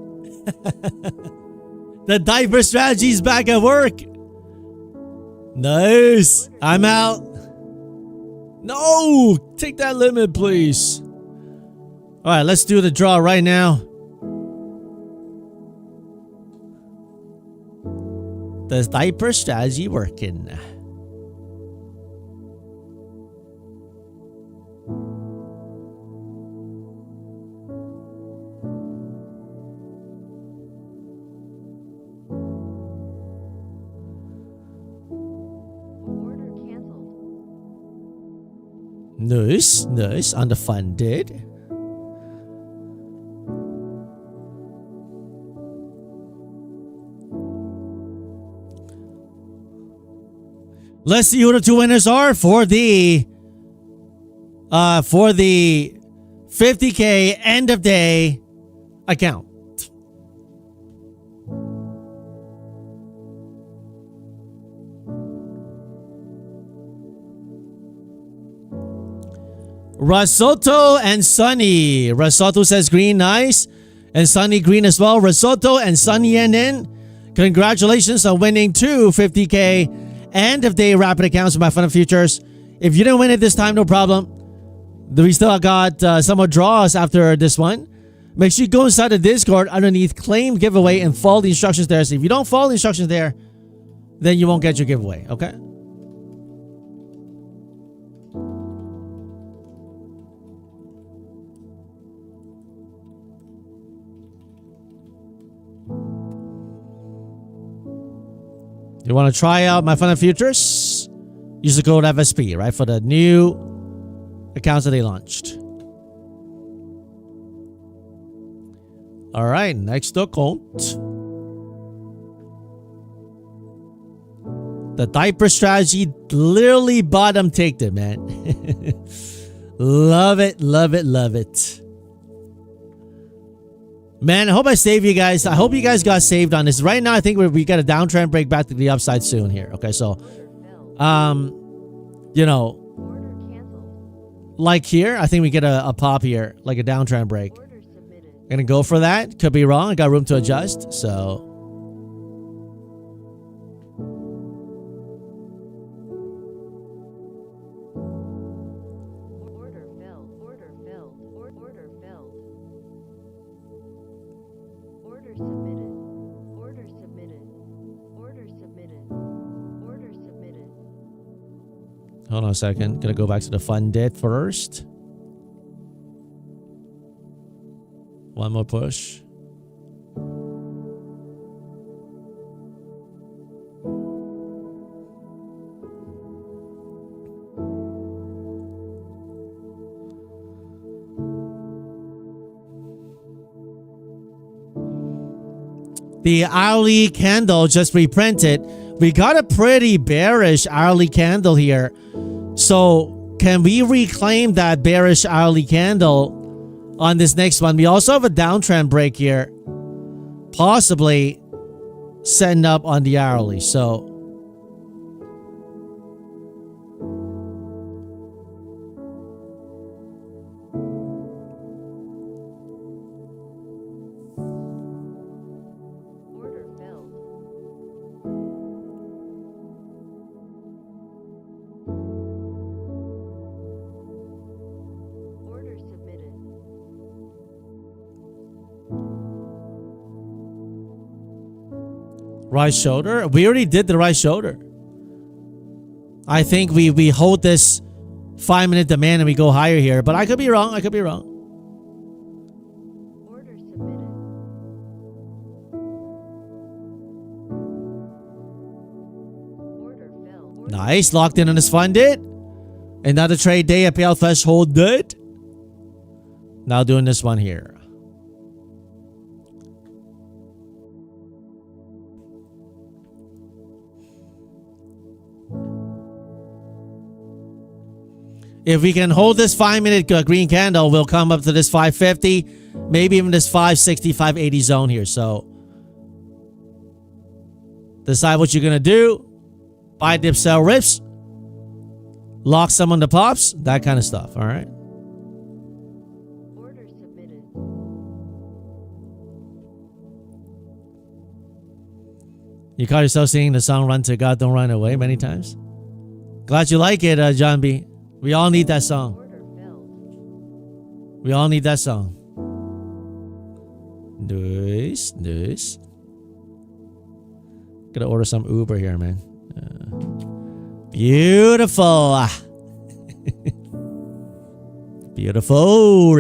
The diaper strategy is back at work. Nice. I'm out. No, take that limit, please. All right, let's do the draw right now. The diaper strategy working. Order canceled. Nice, nice. Underfunded. Let's see who the two winners are for the 50K end of day account. Risotto and Sunny. Risotto says green, nice. And Sunny green as well. Risotto and Sunny NN. Congratulations on winning two 50K end of day rapid accounts with my Fun of Futures. If you didn't win it this time, no problem. We still got some more draws after this one. Make sure you go inside the Discord underneath claim giveaway and follow the instructions there. So if you don't follow the instructions there, then you won't get your giveaway, okay? You want to try out my Fun of Futures? Use the code FSP, right? For the new accounts that they launched. Alright, next account. The diaper strategy literally bottom taked it, man. Love it, love it, love it. Man, I hope I saved you guys. I hope you guys got saved on this. Right now, I think we got a downtrend break back to the upside soon here. Okay, so, you know, like here, I think we get a pop here, like a downtrend break. Gonna go for that. Could be wrong. I got room to adjust, so. Hold on a second. Gonna go back to the funded first. One more push. The hourly candle just reprinted. We got a pretty bearish hourly candle here. So can we reclaim that bearish hourly candle on this next one? We also have a downtrend break here, possibly setting up on the hourly. So right shoulder. We already did the right shoulder. I think we hold this 5-minute demand and we go higher here, but I could be wrong. I could be wrong. Order submitted. Order filled. Nice. Locked in on this funded. Another trade day, a payout threshold good. Now doing this one here. If we can hold this 5-minute green candle, we'll come up to this 550, maybe even this 560, 580 zone here. So decide what you're going to do. Buy, dip, sell, rips. Lock some on the pops. That kind of stuff. All right. Order submitted. You caught yourself singing the song Run to God, Don't Run Away many times? Glad you like it, Jumpy. We all need that song. Order filled. We all need that song. Nice, nice. Gotta order some Uber here, man. Beautiful. Beautiful.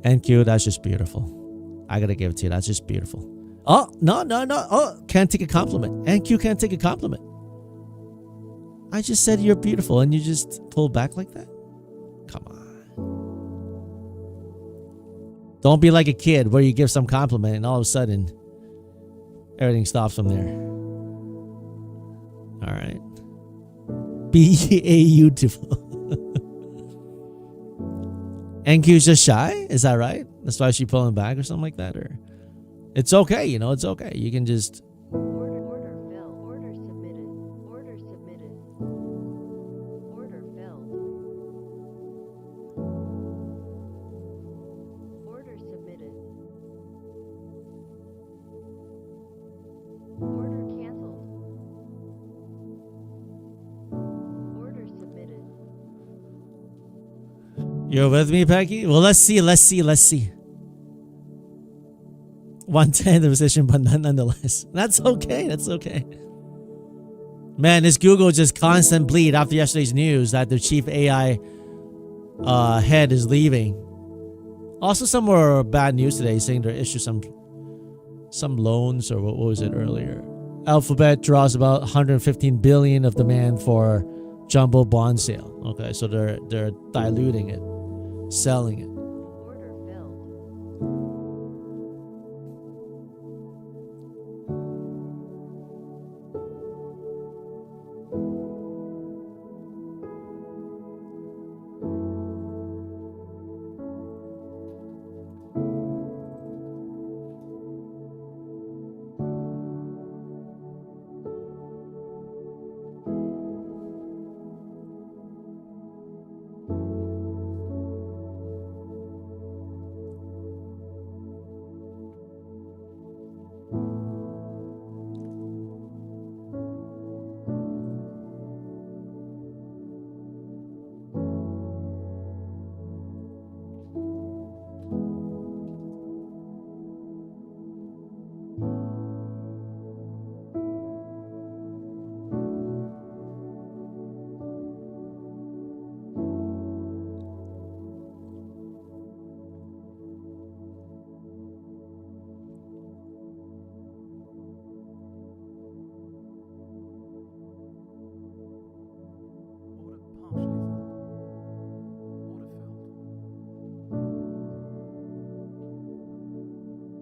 NQ, that's just beautiful. I gotta give it to you. That's just beautiful. Oh, no. Oh, can't take a compliment. NQ can't take a compliment. I just said you're beautiful and you just pull back like that? Come on. Don't be like a kid where you give some compliment and all of a sudden everything stops from there. All right. Beautiful. NQ's just shy? Is that right? That's why she's pulling back or something like that? Or it's okay, you know, it's okay. You can just... Order filled. Order submitted. Order submitted. Order filled. Order submitted. Order canceled. Order submitted. You're with me, Peggy? Well, let's see. 110 the position, but nonetheless. That's okay. Man, this Google just constant bleed after yesterday's news that their chief AI head is leaving. Also, some more bad news today saying they issued some loans, or what was it earlier? Alphabet draws about 115 billion of demand for jumbo bond sale. Okay, so they're diluting it, selling it. Order filled.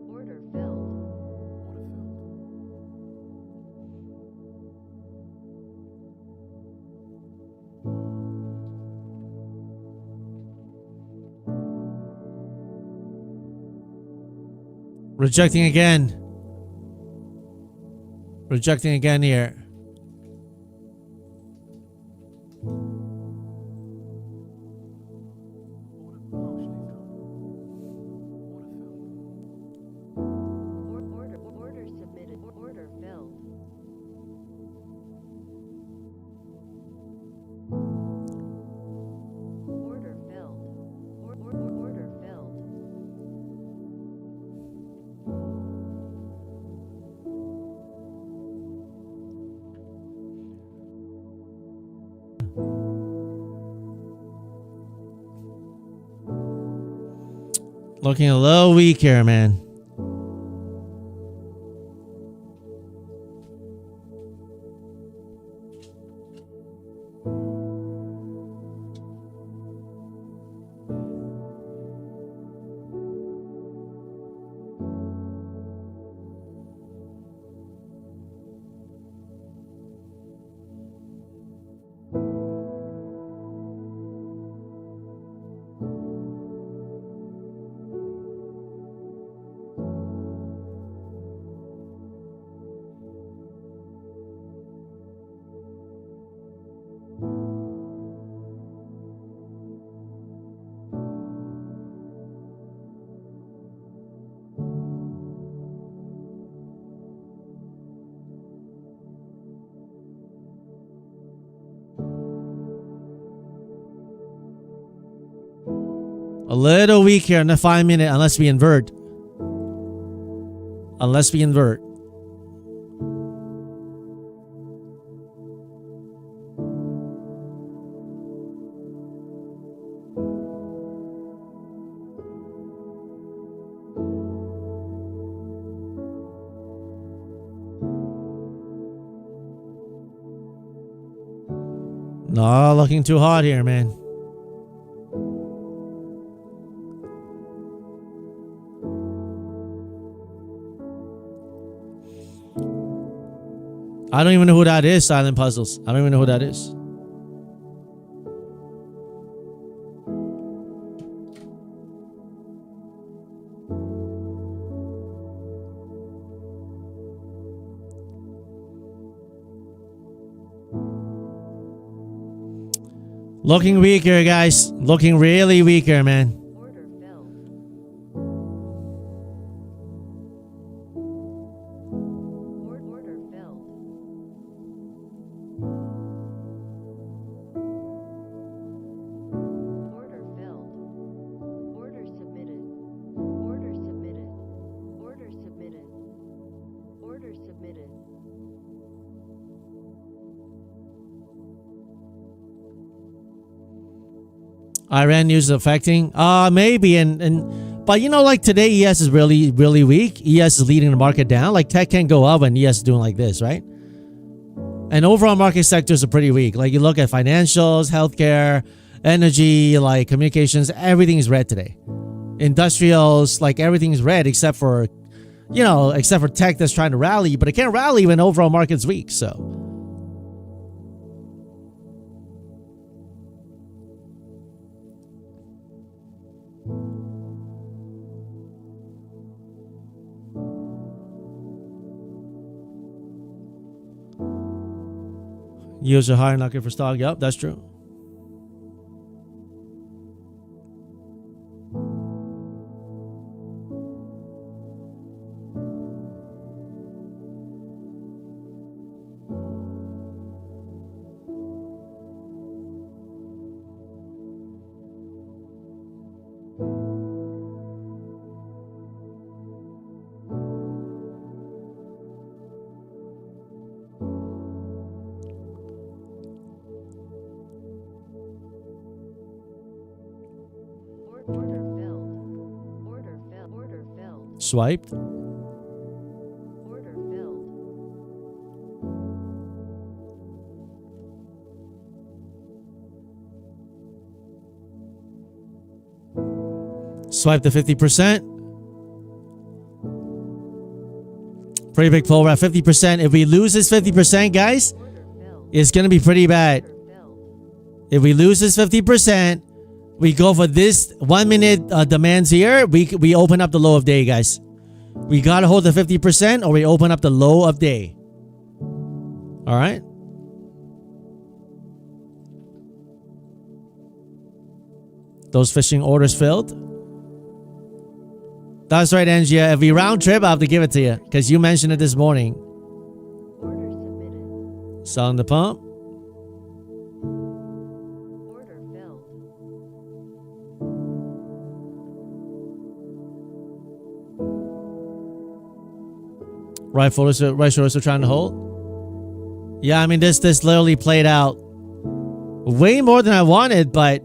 Order filled. Rejecting again. Rejecting again here. Order submitted. Order filled. Order filled. Order filled. Looking a little weak here, man. A little weak here in the 5 minute unless we invert. Unless we invert. No, looking too hot here, man. I don't even know who that is, Silent Puzzles. I don't even know who that is. Looking weaker, guys. Looking really weaker, man. Order filled. Order filled. Order filled. Order submitted. Order submitted. Order submitted. Order submitted. Iran news is affecting? Maybe. But you know, like today, ES is really, really weak. ES is leading the market down. Like tech can't go up when ES is doing like this, right? And overall market sectors are pretty weak. Like you look at financials, healthcare, energy, like communications, everything is red today. Industrials, like everything's red except for, you know, except for tech that's trying to rally, but it can't rally when overall market's weak, so. Yields are higher, not good for stock. Yep, that's true. Order filled. Order filled. Order filled. Swiped. Order filled. Swipe to 50%. Pretty big pull. We're at 50%. If we lose this 50%, guys, Order filled. it's going to be pretty bad. Order filled. If we lose this 50%, we go for this 1 minute demands here. We open up the low of day, guys. We got to hold the 50% or we open up the low of day. All right. Those fishing orders filled. That's right, Angia. If we round trip, I have to give it to you because you mentioned it this morning. Order submitted. Selling the pump. Order filled. Right shoulders are trying to hold. Yeah, I mean this literally played out way more than I wanted, but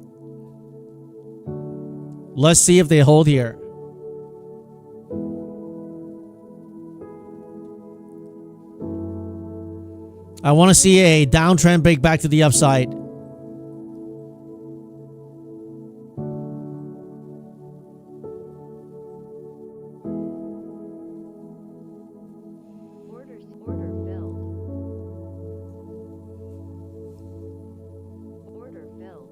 let's see if they hold here. I want to see a downtrend break back to the upside. Order filled. Order filled.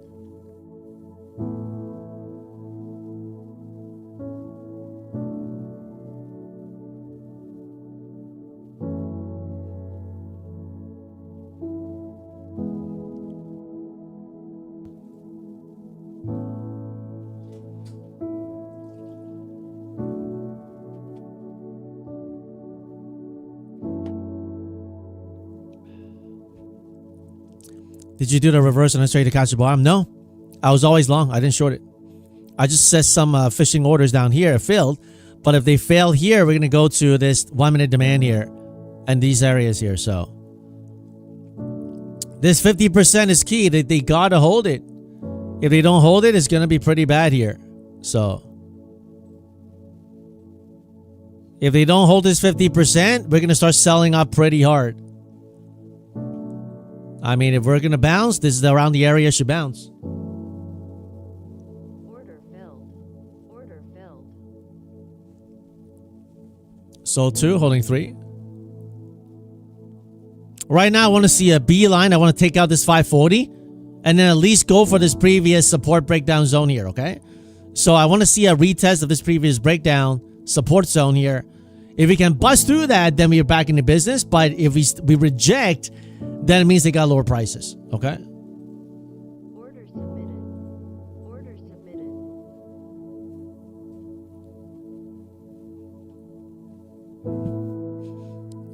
Did you do the reverse and then straight to catch the bottom? No. I was always long. I didn't short it. I just set some fishing orders down here, filled. But if they fail here, we're going to go to this 1 minute demand here and these areas here. So this 50% is key. They got to hold it. If they don't hold it, it's going to be pretty bad here. So if they don't hold this 50%, we're going to start selling up pretty hard. I mean, if we're going to bounce, this is around the area it should bounce. Order filled. Order filled. Sold 2, holding 3. Right now, I want to see a B line. I want to take out this 540 and then at least go for this previous support breakdown zone here, okay? So I want to see a retest of this previous breakdown support zone here. If we can bust through that, then we are back in the business. But if we reject, then it means they got lower prices, okay? Order submitted. Order submitted.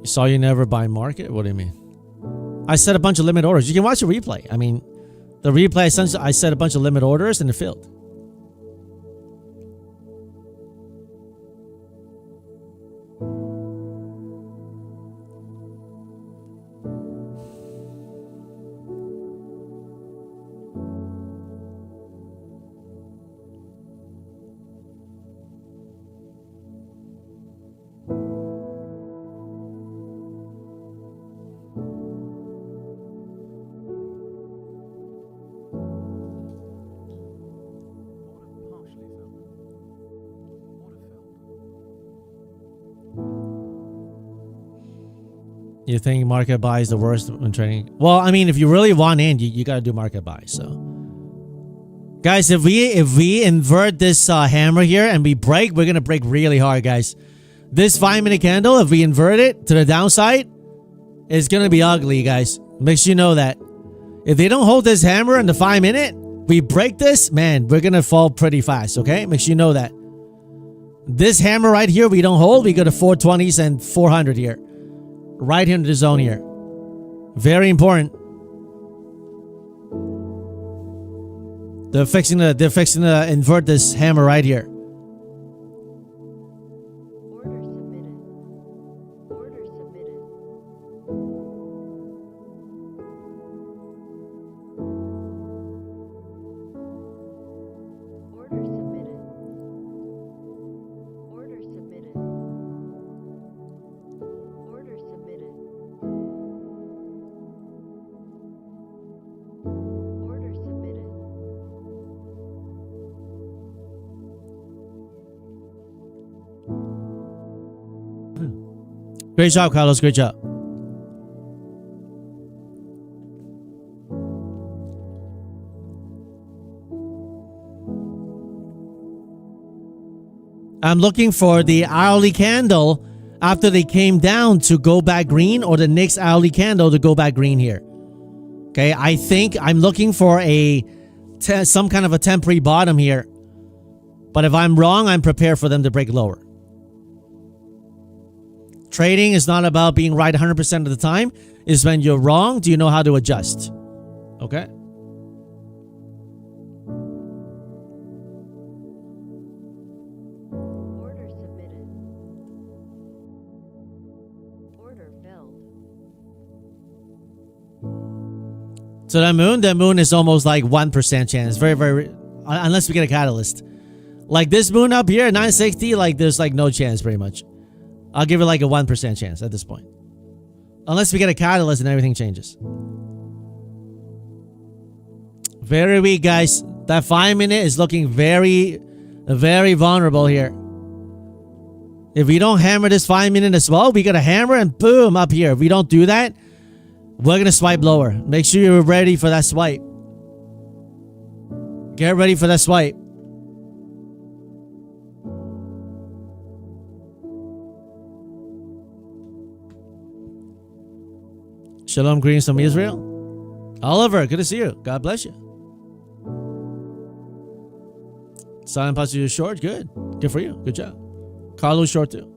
So you never buy market? What do you mean? I set a bunch of limit orders. You can watch the replay. I mean, the replay, essentially, I set a bunch of limit orders and it filled. You think market buy is the worst when trading? Well, I mean, if you really want in, you got to do market buy. So, guys, if we invert this hammer here and we break, we're gonna break really hard, guys. This 5-minute candle, if we invert it to the downside, it's gonna be ugly, guys. Make sure you know that. If they don't hold this hammer in the 5-minute, we break this, man, we're gonna fall pretty fast. Okay, make sure you know that. This hammer right here, we don't hold. We go to 420s and 400 here. Right here in the zone here. Very important. They're fixing to invert this hammer right here. Order submitted. Order submitted. Order submitted. Order submitted. Order submitted. Order submitted. Great job, Carlos. Great job. I'm looking for the hourly candle after they came down to go back green, or the next hourly candle to go back green here. Okay, I think I'm looking for some kind of a temporary bottom here. But if I'm wrong, I'm prepared for them to break lower. Trading is not about being right 100% of the time. It's when you're wrong, do you know how to adjust? Okay? Order submitted. Order filled. So the moon is almost like 1% chance. Very, very, unless we get a catalyst. Like this moon up here, 960, like there's like no chance pretty much. I'll give it like a 1% chance at this point. Unless we get a catalyst and everything changes. Very weak, guys. That 5-minute is looking very, very vulnerable here. If we don't hammer this 5-minute as well, we got to hammer and boom up here. If we don't do that, we're going to swipe lower. Make sure you're ready for that swipe. Get ready for that swipe. Shalom, greetings from Israel. Oliver, good to see you. God bless you. Silent Pastor short, good. Good for you. Good job. Carlos short too.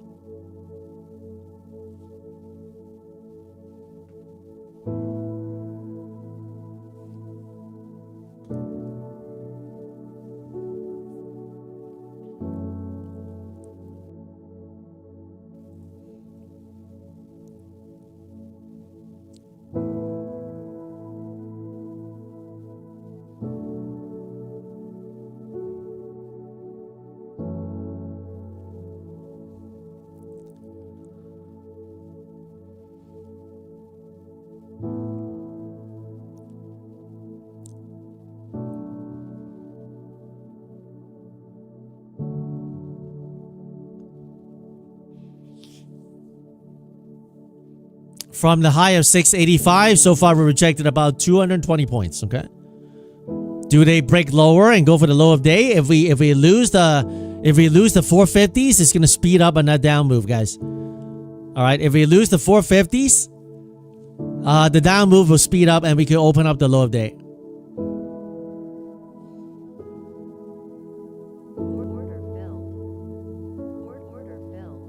From the high of 685, so far we rejected about 220 points, okay? Do they break lower and go for the low of day? If we lose the 450s, it's gonna speed up on that down move, guys. Alright, if we lose the 450s, the down move will speed up and we can open up the low of day. Order filled. Order filled.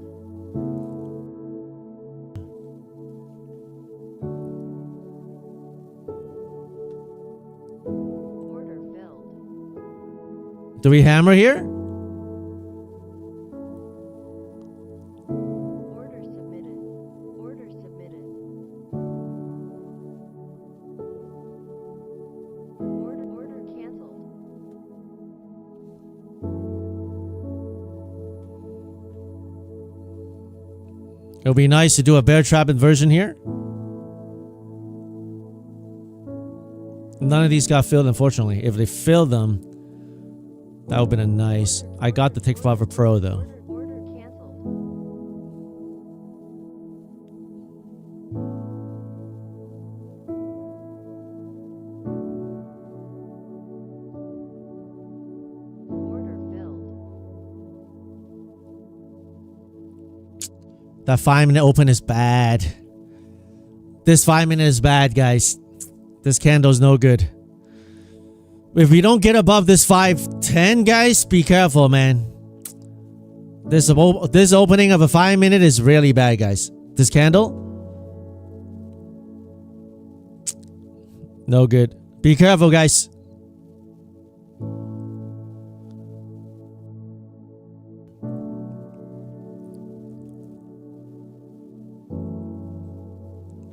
Order filled. Do we hammer here? Order submitted. Order submitted. Order canceled. It'll be nice to do a bear trap inversion here. None of these got filled, unfortunately. If they filled them, that would have been a nice. I got the Take Forever Pro though. Order canceled. Order filled. That 5-minute open is bad. This 5-minute is bad, guys. This candle's no good. If we don't get above this 510, guys, be careful, man. This opening of a 5-minute is really bad, guys. This candle, no good. Be careful, guys.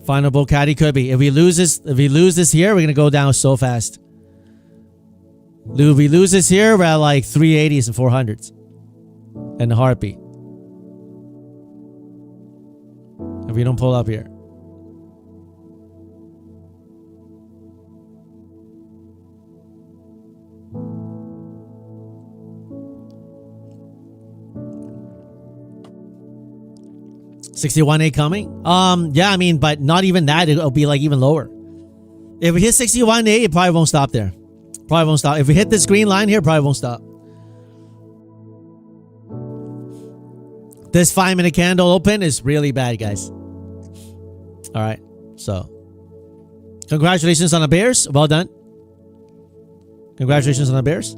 Final bull caddy could be. If we lose this here, we're gonna go down so fast. If we lose this here, we're at like 380s and 400s. And a heartbeat. If we don't pull up here. $61.8 coming? Yeah, I mean, but not even that. It'll be like even lower. If we hit 61.8, it probably won't stop there. Probably won't stop. If we hit this green line here, probably won't stop. This 5-minute candle open is really bad, guys. Alright, so. Congratulations on the bears. Well done. Congratulations on the bears.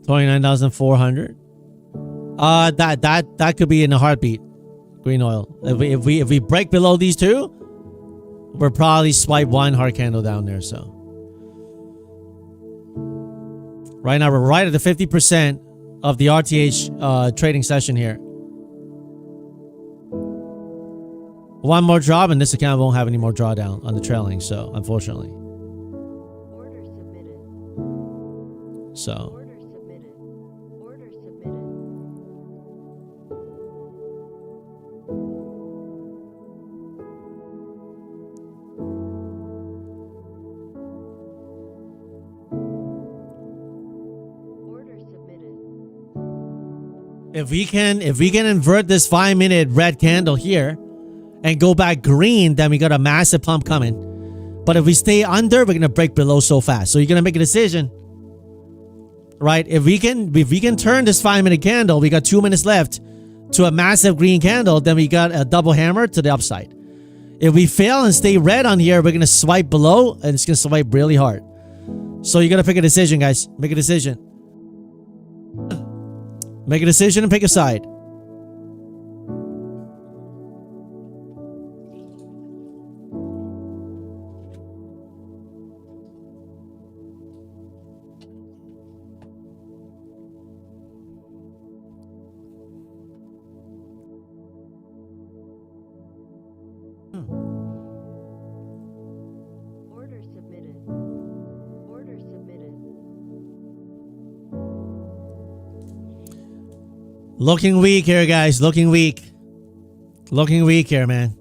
$29,400. That could be in a heartbeat. Green oil. If we break below these two, we're probably swipe one hard candle down there. So right now we're right at the 50% of the RTH trading session here. One more drop and this account won't have any more drawdown on the trailing. So unfortunately. Order submitted. So. Order submitted. Order submitted. Order submitted. If we can invert this 5-minute red candle here and go back green, then we got a massive pump coming. But if we stay under, we're gonna break below so fast. So you're gonna make a decision. Right? If we can turn this 5-minute candle, we got 2 minutes left to a massive green candle, then we got a double hammer to the upside. If we fail and stay red on here, we're gonna swipe below and it's gonna swipe really hard. So you gotta pick a decision, guys. Make a decision. Make a decision and pick a side. Looking weak here, guys. Looking weak. Looking weak here, man.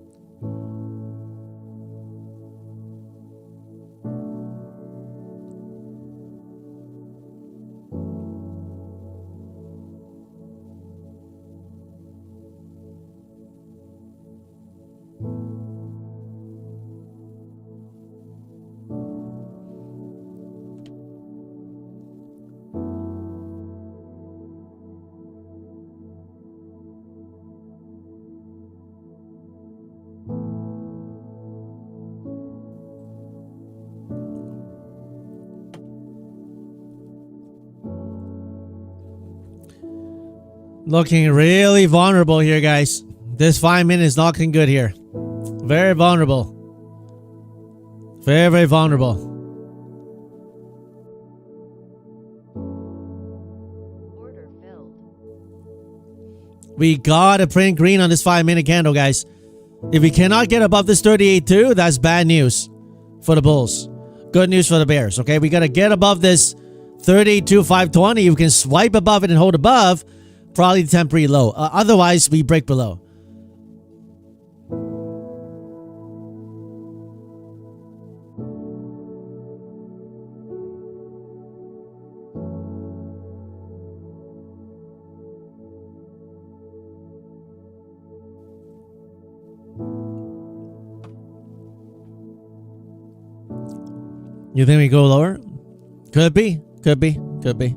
Looking really vulnerable here, guys. This 5 minutes is not looking good here. Very vulnerable. Very, very vulnerable. Order filled. We gotta print green on this 5-minute candle, guys. If we cannot get above this 38.2, that's bad news for the bulls. Good news for the bears, okay? We gotta get above this 38.2, If we can swipe above it and hold above, probably temporary low. Otherwise, we break below. You think we go lower? Could be. Could be. Could be.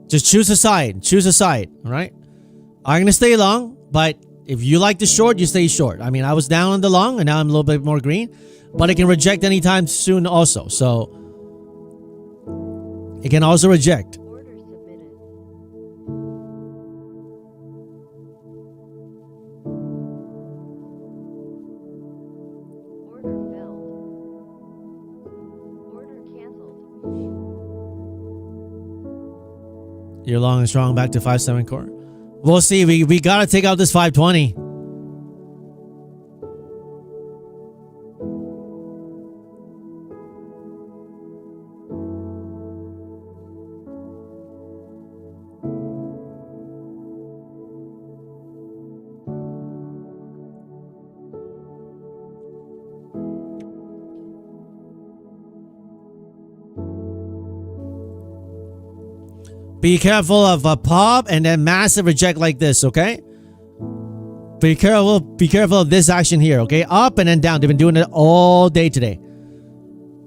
Just choose a side. Choose a side. All right. I'm gonna stay long, but if you like the short, you stay short. I mean, I was down on the long, and now I'm a little bit more green, but it can reject anytime soon, also. So it can also reject. Order submitted. Order filled. Order canceled. You're long and strong back to 5-7 core. We'll see. We gotta take out this 520. Be careful of a pop and then massive reject like this, okay? Be careful of this action here, okay? Up and then down. They've been doing it all day today.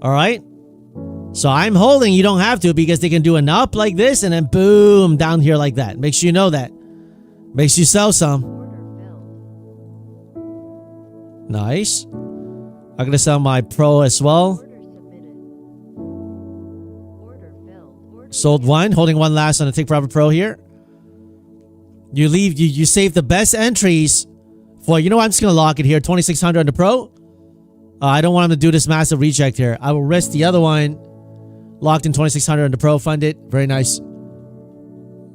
All right? So I'm holding. You don't have to, because they can do an up like this and then boom, down here like that. Make sure you know that. Makes you sell some. Order filled. Nice. I'm going to sell my pro as well. Order submitted. Order filled. Order Sold one, holding one last on the Take Profit Pro here. You save the best entries for, I'm just going to lock it here. 2,600 on the Pro. I don't want him to do this massive reject here. I will risk the other one. Locked in 2,600 on the Pro. Fund it. Very nice.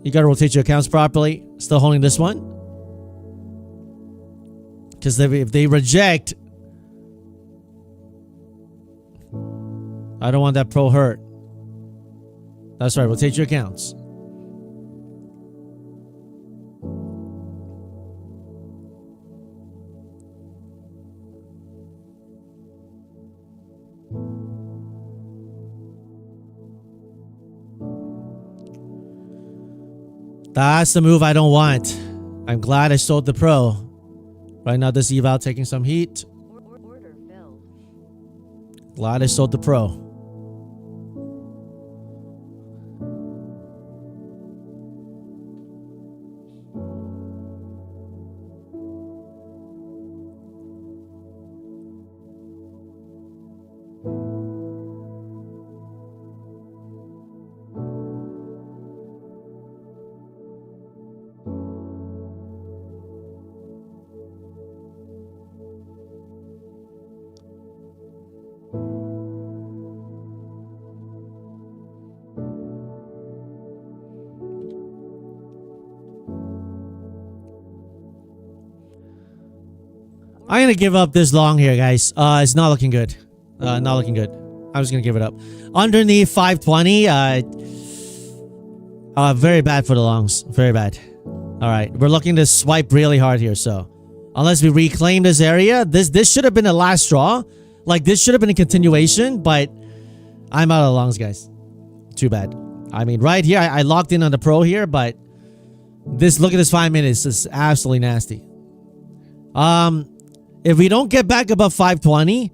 You got to rotate your accounts properly. Still holding this one. Because if they reject, I don't want that Pro hurt. That's right. Rotate your accounts. That's the move I don't want. I'm glad I sold the Pro. Right now, this eval taking some heat. Order filled. Glad I sold the Pro. I'm going to give up this long here, guys. It's not looking good. Not looking good. I'm just going to give it up. Underneath 520, Very bad for the longs. Very bad. All right, we're looking to swipe really hard here. So unless we reclaim this area, this should have been the last straw. Like this should have been a continuation, but I'm out of longs, guys. Too bad. I mean, right here, I locked in on the pro here, but this, look at this 5 minutes. This is absolutely nasty. If we don't get back above 520,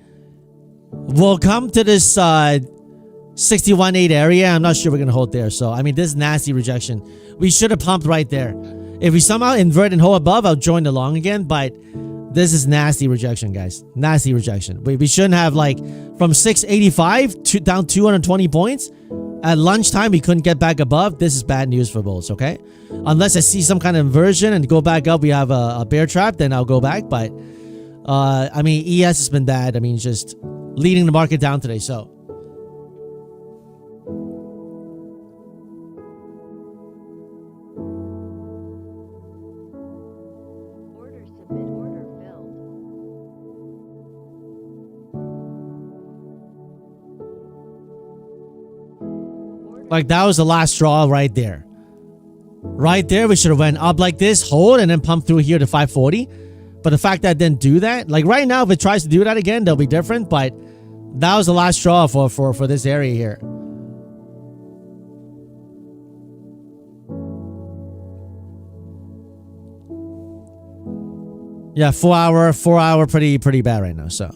we'll come to this 61.8 area. I'm not sure we're gonna hold there. So I mean, this is nasty rejection. We should have pumped right there. If we somehow invert and hold above, I'll join the long again. But this is nasty rejection, guys. Nasty rejection. We shouldn't have, like, from 685 to down 220 points. At lunchtime, we couldn't get back above. This is bad news for bulls, okay? Unless I see some kind of inversion and go back up, we have a bear trap, then I'll go back. But, I mean, ES has been bad. I mean, just leading the market down today, so. Order submit. Order filled. Like, that was the last straw right there. Right there, we should have went up like this, hold, and then pump through here to 540. But the fact that it didn't do that, like right now, if it tries to do that again, they'll be different. But that was the last straw for this area here. Yeah, 4 hour, pretty bad right now. So.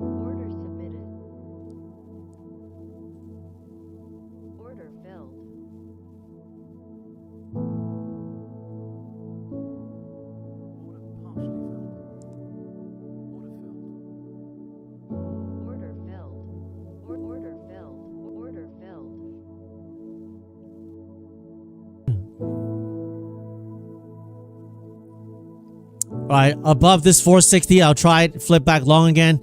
Order submitted. Order filled. Order filled. Order filled. Order filled. All right, above this 460, I'll try it. Flip back long again.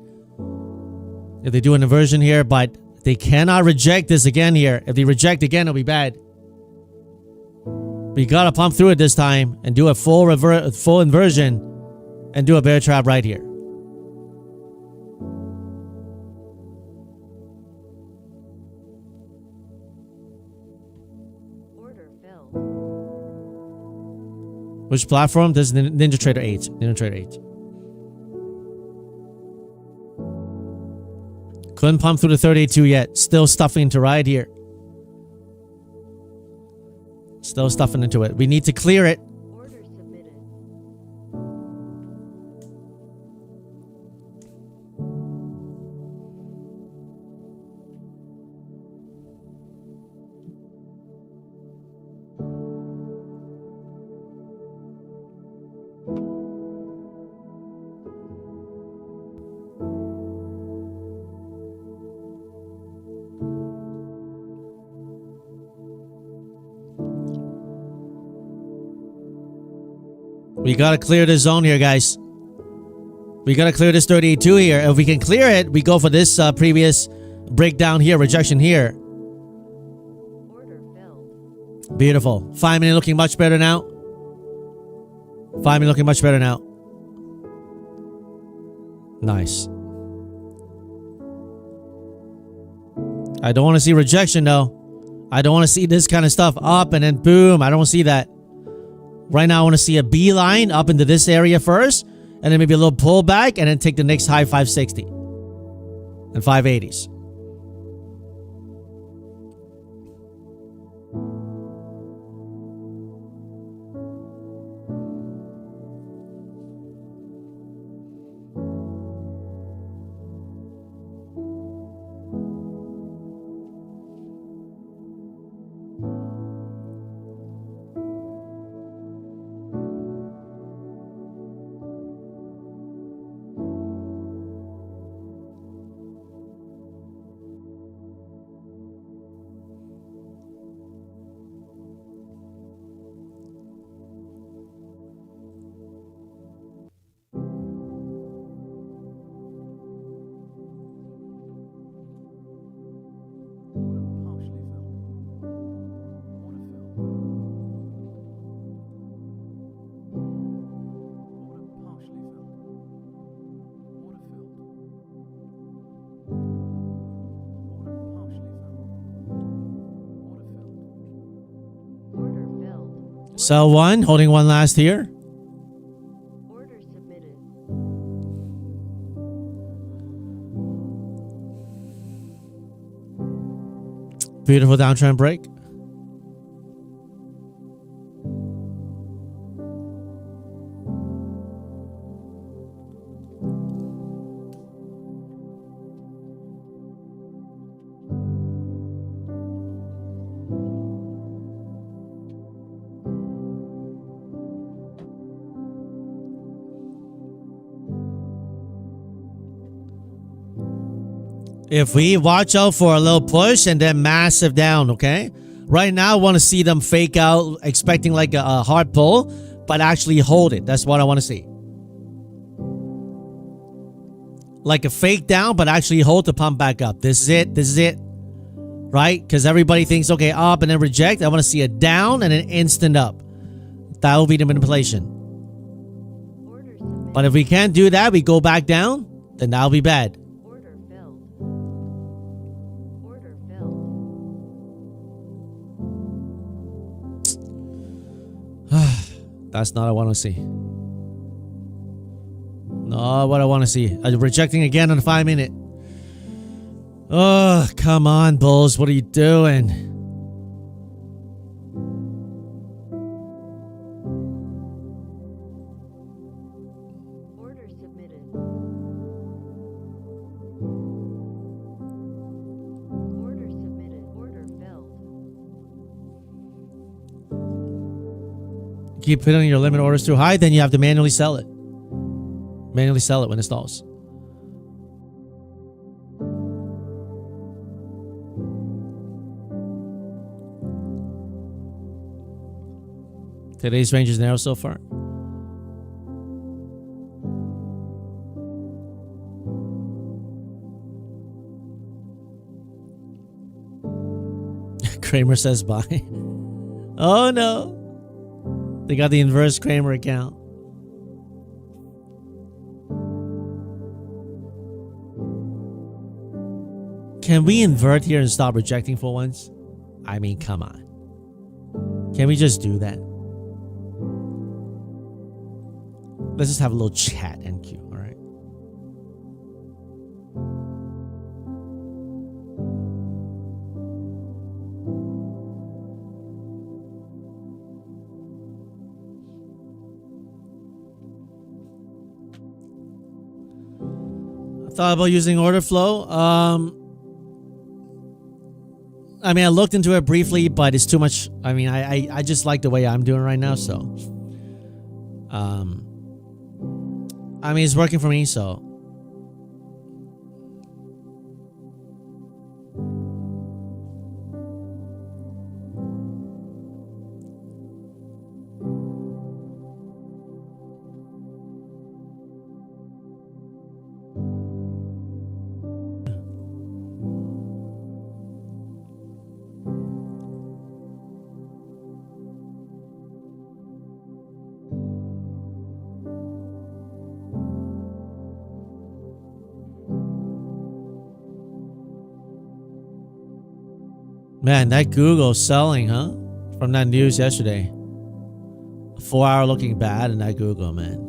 If they do an inversion here, but they cannot reject this again here. If they reject again, it'll be bad. We gotta pump through it this time and do a full inversion and do a bear trap right here. Order filled. Which platform? This is Ninja Trader 8. Ninja Trader 8. Couldn't pump through the 32 yet. Still stuffing into right here. Still stuffing into it. We need to clear it. Order submitted. We gotta clear this zone here, guys. We gotta clear this 32 here. If we can clear it, we go for this previous breakdown here, rejection here. Order filled. Beautiful. 5 minute looking much better now. 5 minute looking much better now. Nice. I don't want to see rejection though. I don't want to see this kind of stuff up and then boom. I don't want to see that. Right now I want to see a beeline up into this area first. And then maybe a little pullback and then take the next high 560. And 580s. Sell one, holding one last here. Order submitted. Beautiful downtrend break. If we watch out for a little push and then massive down, okay? Right now, I want to see them fake out, expecting like a hard pull, but actually hold it. That's what I want to see. Like a fake down, but actually hold the pump back up. This is it. This is it. Right? Because everybody thinks, okay, up and then reject. I want to see a down and an instant up. That will be the manipulation. Order submitted. But if we can't do that, we go back down, then that'll be bad. Order filled. Order filled. That's not what I want to see. Not what I want to see. Rejecting again on the 5 minute. Oh, come on, bulls. What are you doing? Order submitted. Order submitted. Order filled. Keep putting your limit orders too high, then you have to manually sell it. Manually sell it when it stalls. Today's range is narrow so far. Kramer says buy. Oh no. They got the inverse Kramer account. Can we invert here and stop rejecting for once? I mean, come on. Can we just do that? Let's just have a little chat, NQ, all right? I thought about using order flow. I mean, I looked into it briefly, but it's too much. I mean, I just like the way I'm doing right now, so. I mean, it's working for me, so. Man, that Google's selling, huh? From that news yesterday. 4 hour looking bad in that Google, man.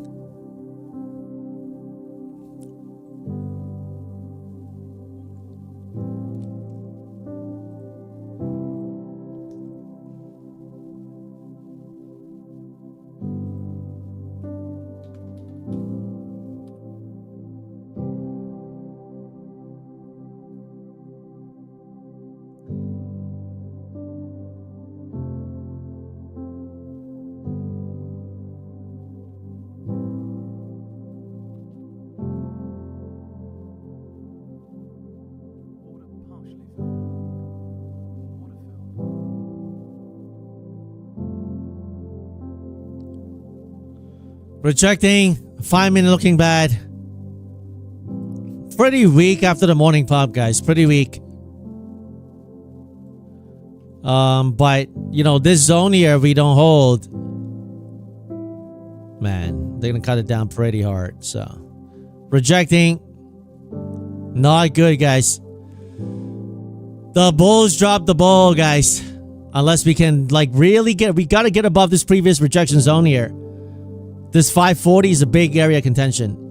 Rejecting, 5 minute looking bad. Pretty weak after the morning pop, guys. Pretty weak. But you know, this zone here we don't hold. Man, they're gonna cut it down pretty hard. So rejecting. Not good, guys. The bulls dropped the ball, guys. Unless we can like really we got to get above this previous rejection zone here. This 540 is a big area of contention.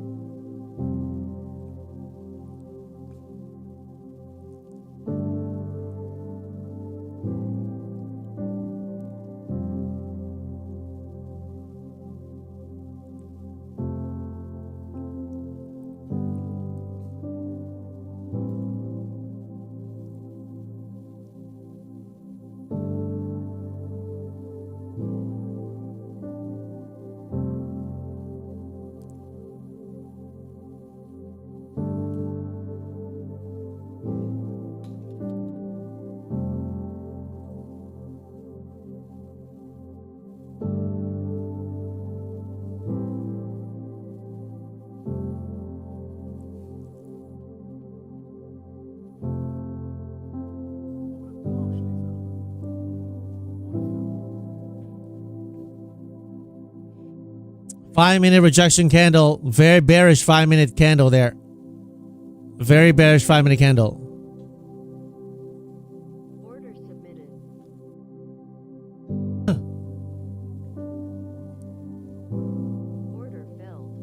Five-minute rejection candle. Very bearish 5-minute candle there. Very bearish 5-minute candle. Order submitted. Order filled.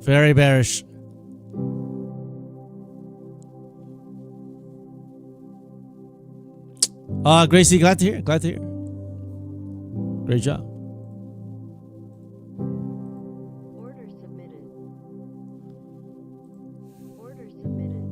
Very bearish. Gracie, glad to hear. Glad to hear. Great job. Order submitted. Order submitted.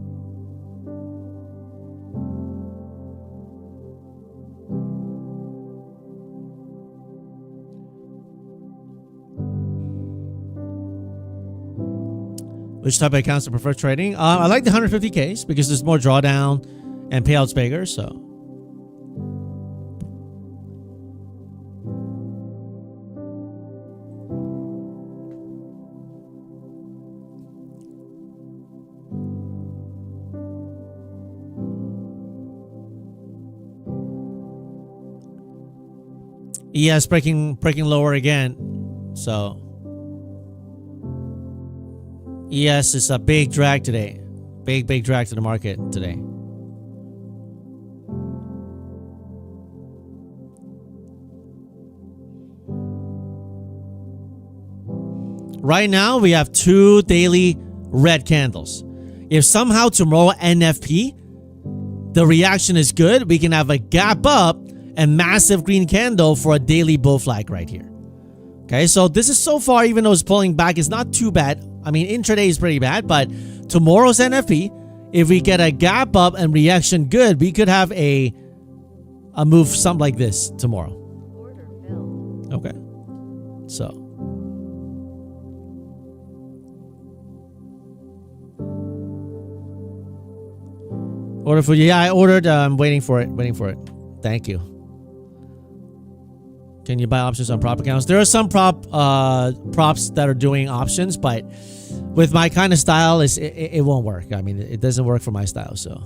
Which type of accounts to prefer trading? I like the 150Ks because there's more drawdown and payouts bigger, so. ES breaking lower again. So ES is a big drag today. Big drag to the market today. Right now we have 2 daily red candles. If somehow tomorrow NFP the reaction is good, we can have a gap up and massive green candle for a daily bull flag right here. Okay, so this is so far, even though it's pulling back, it's not too bad. I mean, intraday is pretty bad, but tomorrow's NFP, if we get a gap up and reaction good, we could have a move something like this tomorrow. Order filled. Okay, so order for you. Yeah, I ordered. I'm waiting for it. Thank you. Can you buy options on prop accounts? There are some props that are doing options, but with my kind of style, it won't work. I mean, it doesn't work for my style, so.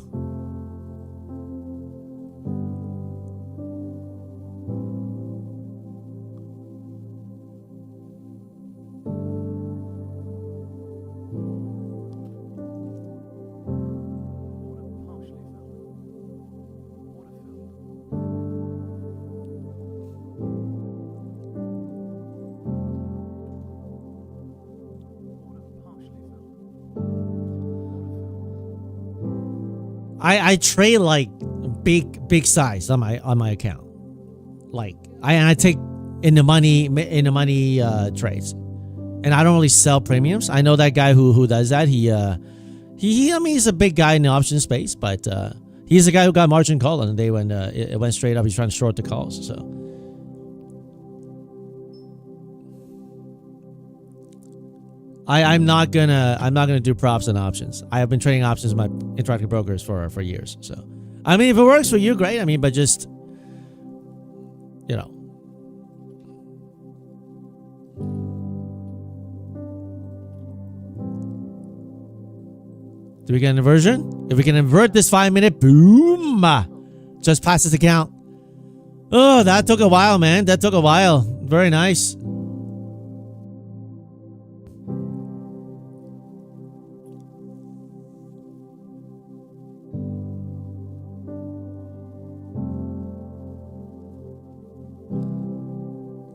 I trade like big size on my account. Like I take in the money trades, and I don't really sell premiums. I know that guy who does that. He I mean, he's a big guy in the option space, but he's the guy who got margin call on the day when it went straight up. He's trying to short the calls. So I'm not gonna do props and options. I have been trading options with my interactive brokers for years. So I mean, if it works for you, great. I mean, but just, you know. Do we get an inversion? If we can invert this 5-minute, boom, just pass this account. Oh, that took a while, man. That took a while. Very nice.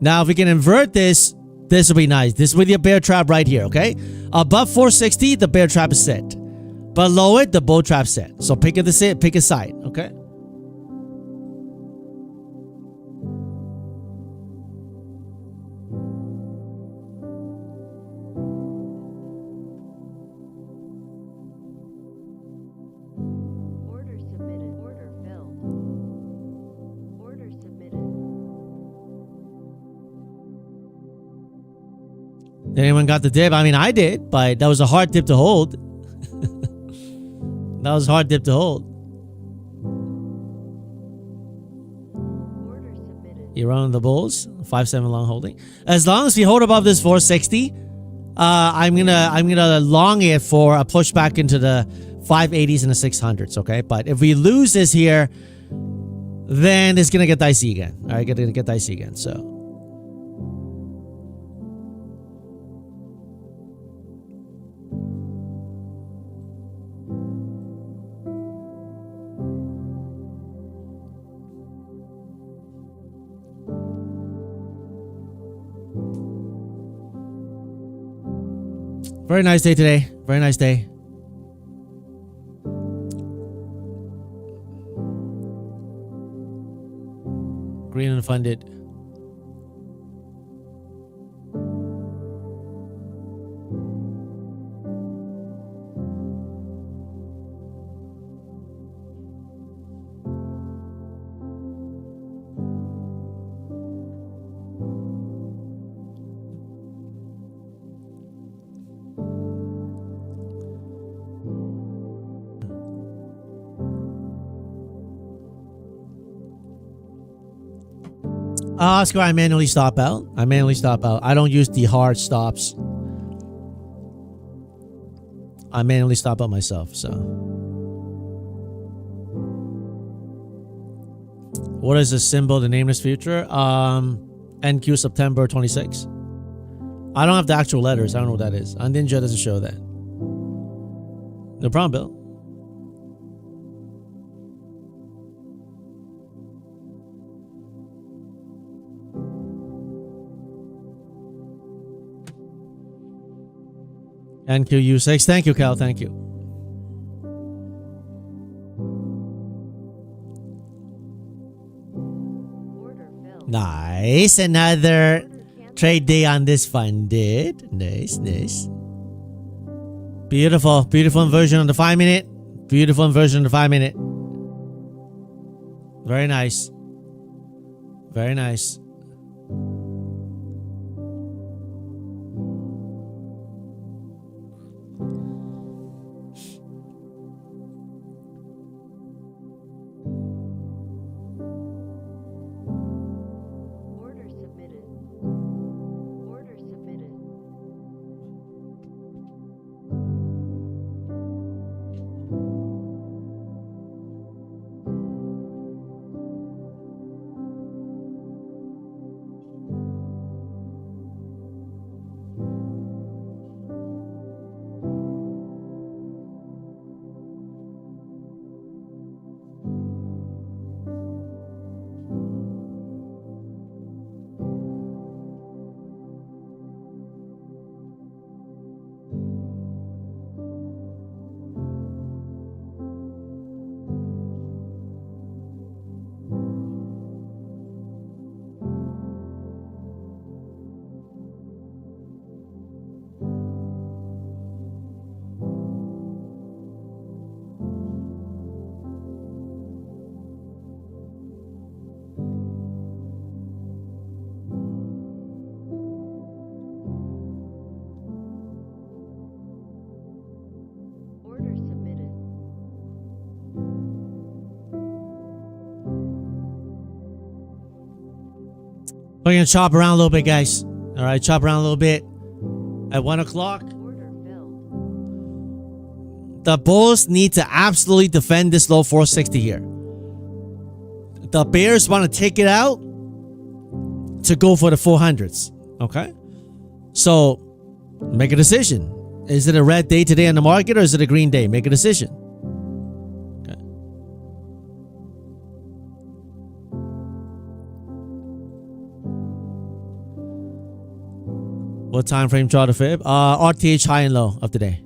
Now, if we can invert this, this will be nice. This will be a bear trap right here, okay? Above 460, the bear trap is set. Below it, the bull trap set. So pick a side, okay? Order submitted. Order filled. Order submitted. Did anyone got the dip? I mean, I did, but that was a hard dip to hold. That was a hard dip to hold. Order submitted. You're on the bulls. 5-7 long holding. As long as we hold above this 460, I'm gonna long it for a pushback into the 580s and the 600s. Okay, but if we lose this here, then it's gonna get dicey again. All right, gonna get dicey again. So. Very nice day today. Very nice day. Green unfunded. Oscar, I manually stop out. I don't use the hard stops. I manually stop out myself, so. What is the symbol, the nameless future? NQ September 26. I don't have the actual letters. I don't know what that is. On Ninja doesn't show that. No problem, Bill. NQU6. Thank you, Cal. Thank you. Order filled. Nice. Another trade day on this funded. Nice, nice. Beautiful. Beautiful inversion on the 5 minute. Beautiful inversion on the 5 minute. Very nice. Very nice. Order submitted. Order submitted. Order submitted. We're going to chop around a little bit, guys. All right, chop around a little bit. At 1 o'clock, Order filled. the bulls need to absolutely defend this low 460 here. The bears want to take it out to go for the 400s. Okay? So, make a decision. Is it a red day today on the market or is it a green day? Make a decision. Okay. What time frame chart of fib? RTH high and low of the day.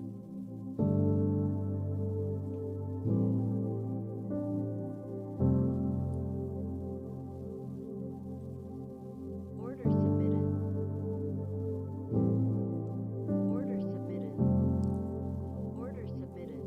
Order submitted. Order submitted. Order submitted.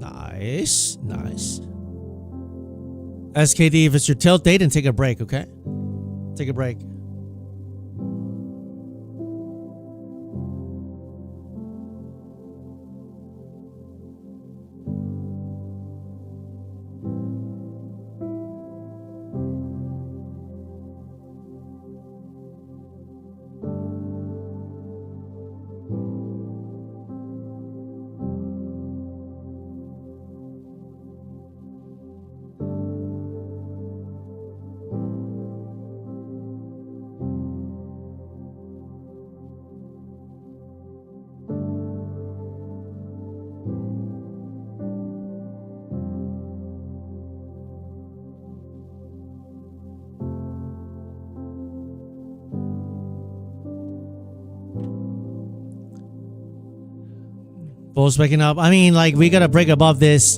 Nice, nice. SKD, if it's your tilt date, and take a break, okay? Take a break. Bulls waking up. I mean, like, we gotta break above this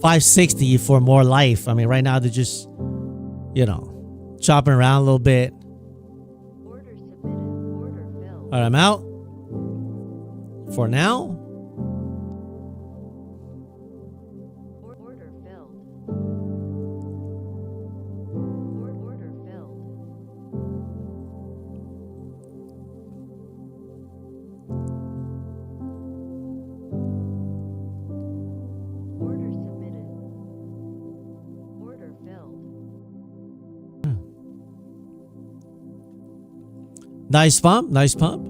560 for more life. I mean, right now they're just, you know, chopping around a little bit. Order submitted. Order filled. All right, I'm out for now. Order filled. Order filled. Order submitted. Order filled. Nice pump. Nice pump.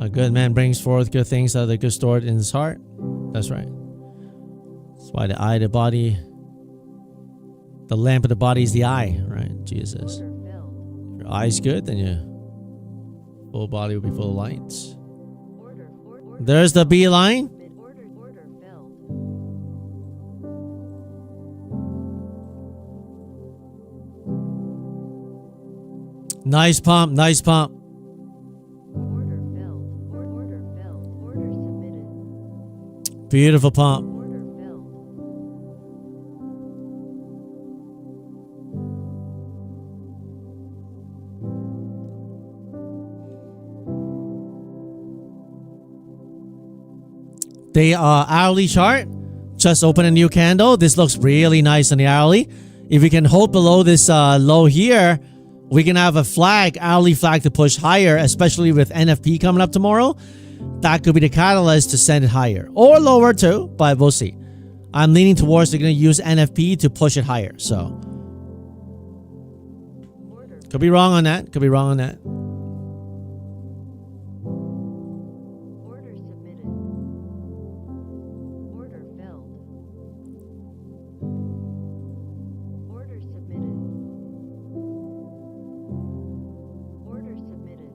A good man brings forth good things that are good stored in his heart. That's right. That's why the eye, the body, the lamp of the body is the eye, right? Jesus. Order filled. If your eye's good, then your whole body will be full of lights. Order. There's the B line. Order filled. Nice pump. Nice pump. Order filled. Order filled. Order submitted. Beautiful pump. Order filled. The hourly chart, just open a new candle. This looks really nice on the hourly. If we can hold below this low here, we can have a flag, hourly flag to push higher, especially with NFP coming up tomorrow. That could be the catalyst to send it higher or lower too, but we'll see. I'm leaning towards they're going to use NFP to push it higher. So could be wrong on that. Could be wrong on that. Order submitted. Order filled. Order submitted. Order submitted.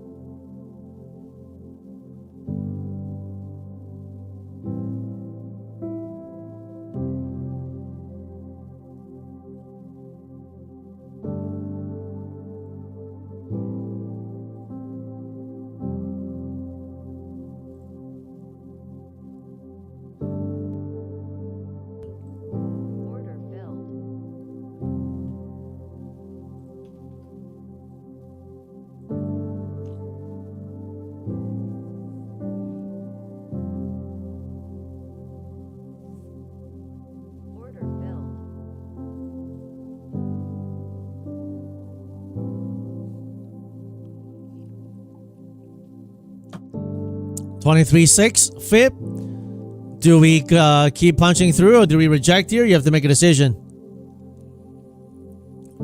Order filled. Order filled. 23.6 FIP. Do we keep punching through or do we reject here? You have to make a decision.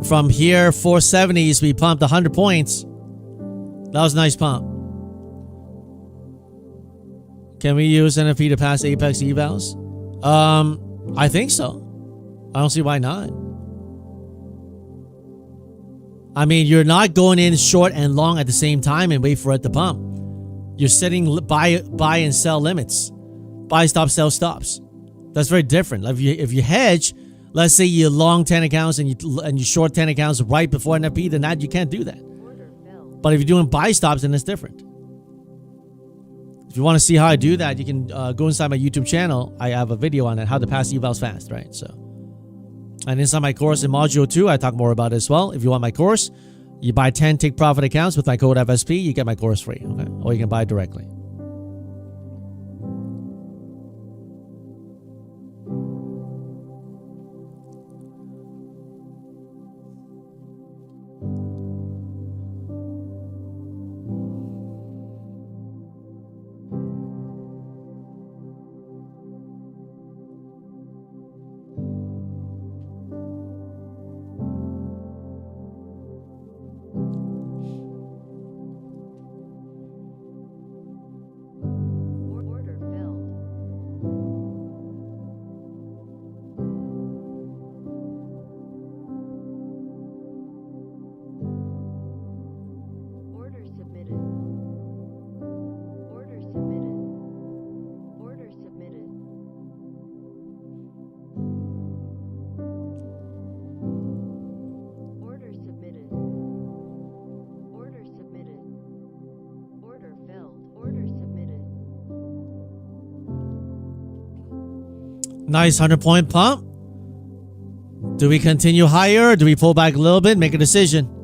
From here, 470s, we pumped 100 points. That was a nice pump. Can we use NFP to pass Apex evals? I think so. I don't see why not. I mean, you're not going in short and long at the same time and wait for it to pump. You're setting buy and sell limits. Buy, stop, sell, stops. That's very different. If you hedge, let's say you long 10 accounts and you short 10 accounts right before NFP, then that you can't do that. Order filled. But if you're doing buy stops, then it's different. If you want to see how I do that, you can go inside my YouTube channel. I have a video on it, how to pass evals fast, right? So, and inside my course in Module 2, I talk more about it as well. If you want my course, you buy 10 take profit accounts with my code FSP, you get my course free, okay? Or you can buy it directly. Order filled. Order submitted. Order submitted. Order submitted. Order submitted. Order submitted. Order filled. Order submitted. Nice 100-point pump. Do we continue higher or do we pull back a little bit? Make a decision.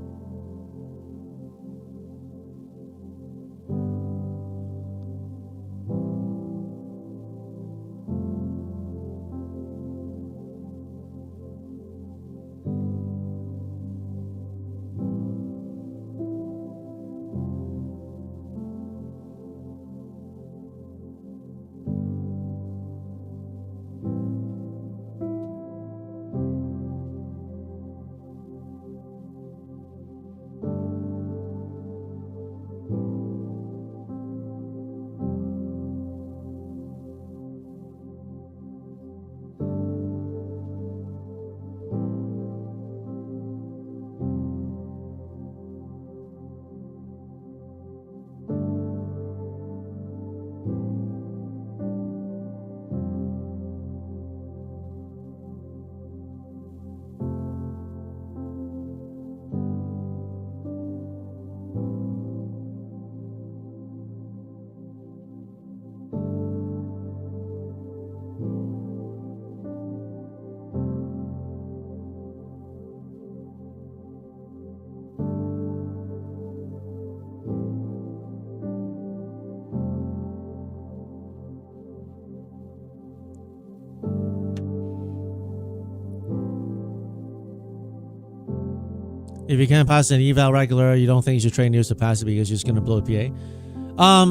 If you can't pass an eval regular, you don't think you should trade news to pass it because you're just gonna blow the PA.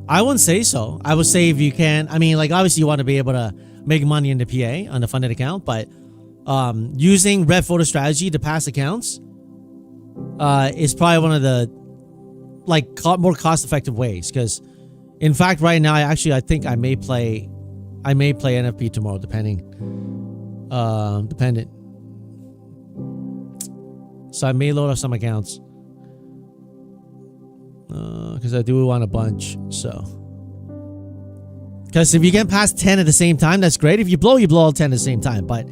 I wouldn't say so. I would say if you can, I mean, like obviously you want to be able to make money in the PA on the funded account, but using red photo strategy to pass accounts is probably one of the more cost-effective ways. Because in fact, right now, I think I may play NFP tomorrow, dependent. So I may load up some accounts. Because I do want a bunch, so. Because if you get past 10 at the same time, that's great. If you blow all 10 at the same time. But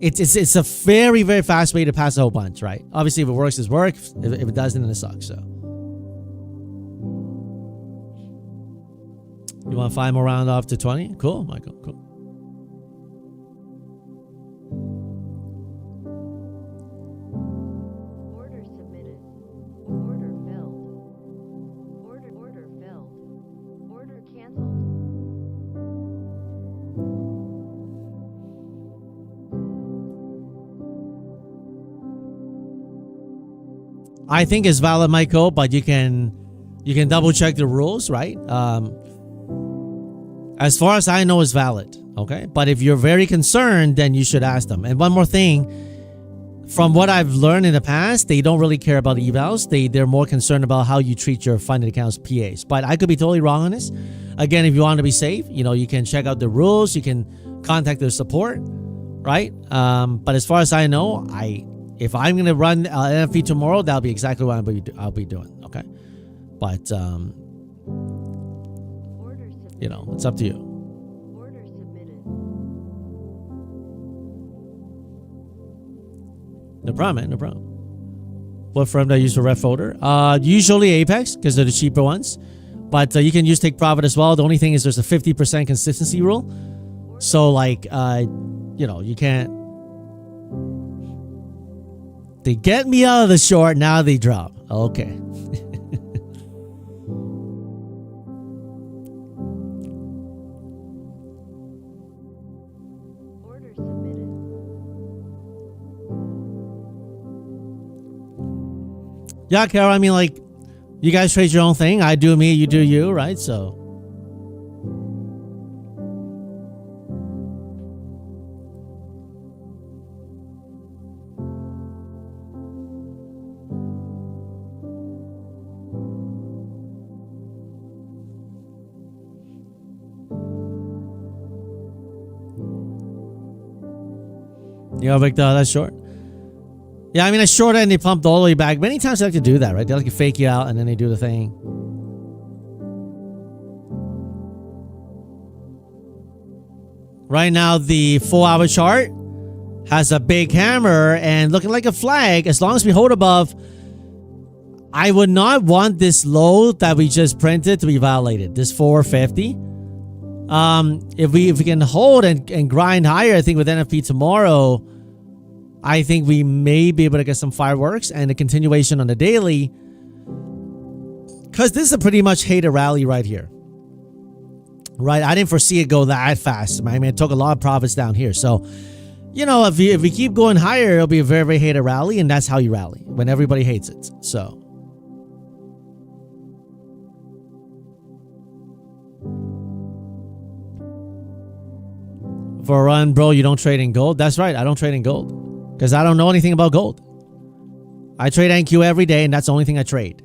it's a very, very fast way to pass a whole bunch, right? Obviously, if it works, it works. If it doesn't, then it sucks, so. You want 5 more round off to 20? Cool, Michael, cool. I think it's valid, Michael, but you can double check the rules, right? As far as I know, it's valid, okay? But if you're very concerned, then you should ask them. And one more thing, from what I've learned in the past, they don't really care about evals. They're more concerned about how you treat your funded accounts PAs. But I could be totally wrong on this. Again, if you want to be safe, you can check out the rules. You can contact their support, right? But as far as I know, if I'm going to run NFP tomorrow, that'll be exactly what I'll be doing, okay? But, it's up to you. Order submitted. No problem, man, no problem. What firm do I use for red folder? Usually Apex, because they're the cheaper ones. But you can use Take Profit as well. The only thing is there's a 50% consistency rule. So, you can't... They get me out of the short, now they drop. Okay. Order submitted. Yeah, Carol, I mean, you guys trade your own thing. I do me, you do you, right? So... Yeah, Victor, that's short. Yeah, I mean, I short and they pumped all the way back. Many times they like to do that, right? They like to fake you out and then they do the thing. Right now, the 4-hour chart has a big hammer and looking like a flag. As long as we hold above, I would not want this low that we just printed to be violated. This 450. If we can hold and grind higher, I think with NFP tomorrow, I think we may be able to get some fireworks and a continuation on the daily. Because this is a pretty much hated rally right here. Right? I didn't foresee it go that fast. I mean, it took a lot of profits down here. So, if we keep going higher, it'll be a very, very hated rally. And that's how you rally. When everybody hates it. So... For a run, bro, you don't trade in gold? That's right, I don't trade in gold. Because I don't know anything about gold. I trade NQ every day, and that's the only thing I trade.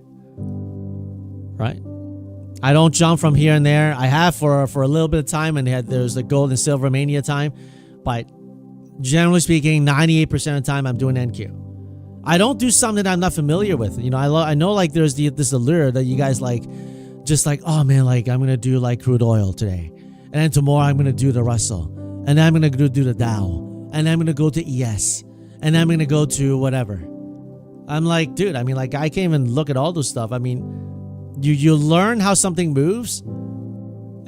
Right? I don't jump from here and there. I have for a little bit of time, and there's the gold and silver mania time. But generally speaking, 98% of the time, I'm doing NQ. I don't do something that I'm not familiar with. I know there's this allure that you guys oh man, I'm going to do crude oil today. And then tomorrow, I'm going to do the Russell. And then I'm going to do the Dow. And then I'm going to go to ES. And then I'm going to go to whatever. I'm like, dude, I can't even look at all those stuff. I mean, you learn how something moves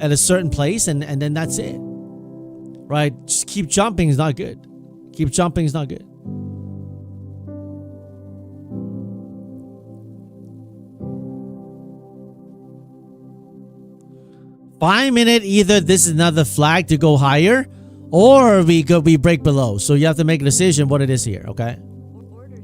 at a certain place and then that's it. Right? Just keep jumping is not good. Keep jumping is not good. Five-minute, either this is another flag to go higher, or we break below. So you have to make a decision what it is here, okay? Order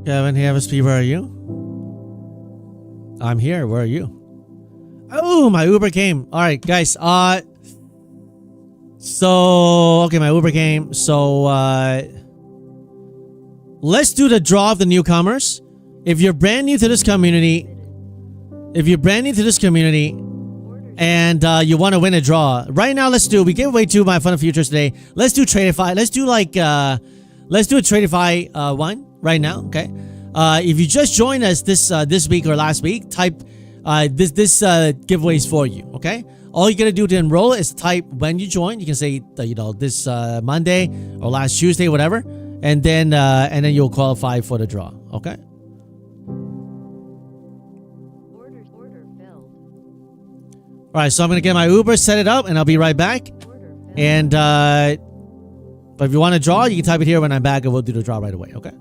Kevin, hey, FSP, where are you? I'm here. Where are you? Oh, my Uber came. All right, guys. Okay, my Uber came. So, let's do the draw of the newcomers. If you're brand new to this community, and you want to win a draw, right now, we gave away 2 My Fun Futures today. Let's do Tradeify. Let's do a Tradeify one right now, okay? If you just joined us this week or last week, type this giveaway is for you, okay? All you gotta do to enroll is type when you join. You can say this Monday or last Tuesday, whatever, and then you'll qualify for the draw, okay? Order filled. All right, so I'm gonna get my Uber, set it up, and I'll be right back. Order filled. And but if you want to draw, you can type it here when I'm back, and we'll do the draw right away, okay?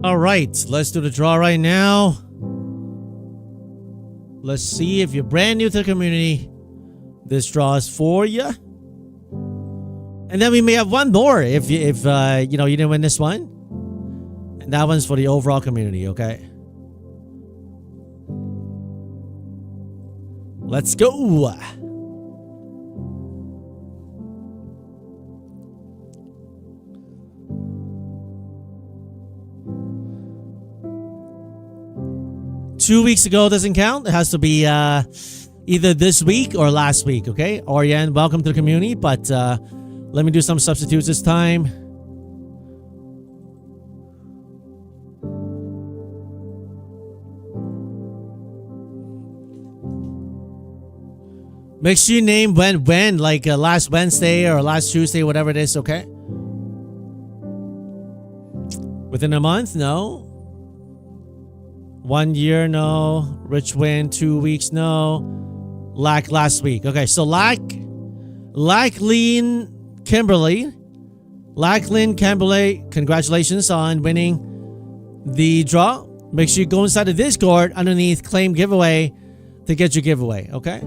All right, let's do the draw right now. Let's see if you're brand new to the community. This draw is for you. And then we may have one more if you know you didn't win this one. And that one's for the overall community, okay? Let's go. Two weeks ago doesn't count. It has to be either this week or last week, okay? Orion, welcome to the community, but let me do some substitutes this time. Make sure you name when like last Wednesday or last Tuesday, whatever it is, okay? Within a month? No. 1 year? No. Rich win. 2 weeks? No. Lack last week. Okay, so Lacklyn Kimberly, congratulations on winning the draw. Make sure you go inside the Discord underneath claim giveaway to get your giveaway, okay?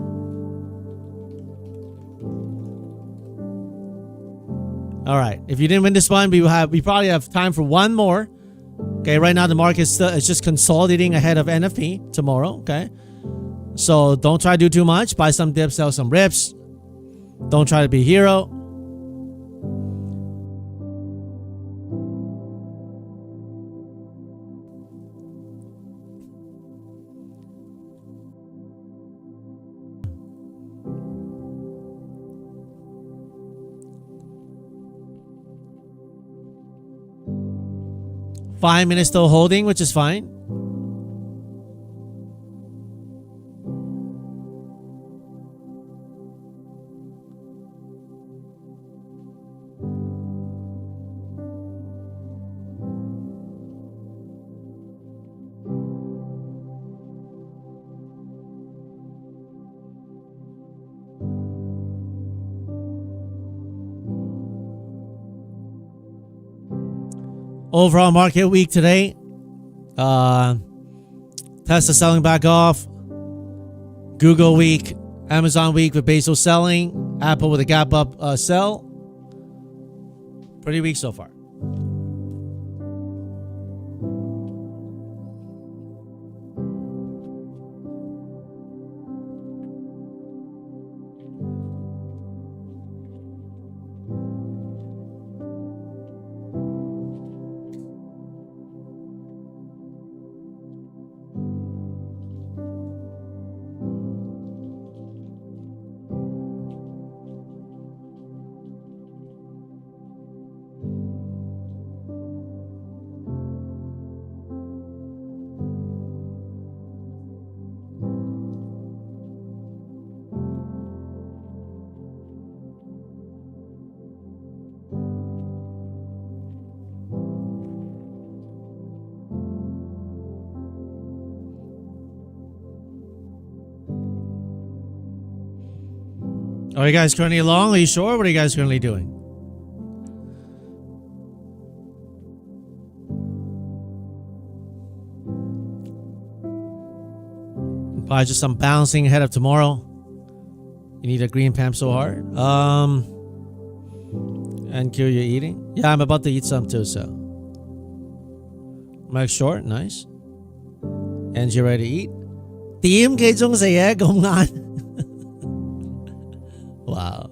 All right. If you didn't win this one, we probably have time for one more. Okay, right now the market is just consolidating ahead of NFP tomorrow, okay? So don't try to do too much. Buy some dips, sell some rips. Don't try to be a hero. Five minutes still holding, which is fine. Overall market week today. Tesla selling back off. Google week. Amazon week with Bezos selling. Apple with a gap up sell. Pretty weak so far. Are you guys currently along? Are you sure? What are you guys currently doing? Probably just some bouncing ahead of tomorrow. You need a green pamp so hard. And Q, you're eating? Yeah, I'm about to eat some too, so. Mike Short, nice. And you ready to eat? Điểm kay Trung Sĩ công an. Wow.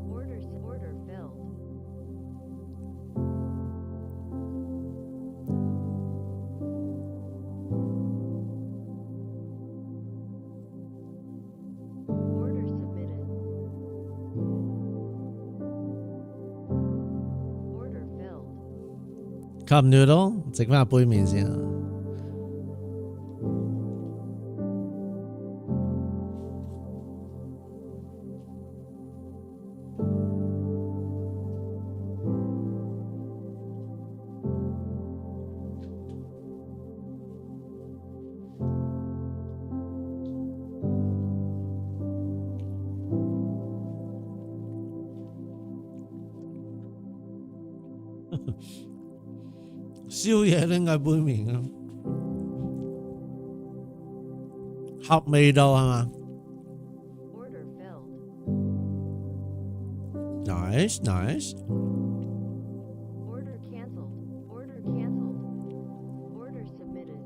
Order filled. Order submitted. Order filled. Cup noodle. 食翻杯麵先啊。宵夜應該杯麵啊，合味道係嘛 Order filled. ？Nice, nice. Order canceled. Order canceled. Order submitted.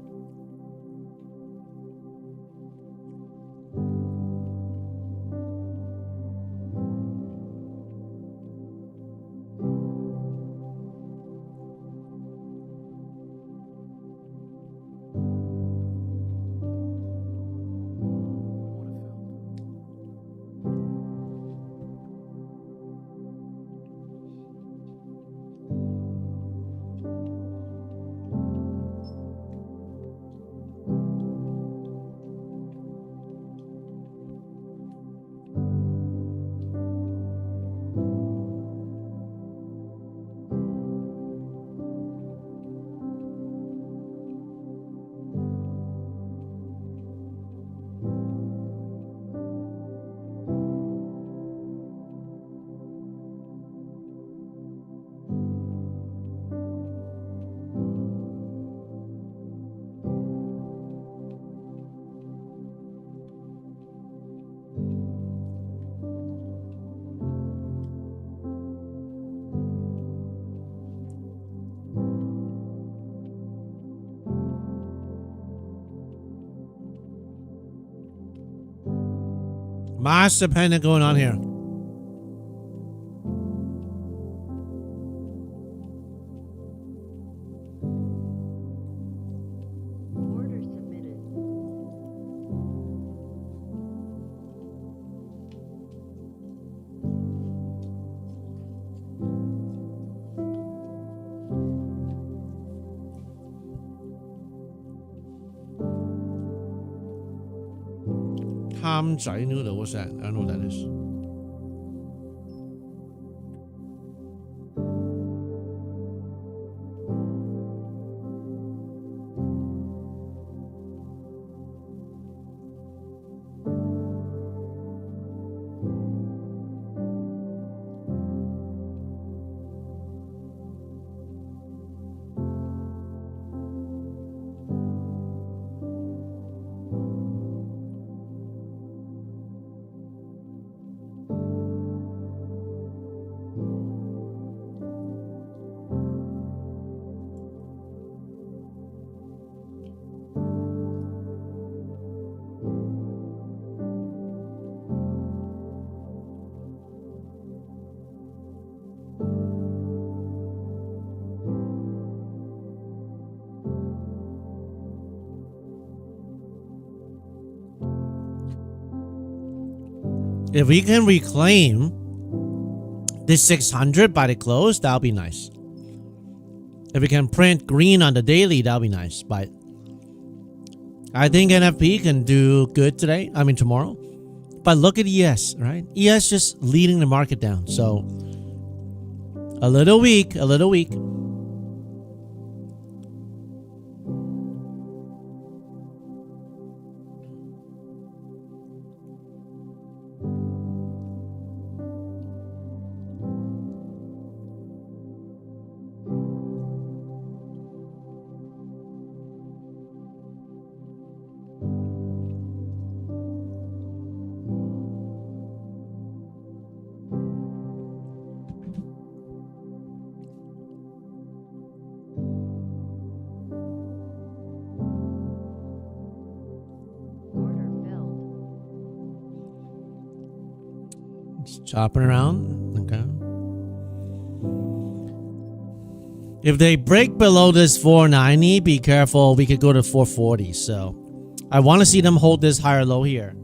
Massive panic going on here. Order submitted. Ham Chai noodle, what's that? I don't know what that is. If we can reclaim this 600 by the close, that'll be nice. If we can print green on the daily, that'll be nice. But I think NFP can do good today. I mean tomorrow. But look at ES, right? ES just leading the market down. So a little weak, a little weak. Order filled. It's chopping around. Okay. If they break below this 490, be careful. We could go to 440. So I want to see them hold this higher low here.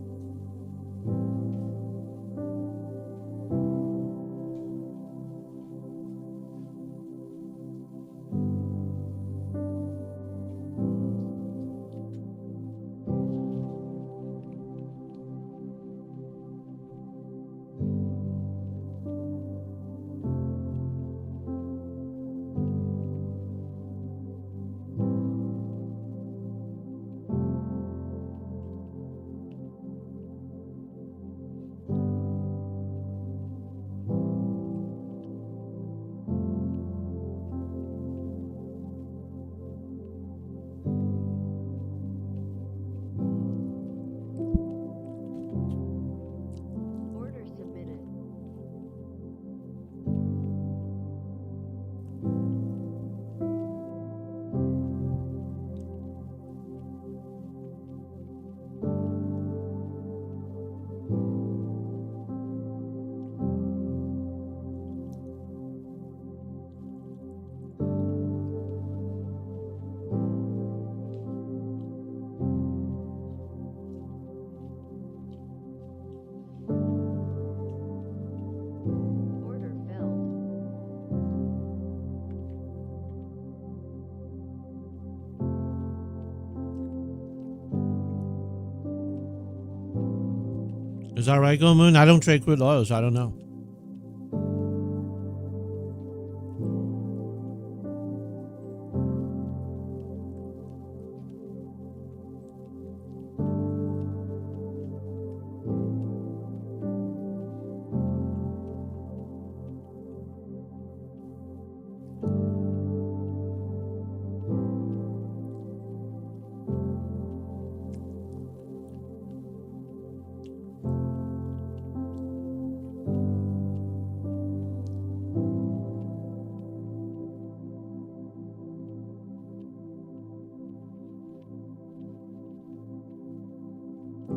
Is that right, Go Moon? I don't trade crude oil, so I don't know.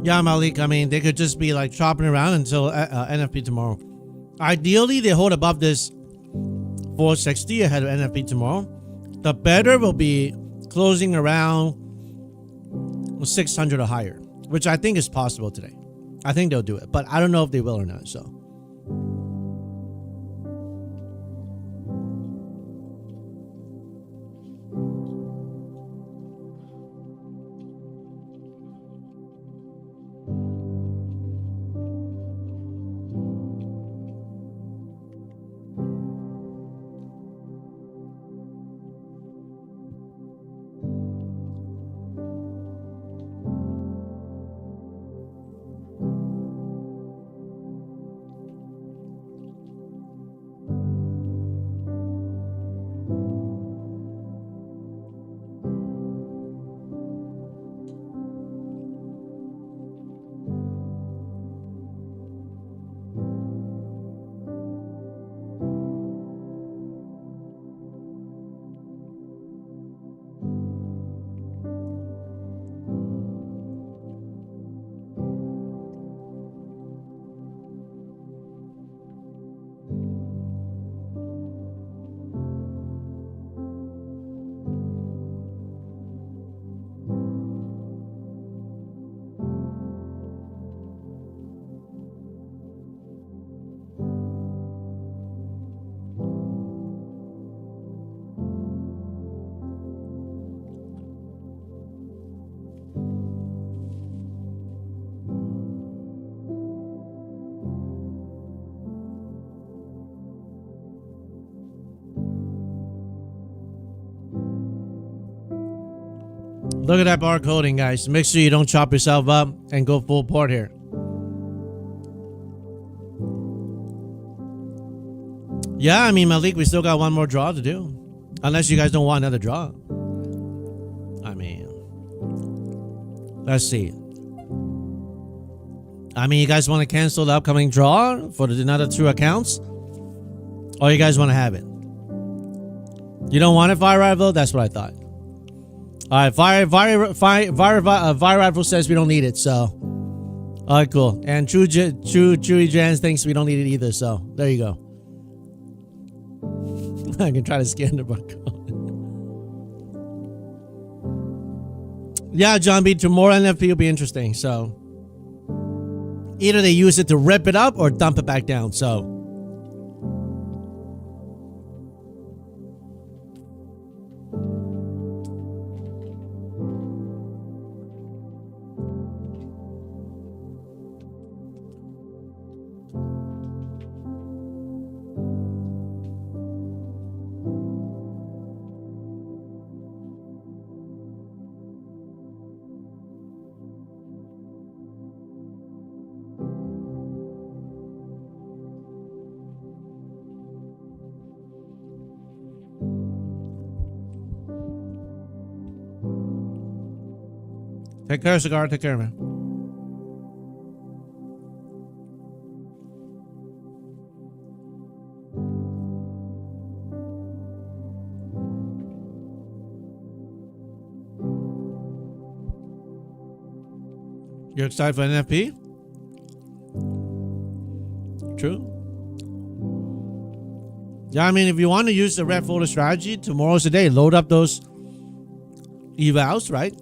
Yeah, Malik, I mean, they could just be like chopping around until NFP tomorrow. Ideally, they hold above this 460 ahead of NFP tomorrow. The better will be closing around 600 or higher, which I think is possible today. I think they'll do it, but I don't know if they will or not, so. Look at that bar coding, guys. Make sure you don't chop yourself up and go full port here. Yeah, I mean, Malik, we still got one more draw to do. Unless you guys don't want another draw. I mean, let's see. I mean, you guys want to cancel the upcoming draw for another 2 accounts? Or you guys want to have it? You don't want it, Fire Rival? That's what I thought. Alright, Fire Rival says we don't need it, so. Alright, cool. And Chewy Jans thinks we don't need it either, so there you go. I can try to scan the barcode. Yeah, John B, tomorrow NFP will be interesting, so. Either they use it to rip it up or dump it back down, so. Take care, Cigar. Take care, man. You're excited for NFP? True. Yeah, I mean, if you want to use the red folder strategy, tomorrow's the day. Load up those evals, right?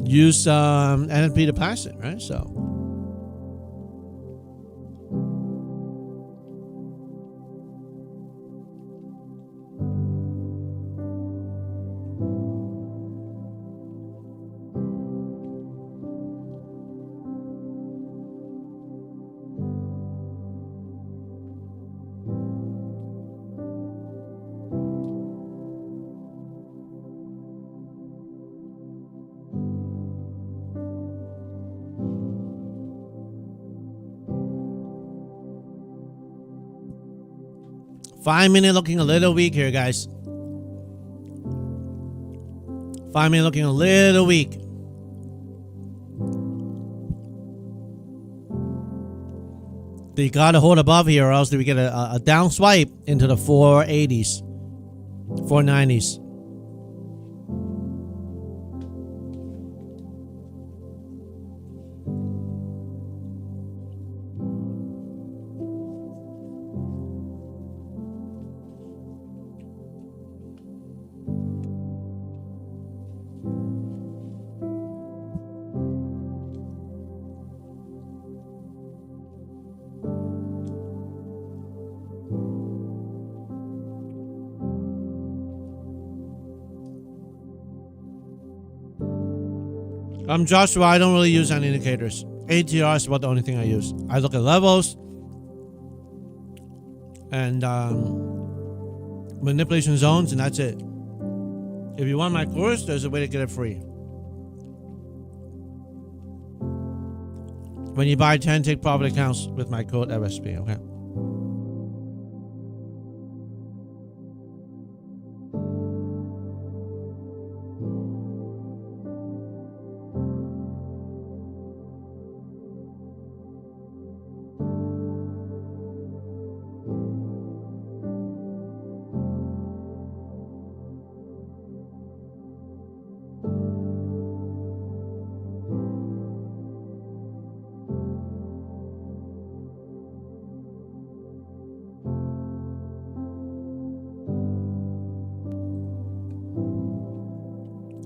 Use NFP to pass it, right? So. 5-minute looking a little weak here, guys. 5-minute looking a little weak. You gotta hold above here, or else we get a down swipe into the 480s, 490s. I'm Joshua. I don't really use any indicators. ATR is about the only thing I use. I look at levels and manipulation zones, and that's it. If you want my course, there's a way to get it free. When you buy 10 take profit accounts with my code FSP, okay?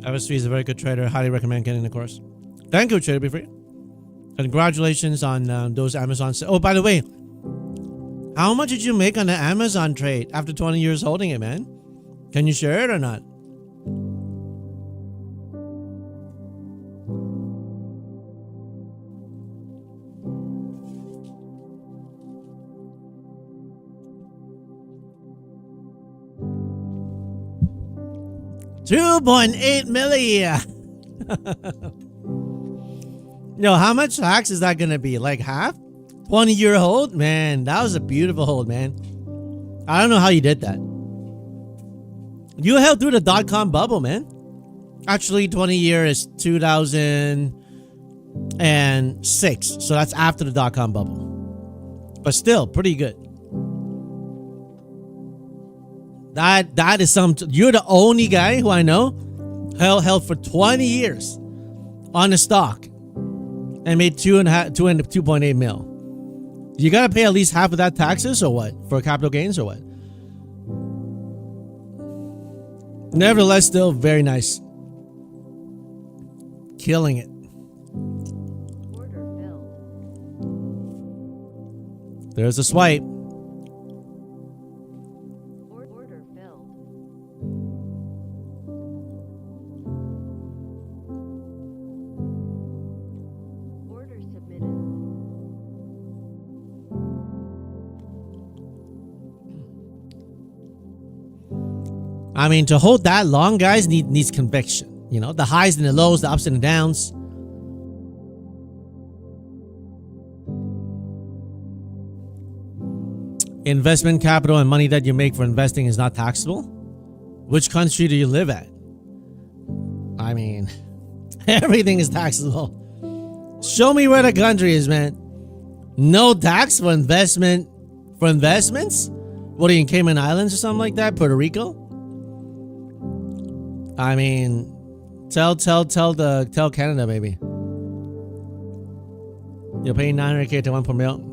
FSP is a very good trader. Highly recommend getting the course. Thank you, Trader Be Free. Congratulations on those Amazon. Oh, by the way, how much did you make on the Amazon trade after 20 years holding it, man? Can you share it or not? $2.8 million. Yo, how much tax is that gonna be? Like half? 20-year hold? Man, that was a beautiful hold, man. I don't know how you did that. You held through the .com bubble, man. Actually, 20-year is 2006. So that's after the .com bubble. But still, pretty good. That is some. You're the only guy who I know held for 20 years on the stock and made 2.8 mil. You gotta pay at least half of that taxes or what for capital gains or what? Nevertheless, still very nice. Killing it. Order filled. There's a swipe. Order filled. Order submitted. I mean, to hold that long, guys, needs conviction. You know, the highs and the lows, the ups and the downs. Investment capital and money that you make for investing is not taxable. Which country do you live at? I mean, everything is taxable. Show me where the country is, man. No tax for investment for investments? What are you in Cayman Islands or something like that? Puerto Rico? I mean, tell Canada, baby. You're paying 900K to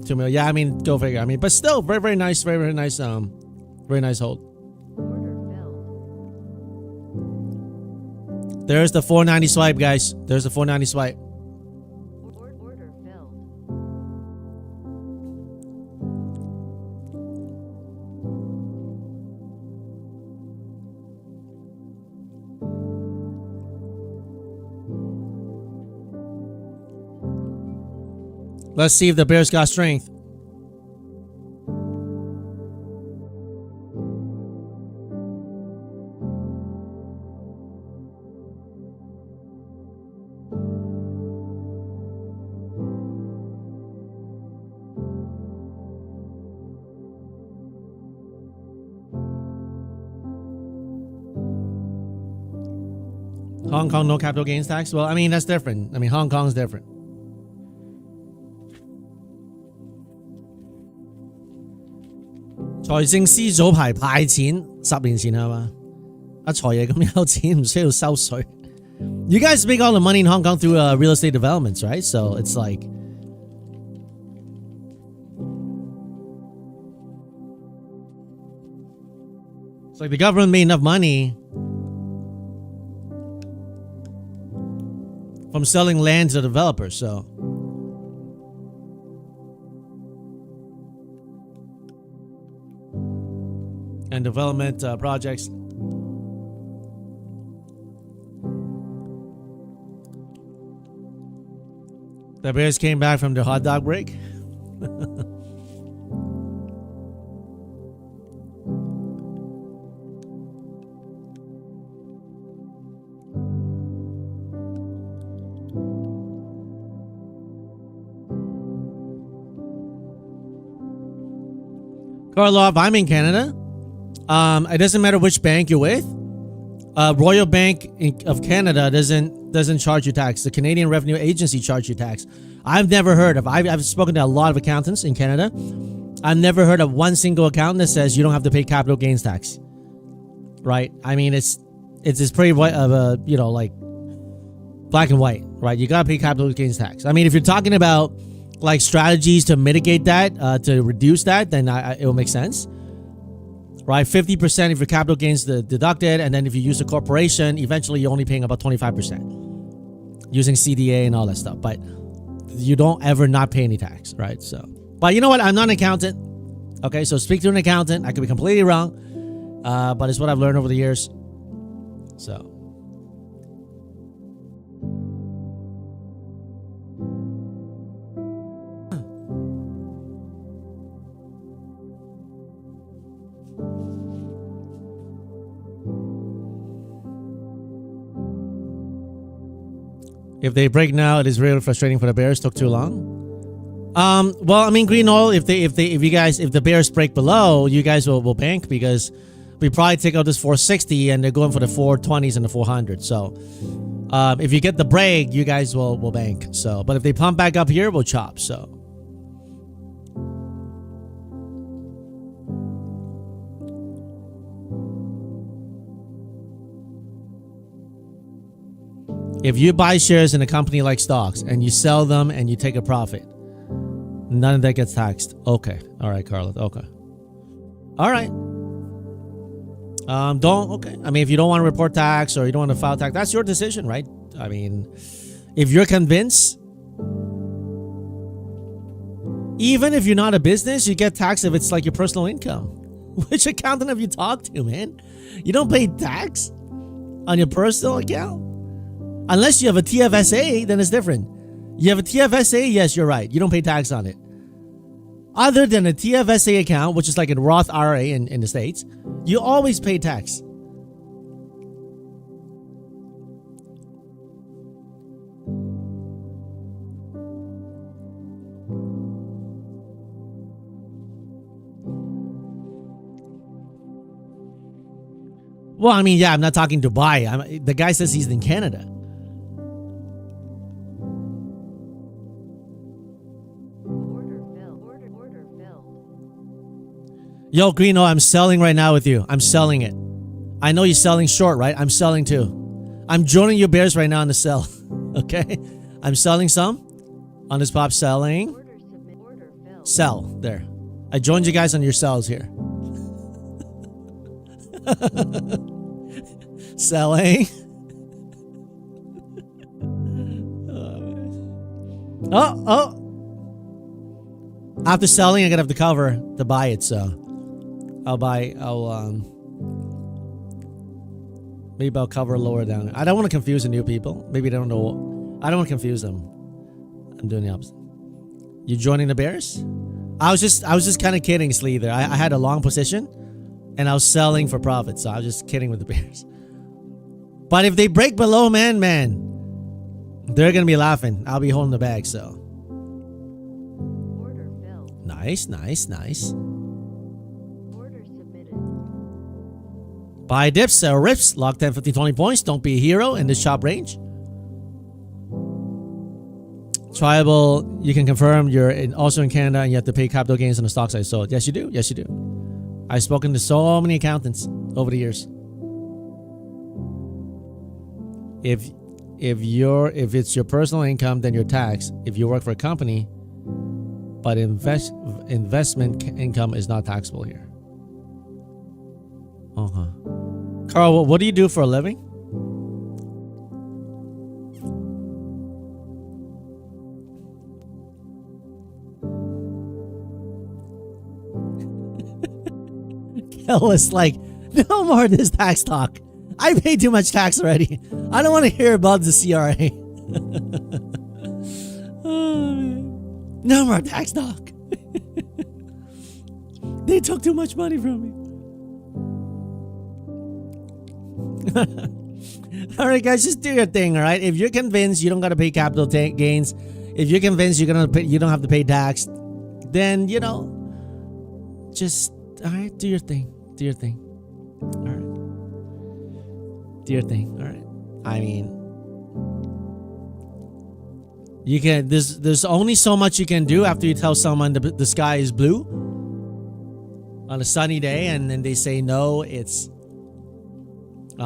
2 mil. Yeah, I mean, go figure. I mean, but still, very, very nice, very, very nice, very nice hold. Order filled. There's the 490 swipe, guys. There's the 490 swipe. Order filled. Let's see if the Bears got strength. Hong Kong, no capital gains tax? Well, I mean, that's different. I mean, Hong Kong's different. You guys make all the money in Hong Kong through real estate developments, right? So it's like the government made enough money from selling land to developers, so and development projects. The Bears came back from the hot dog break. Carlo, if I'm in Canada, it doesn't matter which bank you're with. Royal Bank of Canada doesn't charge you tax. The Canadian Revenue Agency charge you tax. I've never heard of. I've spoken to a lot of accountants in Canada. I've never heard of one single accountant that says you don't have to pay capital gains tax. Right? I mean, it's pretty white of a like black and white. Right? You gotta pay capital gains tax. I mean, if you're talking about like strategies to mitigate that, to reduce that, then it will make sense. Right, 50% if your capital gains deducted, and then if you use a corporation, eventually you're only paying about 25% using CDA and all that stuff. But you don't ever not pay any tax, right? So, but you know what? I'm not an accountant. Okay, so speak to an accountant. I could be completely wrong, but it's what I've learned over the years. So. If they break now, it is really frustrating for the Bears. Took too long. Well, I mean, green oil. If the Bears break below, you guys will bank, because we probably take out this 460 and they're going for the 420s and the 400s. So, if you get the break, you guys will bank. So, but if they pump back up here, we'll chop. So. If you buy shares in a company like stocks and you sell them and you take a profit, none of that gets taxed. Okay. All right, Carlos. Okay. All right. Okay. I mean, if you don't want to report tax or you don't want to file tax, that's your decision, right? I mean, if you're convinced, even if you're not a business, you get taxed if it's like your personal income. Which accountant have you talked to, man? You don't pay tax on your personal account? Unless you have a TFSA, then it's different. You have a TFSA, yes, you're right. You don't pay tax on it. Other than a TFSA account, which is like a Roth IRA in the States, you always pay tax. Well, I mean, yeah, I'm not talking Dubai. The guy says he's in Canada. Yo, Greeno, I'm selling right now with you. I'm selling it. I know you're selling short, right? I'm selling too. I'm joining your bears right now on the sell. Okay? I'm selling some. On this pop, selling. Sell. There. I joined you guys on your sells here. Selling. Oh. After selling, I gotta have the cover to buy it, so maybe I'll cover lower down. I don't want to confuse the new people. Maybe they don't know. I don't want to confuse them. I'm doing the opposite. You joining the Bears? I was just kind of kidding, Sleether. I had a long position and I was selling for profit, so I was just kidding with the Bears. But if they break below, man, they're gonna be laughing. I'll be holding the bag, so. Order filled. Nice. Order submitted. Buy dips, sell rips, lock 10, 15, 20 points. Don't be a hero in this chop range. Tribal, you can confirm you're also in Canada and you have to pay capital gains on the stock side. So yes, you do. Yes, you do. I've spoken to so many accountants over the years. If it's your personal income, then you're taxed. If you work for a company, but investment income is not taxable here. Carl, what do you do for a living? Kel was like, no more of this tax talk. I pay too much tax already. I don't want to hear about the CRA. Oh, man. No more tax talk. They took too much money from me. All right, guys, just do your thing. All right, if you're convinced you don't gotta pay capital gains, if you're convinced you don't have to pay tax, then just all right, do your thing. Do your thing. All right, do your thing. All right. I mean, you can. There's only so much you can do after you tell someone the sky is blue on a sunny day, and then they say no. It's I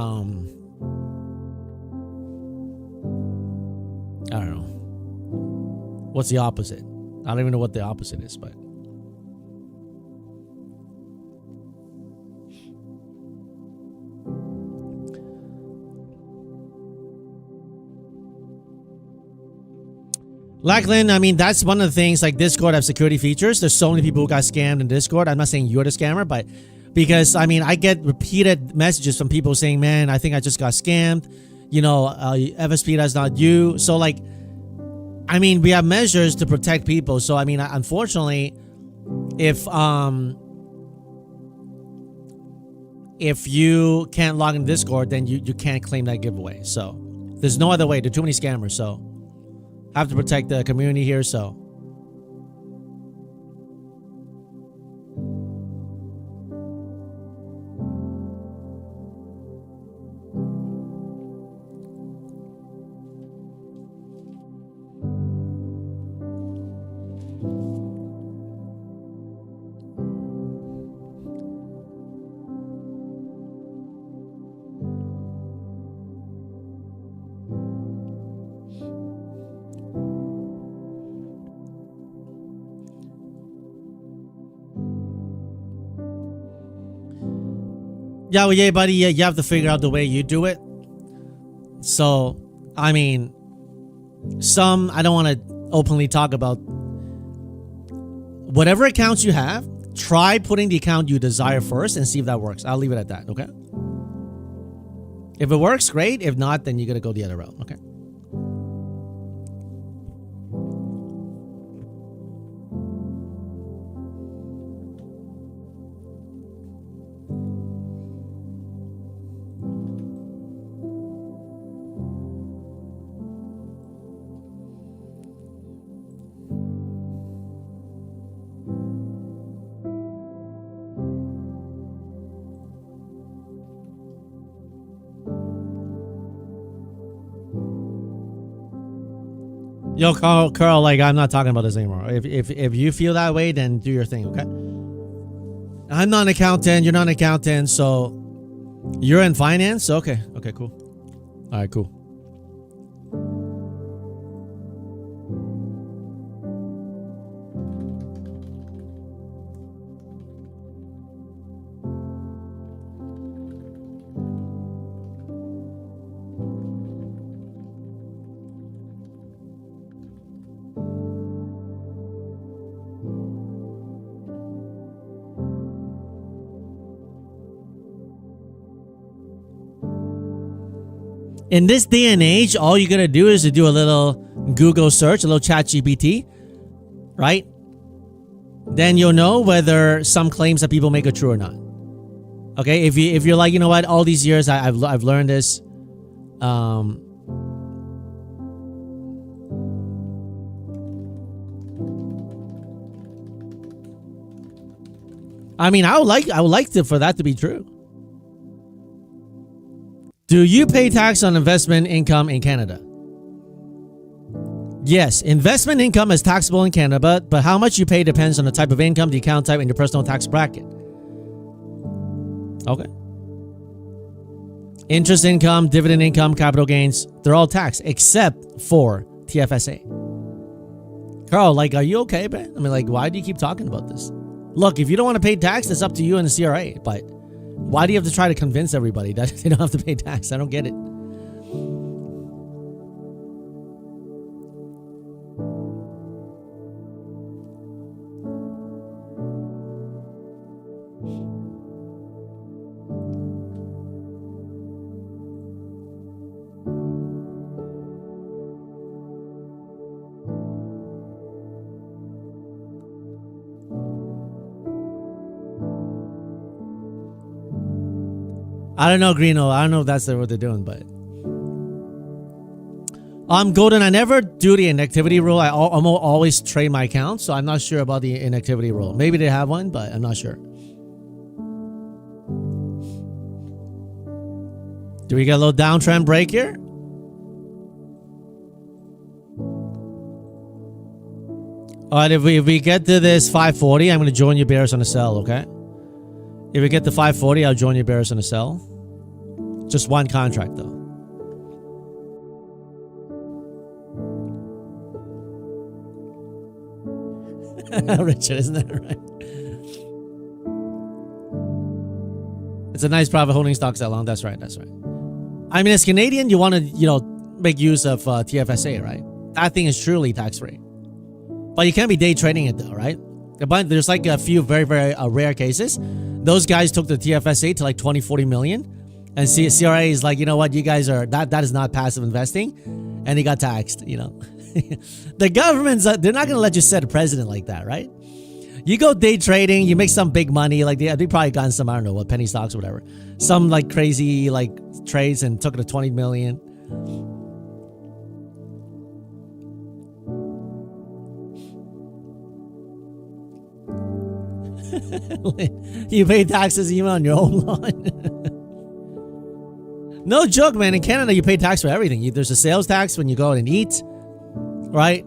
don't know. What's the opposite? I don't even know what the opposite is, but Lachlan, I mean, that's one of the things, like Discord have security features. There's so many people who got scammed in Discord. I'm not saying you're the scammer, but because, I mean, I get repeated messages from people saying, man, I think I just got scammed. You know, FSP, that's not you. So, like, I mean, we have measures to protect people. So, I mean, unfortunately, if you can't log in Discord, then you can't claim that giveaway. So, there's no other way. There are too many scammers. So, have to protect the community here. So, yeah, well, yeah, buddy, yeah, you have to figure out the way you do it. So, I mean, I don't want to openly talk about whatever accounts you have. Try putting the account you desire first and see if that works. I'll leave it at that, okay? If it works, great. If not, then you got to go the other route, okay? Yo, Carl, like, I'm not talking about this anymore. If you feel that way, then do your thing, okay? I'm not an accountant. You're not an accountant, so you're in finance? Okay, cool. All right, cool. In this day and age, all you gotta do is to do a little Google search, a little ChatGPT, right? Then you'll know whether some claims that people make are true or not. Okay, if you're like, you know what, all these years I've learned this. I mean, I would like for that to be true. Do you pay tax on investment income in Canada? Yes, investment income is taxable in Canada, but how much you pay depends on the type of income, the account type, and your personal tax bracket. Okay. Interest income, dividend income, capital gains, they're all taxed except for TFSA. Carl, like, are you okay, man? I mean, like, why do you keep talking about this? Look, if you don't want to pay tax, it's up to you and the CRA, but why do you have to try to convince everybody that they don't have to pay tax? I don't get it. I don't know, Greeno. I don't know if that's what they're doing, but Golden, I never do the inactivity rule. I always trade my account, so I'm not sure about the inactivity rule. Maybe they have one, but I'm not sure. Do we get a little downtrend break here? All right, if we get to this 540, I'm going to join you bears on the sell, okay? If we get to 540, I'll join you bears on the sell. Just one contract, though. Richard, isn't that right? It's a nice profit holding stocks that long. That's right. That's right. I mean, as Canadian, you want to, make use of TFSA, right? That thing is truly tax-free. But you can't be day trading it, though, right? But there's like a few very, very rare cases. Those guys took the TFSA to like 20, 40 million. And CRA is like, you know what? You guys are, that is not passive investing. And he got taxed, The government's, they're not going to let you set a president like that, right? You go day trading, you make some big money. Like they probably gotten some, I don't know what, penny stocks or whatever. Some like crazy like trades and took it to 20 million. You pay taxes even on your own lawn. No joke, man. In Canada, you pay tax for everything. There's a sales tax when you go out and eat, right?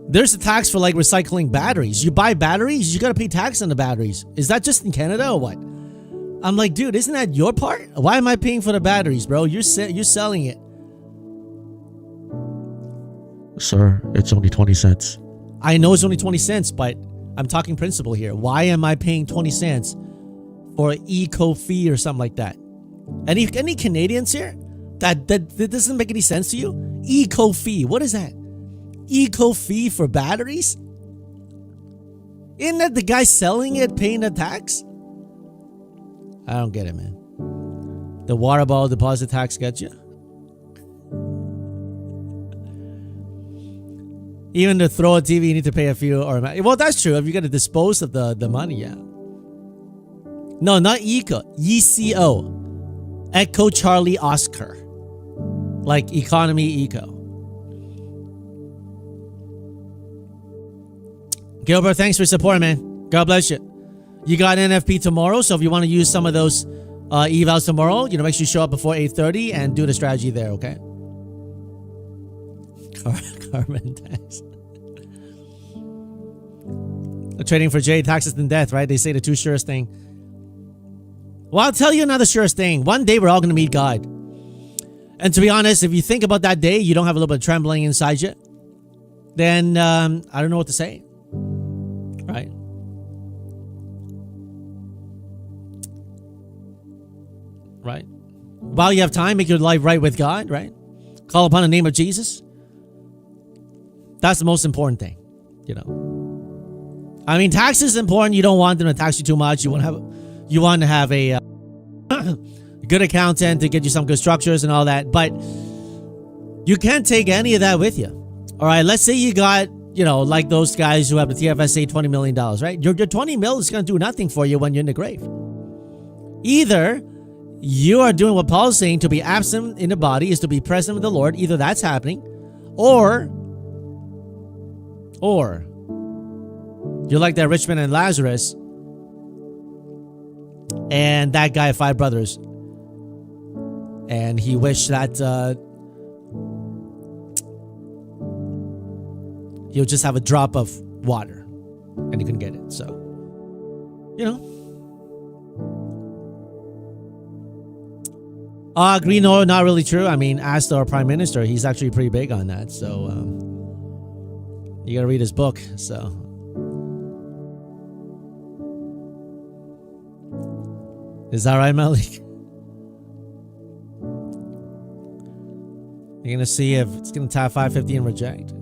There's a tax for like recycling batteries. You buy batteries, you got to pay tax on the batteries. Is that just in Canada or what? I'm like, dude, isn't that your part? Why am I paying for the batteries, bro? You're selling it. Sir, it's only 20 cents. I know it's only 20 cents, but I'm talking principle here. Why am I paying 20 cents for an eco fee or something like that? Any Canadians here? That doesn't make any sense to you? Eco fee. What is that? Eco fee for batteries? Isn't that the guy selling it paying the tax? I don't get it, man. The water bottle deposit tax gets you? Even to throw a TV, you need to pay a few. Well, that's true. If you got to dispose of the money, yeah. No, not eco. ECO. Echo Charlie Oscar. Like economy eco. Gilbert, thanks for support, man. God bless you. You got NFP tomorrow, so if you want to use some of those evals tomorrow, make sure you show up before 8:30 and do the strategy there, okay? Carbon tax. Trading for J, taxes and death, right? They say the two surest thing. Well, I'll tell you another surest thing. One day we're all going to meet God. And to be honest, if you think about that day, you don't have a little bit of trembling inside you, then I don't know what to say. Right? Right? While you have time, make your life right with God, right? Call upon the name of Jesus. That's the most important thing, I mean, tax is important. You don't want them to tax you too much. You want to have a good accountant to get you some good structures and all that. But you can't take any of that with you. All right, let's say you got, like those guys who have the TFSA $20 million, right? Your 20 mil is going to do nothing for you when you're in the grave. Either you are doing what Paul's saying, to be absent in the body is to be present with the Lord. Either that's happening, or you're like that rich man and Lazarus and that guy of 5 brothers. and he wished that he'll just have a drop of water, and he couldn't get it. So, you know. Green oil, not really true. I mean, ask our prime minister. He's actually pretty big on that. So, you gotta read his book. So, is that right, Malik? You're gonna see if it's gonna tap 550 and reject.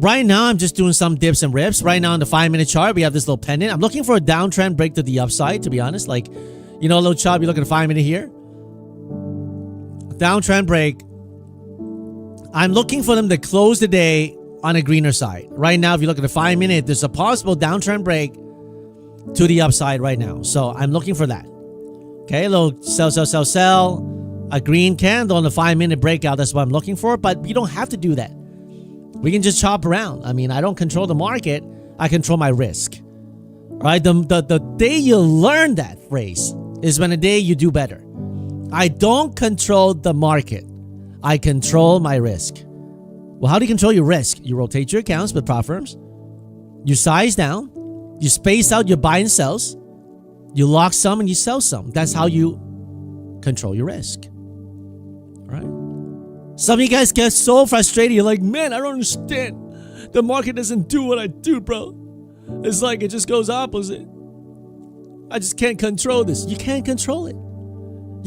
Right now I'm just doing some dips and rips. Right now on the 5-minute chart, we have this little pendant. I'm looking for a downtrend break to the upside, to be honest. Like, you know, a little chop, you look at a 5-minute here. Downtrend break. I'm looking for them to close the day on a greener side. Right now, if you look at the 5-minute, there's a possible downtrend break to the upside right now. So I'm looking for that. Okay, a little sell. A green candle on the 5-minute breakout. That's what I'm looking for. But you don't have to do that. We can just chop around. I mean, I don't control the market. I control my risk. All right? The day you learn that phrase is when the day you do better. I don't control the market. I control my risk. Well, how do you control your risk? You rotate your accounts with prop firms. You size down. You space out your buy and sells. You lock some and you sell some. That's how you control your risk. All right? Some of you guys get so frustrated. You're like, man, I don't understand. The market doesn't do what I do, bro. It's like it just goes opposite. I just can't control this. You can't control it.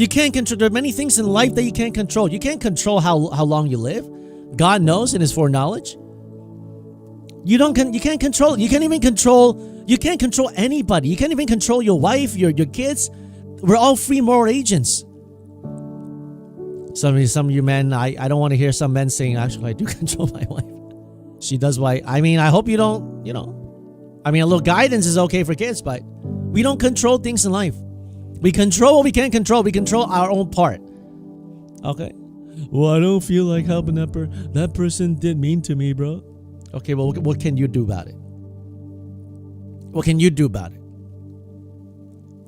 You can't control. There are many things in life that you can't control. You can't control how long you live. God knows in His foreknowledge. You can't control it. You can't even control. You can't control anybody. You can't even control your wife, your kids. We're all free moral agents. Some of you men, I don't want to hear some men saying, actually, I do control my wife. She does why. I mean, I hope you don't, you know. I mean, a little guidance is okay for kids, but we don't control things in life. We control what we can't control. We control our own part. Okay. Well, I don't feel like helping that person did mean to me, bro. Okay, well, what can you do about it? What can you do about it?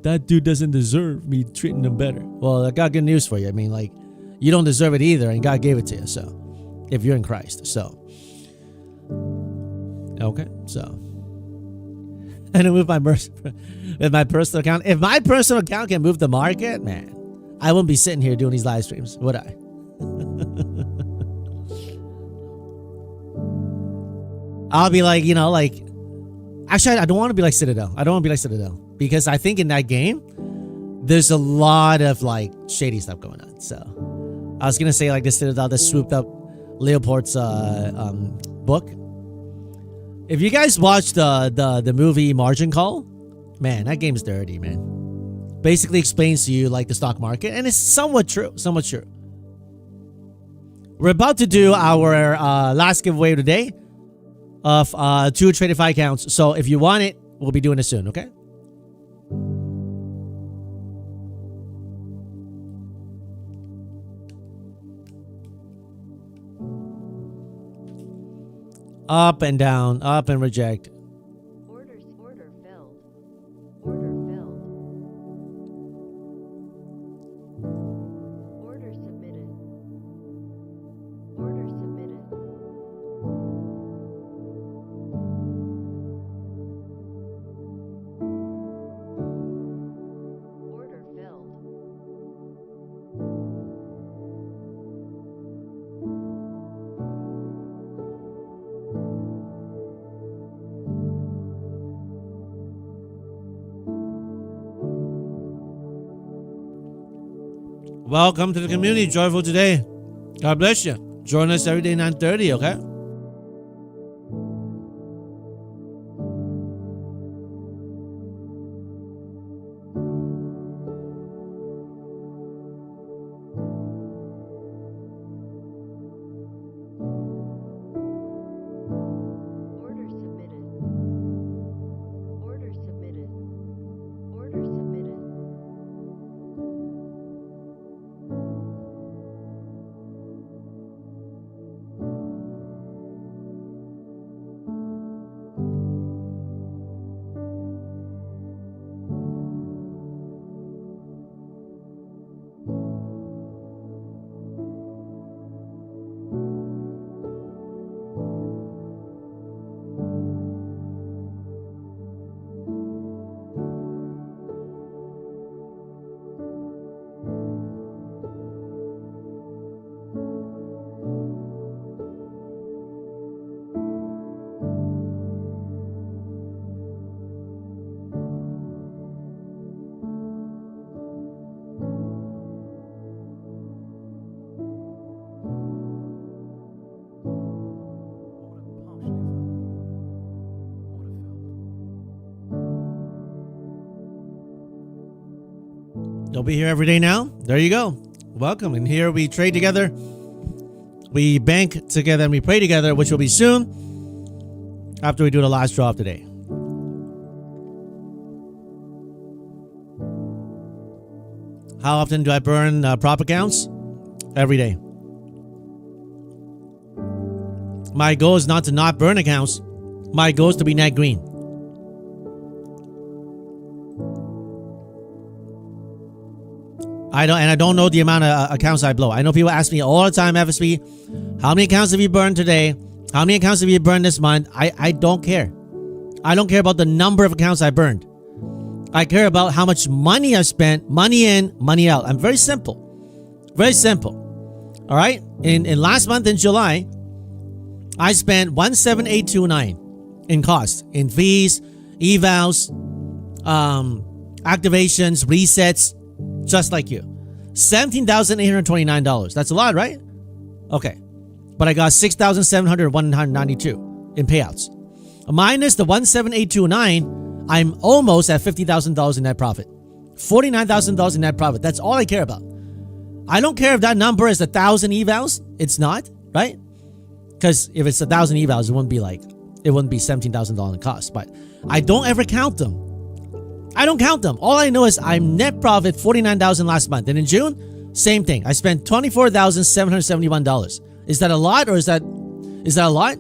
That dude doesn't deserve me treating him better. Well, I got good news for you. I mean, like, you don't deserve it either, and God gave it to you. So, if you're in Christ, so okay, so, and then with my personal account, if my personal account can move the market, man, I wouldn't be sitting here doing these live streams, would I? I'll be like, you know, like, actually, I don't want to be like Citadel. I don't want to be like Citadel because I think in that game, there's a lot of like shady stuff going on. So. I was gonna say like this Citadel that swooped up Leopold's book. If you guys watched the movie Margin Call, man, that game's dirty, man. Basically explains to you like the stock market, and it's somewhat true. We're about to do our last giveaway today of 2 Tradify accounts. So if you want it, we'll be doing it soon. Okay. Up and down, up and reject. Order filled. Order filled. Order submitted. Order submitted. Order filled. Welcome to the community. Joyful today. God bless you. Join us every day 9:30, okay? Order submitted. Order submitted. Order submitted. You'll be here every day now. There you go. Welcome. And here we trade together. We bank together and we pray together, which will be soon after we do the last draw of today. How often do I burn prop accounts? Every day. My goal is not to not burn accounts. My goal is to be net green. I don't know the amount of accounts I blow. I know people ask me all the time, FSP, how many accounts have you burned today? How many accounts have you burned this month? I don't care. I don't care about the number of accounts I burned. I care about how much money I spent, money in, money out. I'm very simple. Very simple. All right? In last month in July, I spent 17829 in cost, in fees, evals, activations, resets, just like you. $17,829. That's a lot, right? Okay. But I got $6,792 in payouts. Minus the 17829, I'm almost at $50,000 in net profit. $49,000 in net profit. That's all I care about. I don't care if that number is 1,000 evals. It's not, right? Because if it's 1,000 evals, it wouldn't be $17,000 in cost. But I don't ever count them. I don't count them. All I know is I'm net profit $49,000 last month. And in June, same thing. I spent $24,771. Is that a lot or is that a lot?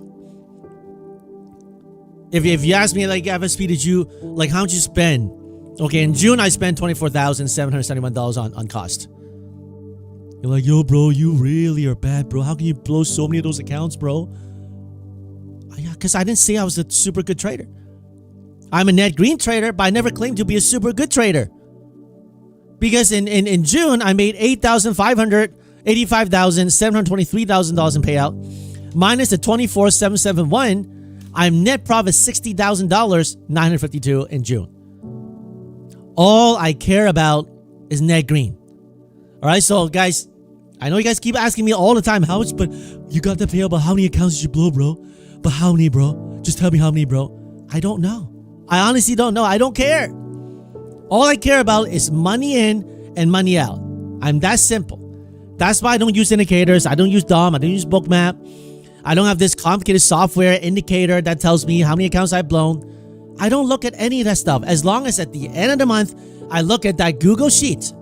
If you ask me, like, FSP, how much you spend? Okay, in June, I spent $24,771 on cost. You're like, yo, bro, you really are bad, bro. How can you blow so many of those accounts, bro? Yeah, because I didn't say I was a super good trader. I'm a net green trader, but I never claimed to be a super good trader. Because in June, I made $85,723,000 in payout. Minus the $24,771, I'm net profit $60,000, $952 in June. All I care about is net green. All right, so guys, I know you guys keep asking me all the time, how much, but you got the payout, but how many accounts did you blow, bro? But how many, bro? Just tell me how many, bro. I don't know. I honestly don't know. I don't care. All I care about is money in and money out. I'm that simple. That's why I don't use indicators. I don't use DOM. I don't use Bookmap. I don't have this complicated software indicator that tells me how many accounts I've blown. I don't look at any of that stuff. As long as at the end of the month, I look at that Google Sheet.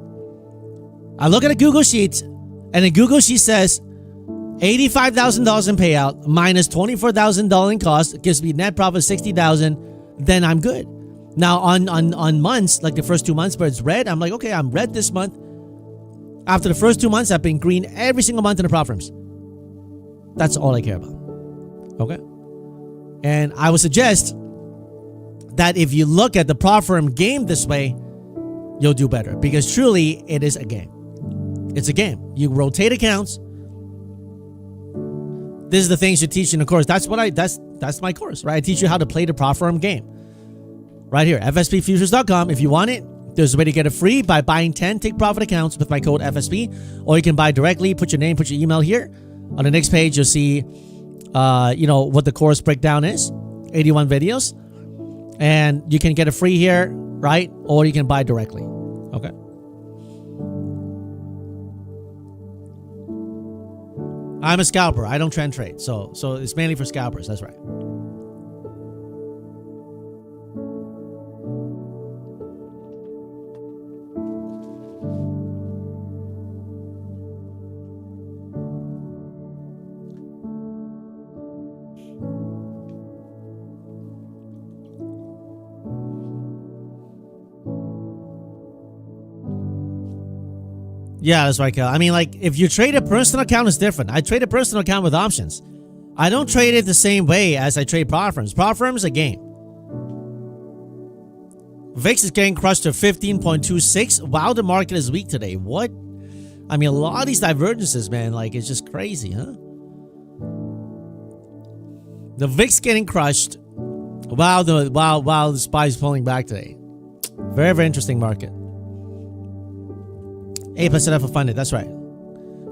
I look at a Google Sheet, and the Google Sheet says $85,000 in payout minus $24,000 in cost gives me net profit $60,000. Then I'm good. Now on months, like the first 2 months where it's red, I'm like, okay, I'm red this month. After the first 2 months, I've been green every single month in the prop firms. That's all I care about. Okay? And I would suggest that if you look at the prop firm game this way, you'll do better. Because truly, it is a game. It's a game. You rotate accounts. This is the things you teach in the course. That's my course, right? I teach you how to play the prop firm game. Right here, FSPFUTURES.com. If you want it, there's a way to get it free by buying 10 take profit accounts with my code FSP. Or you can buy directly, put your name, put your email here. On the next page, you'll see, what the course breakdown is. 81 videos. And you can get it free here, right? Or you can buy directly. Okay. I'm a scalper. I don't trend trade. So it's mainly for scalpers. That's right. Yeah, that's right, Cal. I mean, like, if you trade a personal account, it's different. I trade a personal account with options. I don't trade it the same way as I trade prop firms. Prop firms is a game. VIX is getting crushed to 15.26. Wow, the market is weak today. What? I mean, a lot of these divergences, man, like, it's just crazy, huh? The VIX getting crushed. Wow, the SPY is pulling back today. Very, very interesting market. 8% for funded. That's right.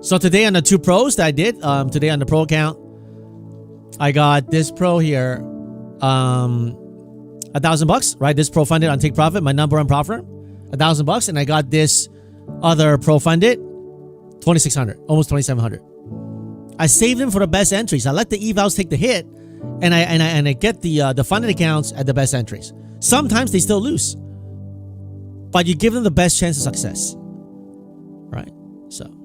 So today on the 2 pros that I did, today on the pro account, I got this pro here, $1,000, right? This pro funded on take profit, my number on prop firm, $1,000, and I got this other pro funded, 2,600, almost 2,700. I saved them for the best entries. I let the evals take the hit, and I get the funded accounts at the best entries. Sometimes they still lose, but you give them the best chance of success, right? So.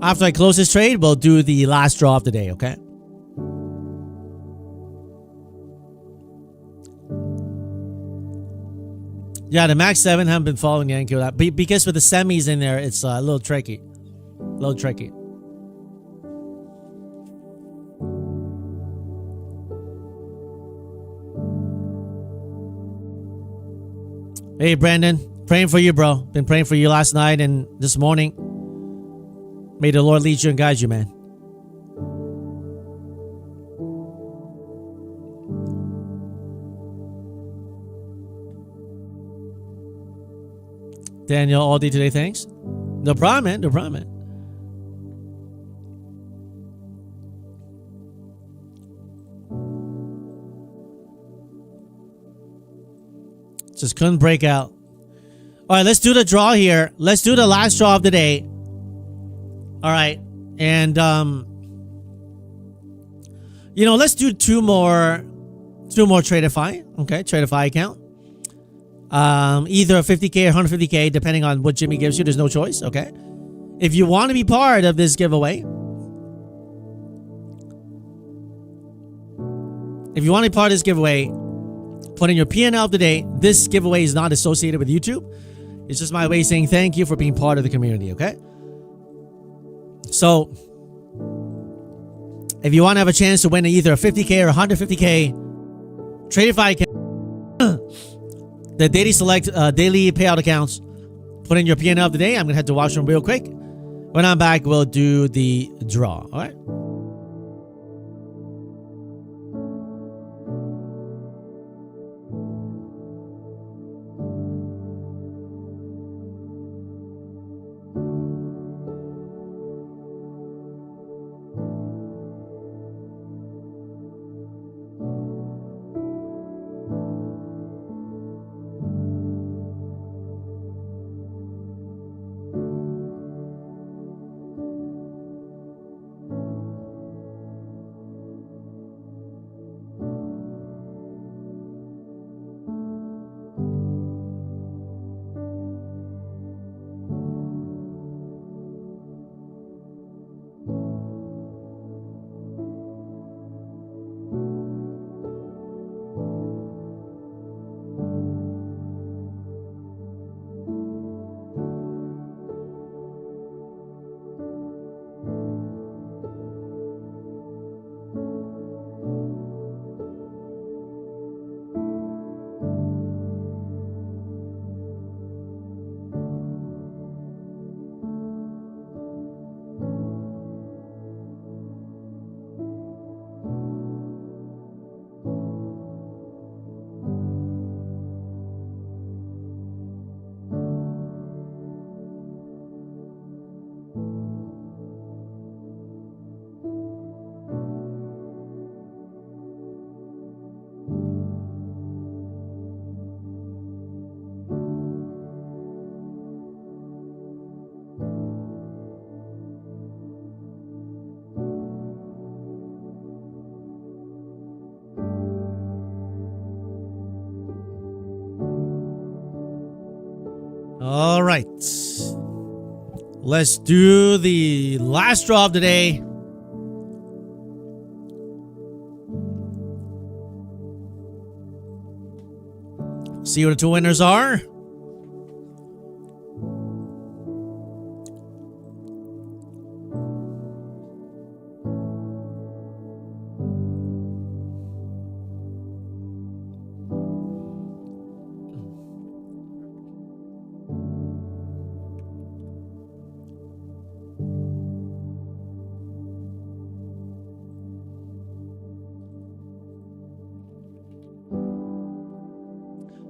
After I close this trade, we'll do the last draw of the day, okay? Yeah, the Max 7 haven't been following the NQ. Because with the semis in there, it's a little tricky. A little tricky. Hey, Brandon. Praying for you, bro. Been praying for you last night and this morning. May the Lord lead you and guide you, man. Daniel, all day today, thanks. No problem, man. No problem, man. Just couldn't break out. All right, let's do the draw here. Let's do the last draw of the day. All right, and you know, let's do two more Tradeify. Okay, Tradeify account. Either a 50K or 150K, depending on what Jimmy gives you. There's no choice. Okay, if you want to be part of this giveaway, put in your P&L of the day. This giveaway is not associated with YouTube. It's just my way of saying thank you for being part of the community. Okay. So, if you want to have a chance to win either a 50K or 150K Tradeify account, the daily daily payout accounts, put in your P&L of the day. I'm going to head to washroom real quick. When I'm back, we'll do the draw. All right. All right. Let's do the last draw of the day. See what the two winners are.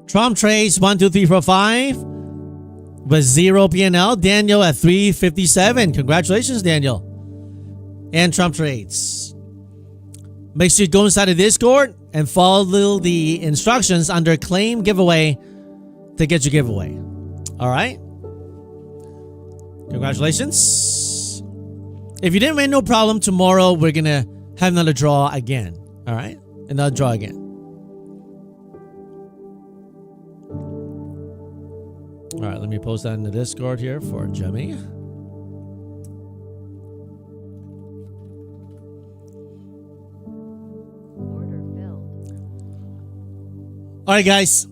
Trump trades 1, 2, 3, 4, 5 with 0 P&L. Daniel at 357. Congratulations, Daniel. and Trump trades. Make sure you go inside the Discord and follow the instructions under claim giveaway to get your giveaway. All right. Congratulations. If you didn't win, no problem. Tomorrow we're going to have another draw again. All right. Another draw again. All right. Let me post that in the Discord here for Jumpy. All right, guys.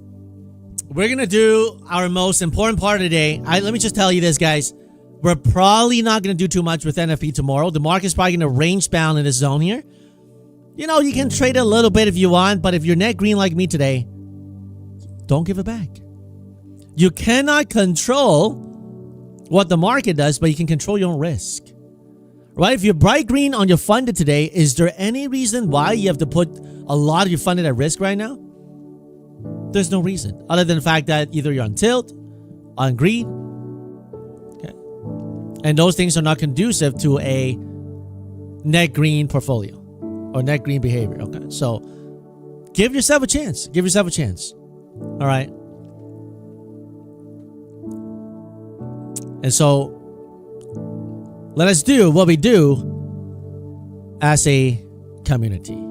We're going to do our most important part of the day. Let me just tell you this, guys. We're probably not going to do too much with NFP tomorrow. The market's probably going to range bound in this zone here. You know, you can trade a little bit if you want, but if you're net green like me today, don't give it back. You cannot control what the market does, but you can control your own risk. Right? If you're bright green on your funded today, is there any reason why you have to put a lot of your funded at risk right now? There's no reason other than the fact that either you're on tilt, on green, okay, and those things are not conducive to a net green portfolio or net green behavior. Okay, so give yourself a chance. Give yourself a chance. All right. And so let us do what we do as a community.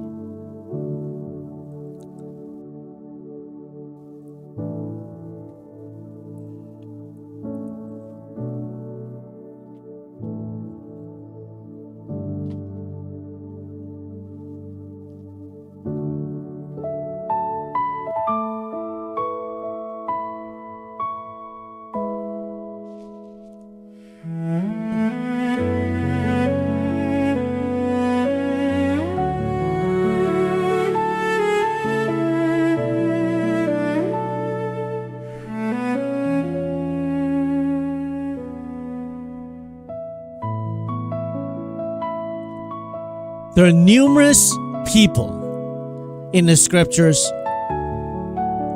There are numerous people in the scriptures.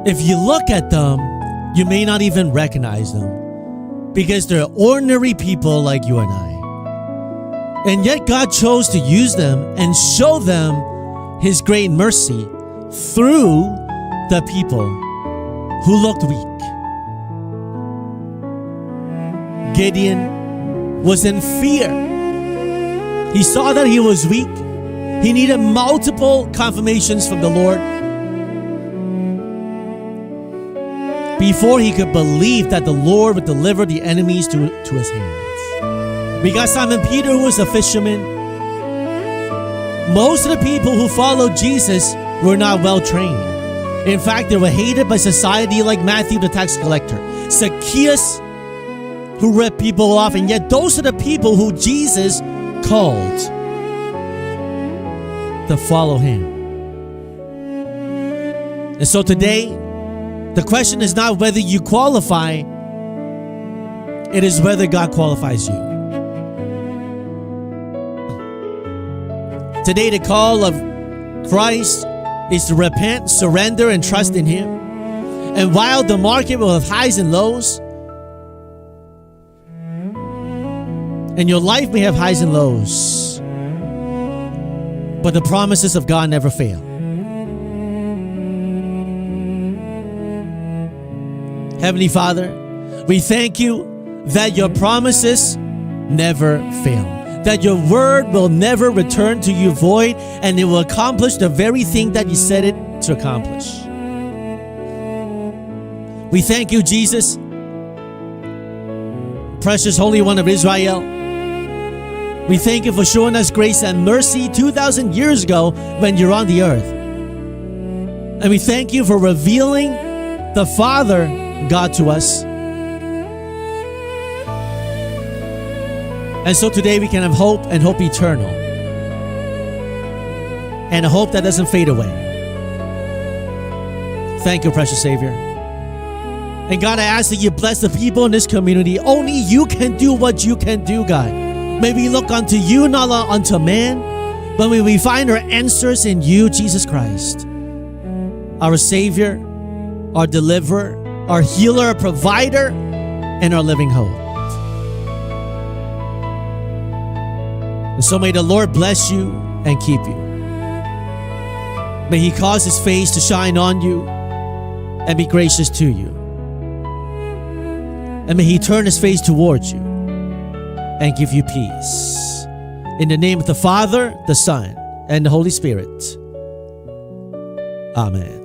If you look at them, you may not even recognize them because they're ordinary people like you and I. And yet God chose to use them and show them His great mercy through the people who looked weak. Gideon was in fear. He saw that he was weak. He needed multiple confirmations from the Lord before he could believe that the Lord would deliver the enemies to his hands. We got Simon Peter, who was a fisherman. Most of the people who followed Jesus were not well trained. In fact, they were hated by society, like Matthew, the tax collector. Zacchaeus, who ripped people off, and yet those are the people who Jesus called to follow him. And so today, the question is not whether you qualify, it is whether God qualifies you. Today, the call of Christ is to repent, surrender, and trust in Him. And while the market will have highs and lows, and your life may have highs and lows, but the promises of God never fail. Heavenly Father, we thank you that your promises never fail, that your word will never return to you void, and it will accomplish the very thing that you said it to accomplish. We thank you, Jesus, precious Holy One of Israel. We thank you for showing us grace and mercy 2,000 years ago when you're on the earth. And we thank you for revealing the Father, God, to us. And so today we can have hope, and hope eternal. And a hope that doesn't fade away. Thank you, precious Savior. And God, I ask that you bless the people in this community. Only you can do what you can do, God. May we look unto you, not unto man, but may we find our answers in you, Jesus Christ, our Savior, our Deliverer, our Healer, our Provider, and our living hope. And so may the Lord bless you and keep you. May He cause His face to shine on you and be gracious to you. And may He turn His face towards you and give you peace. In the name of the Father, the Son, and the Holy Spirit. Amen.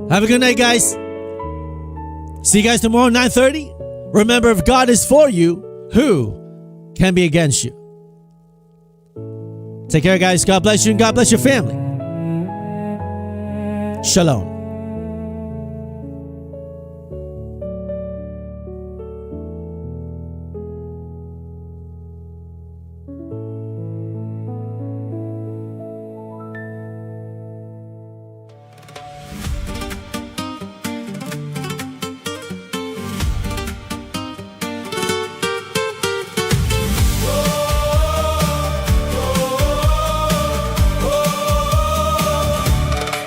Have a good night, guys. See you guys tomorrow at 9:30. Remember, if God is for you, who can be against you? Take care, guys. God bless you and God bless your family. Shalom.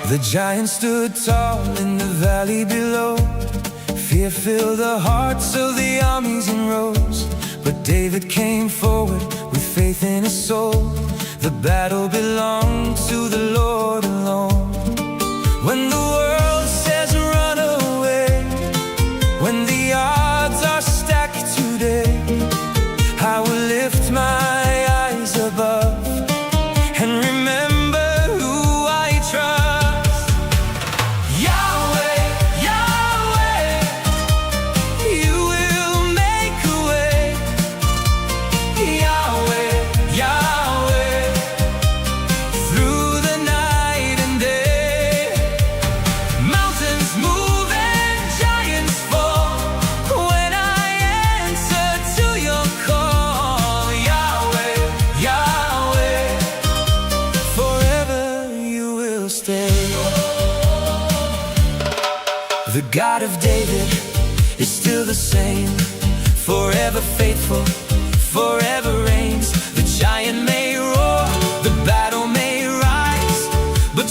The giant stood tall in the valley below. Fear filled the hearts of the armies and rose. But David came forward with faith in his soul. The battle belonged to the Lord alone. When the world says run away, when the odds are stacked today, I will lift my eyes above and remember who I trust. The God of David is still the same, forever faithful, forever reigns. The giant may roar, the battle may rise, but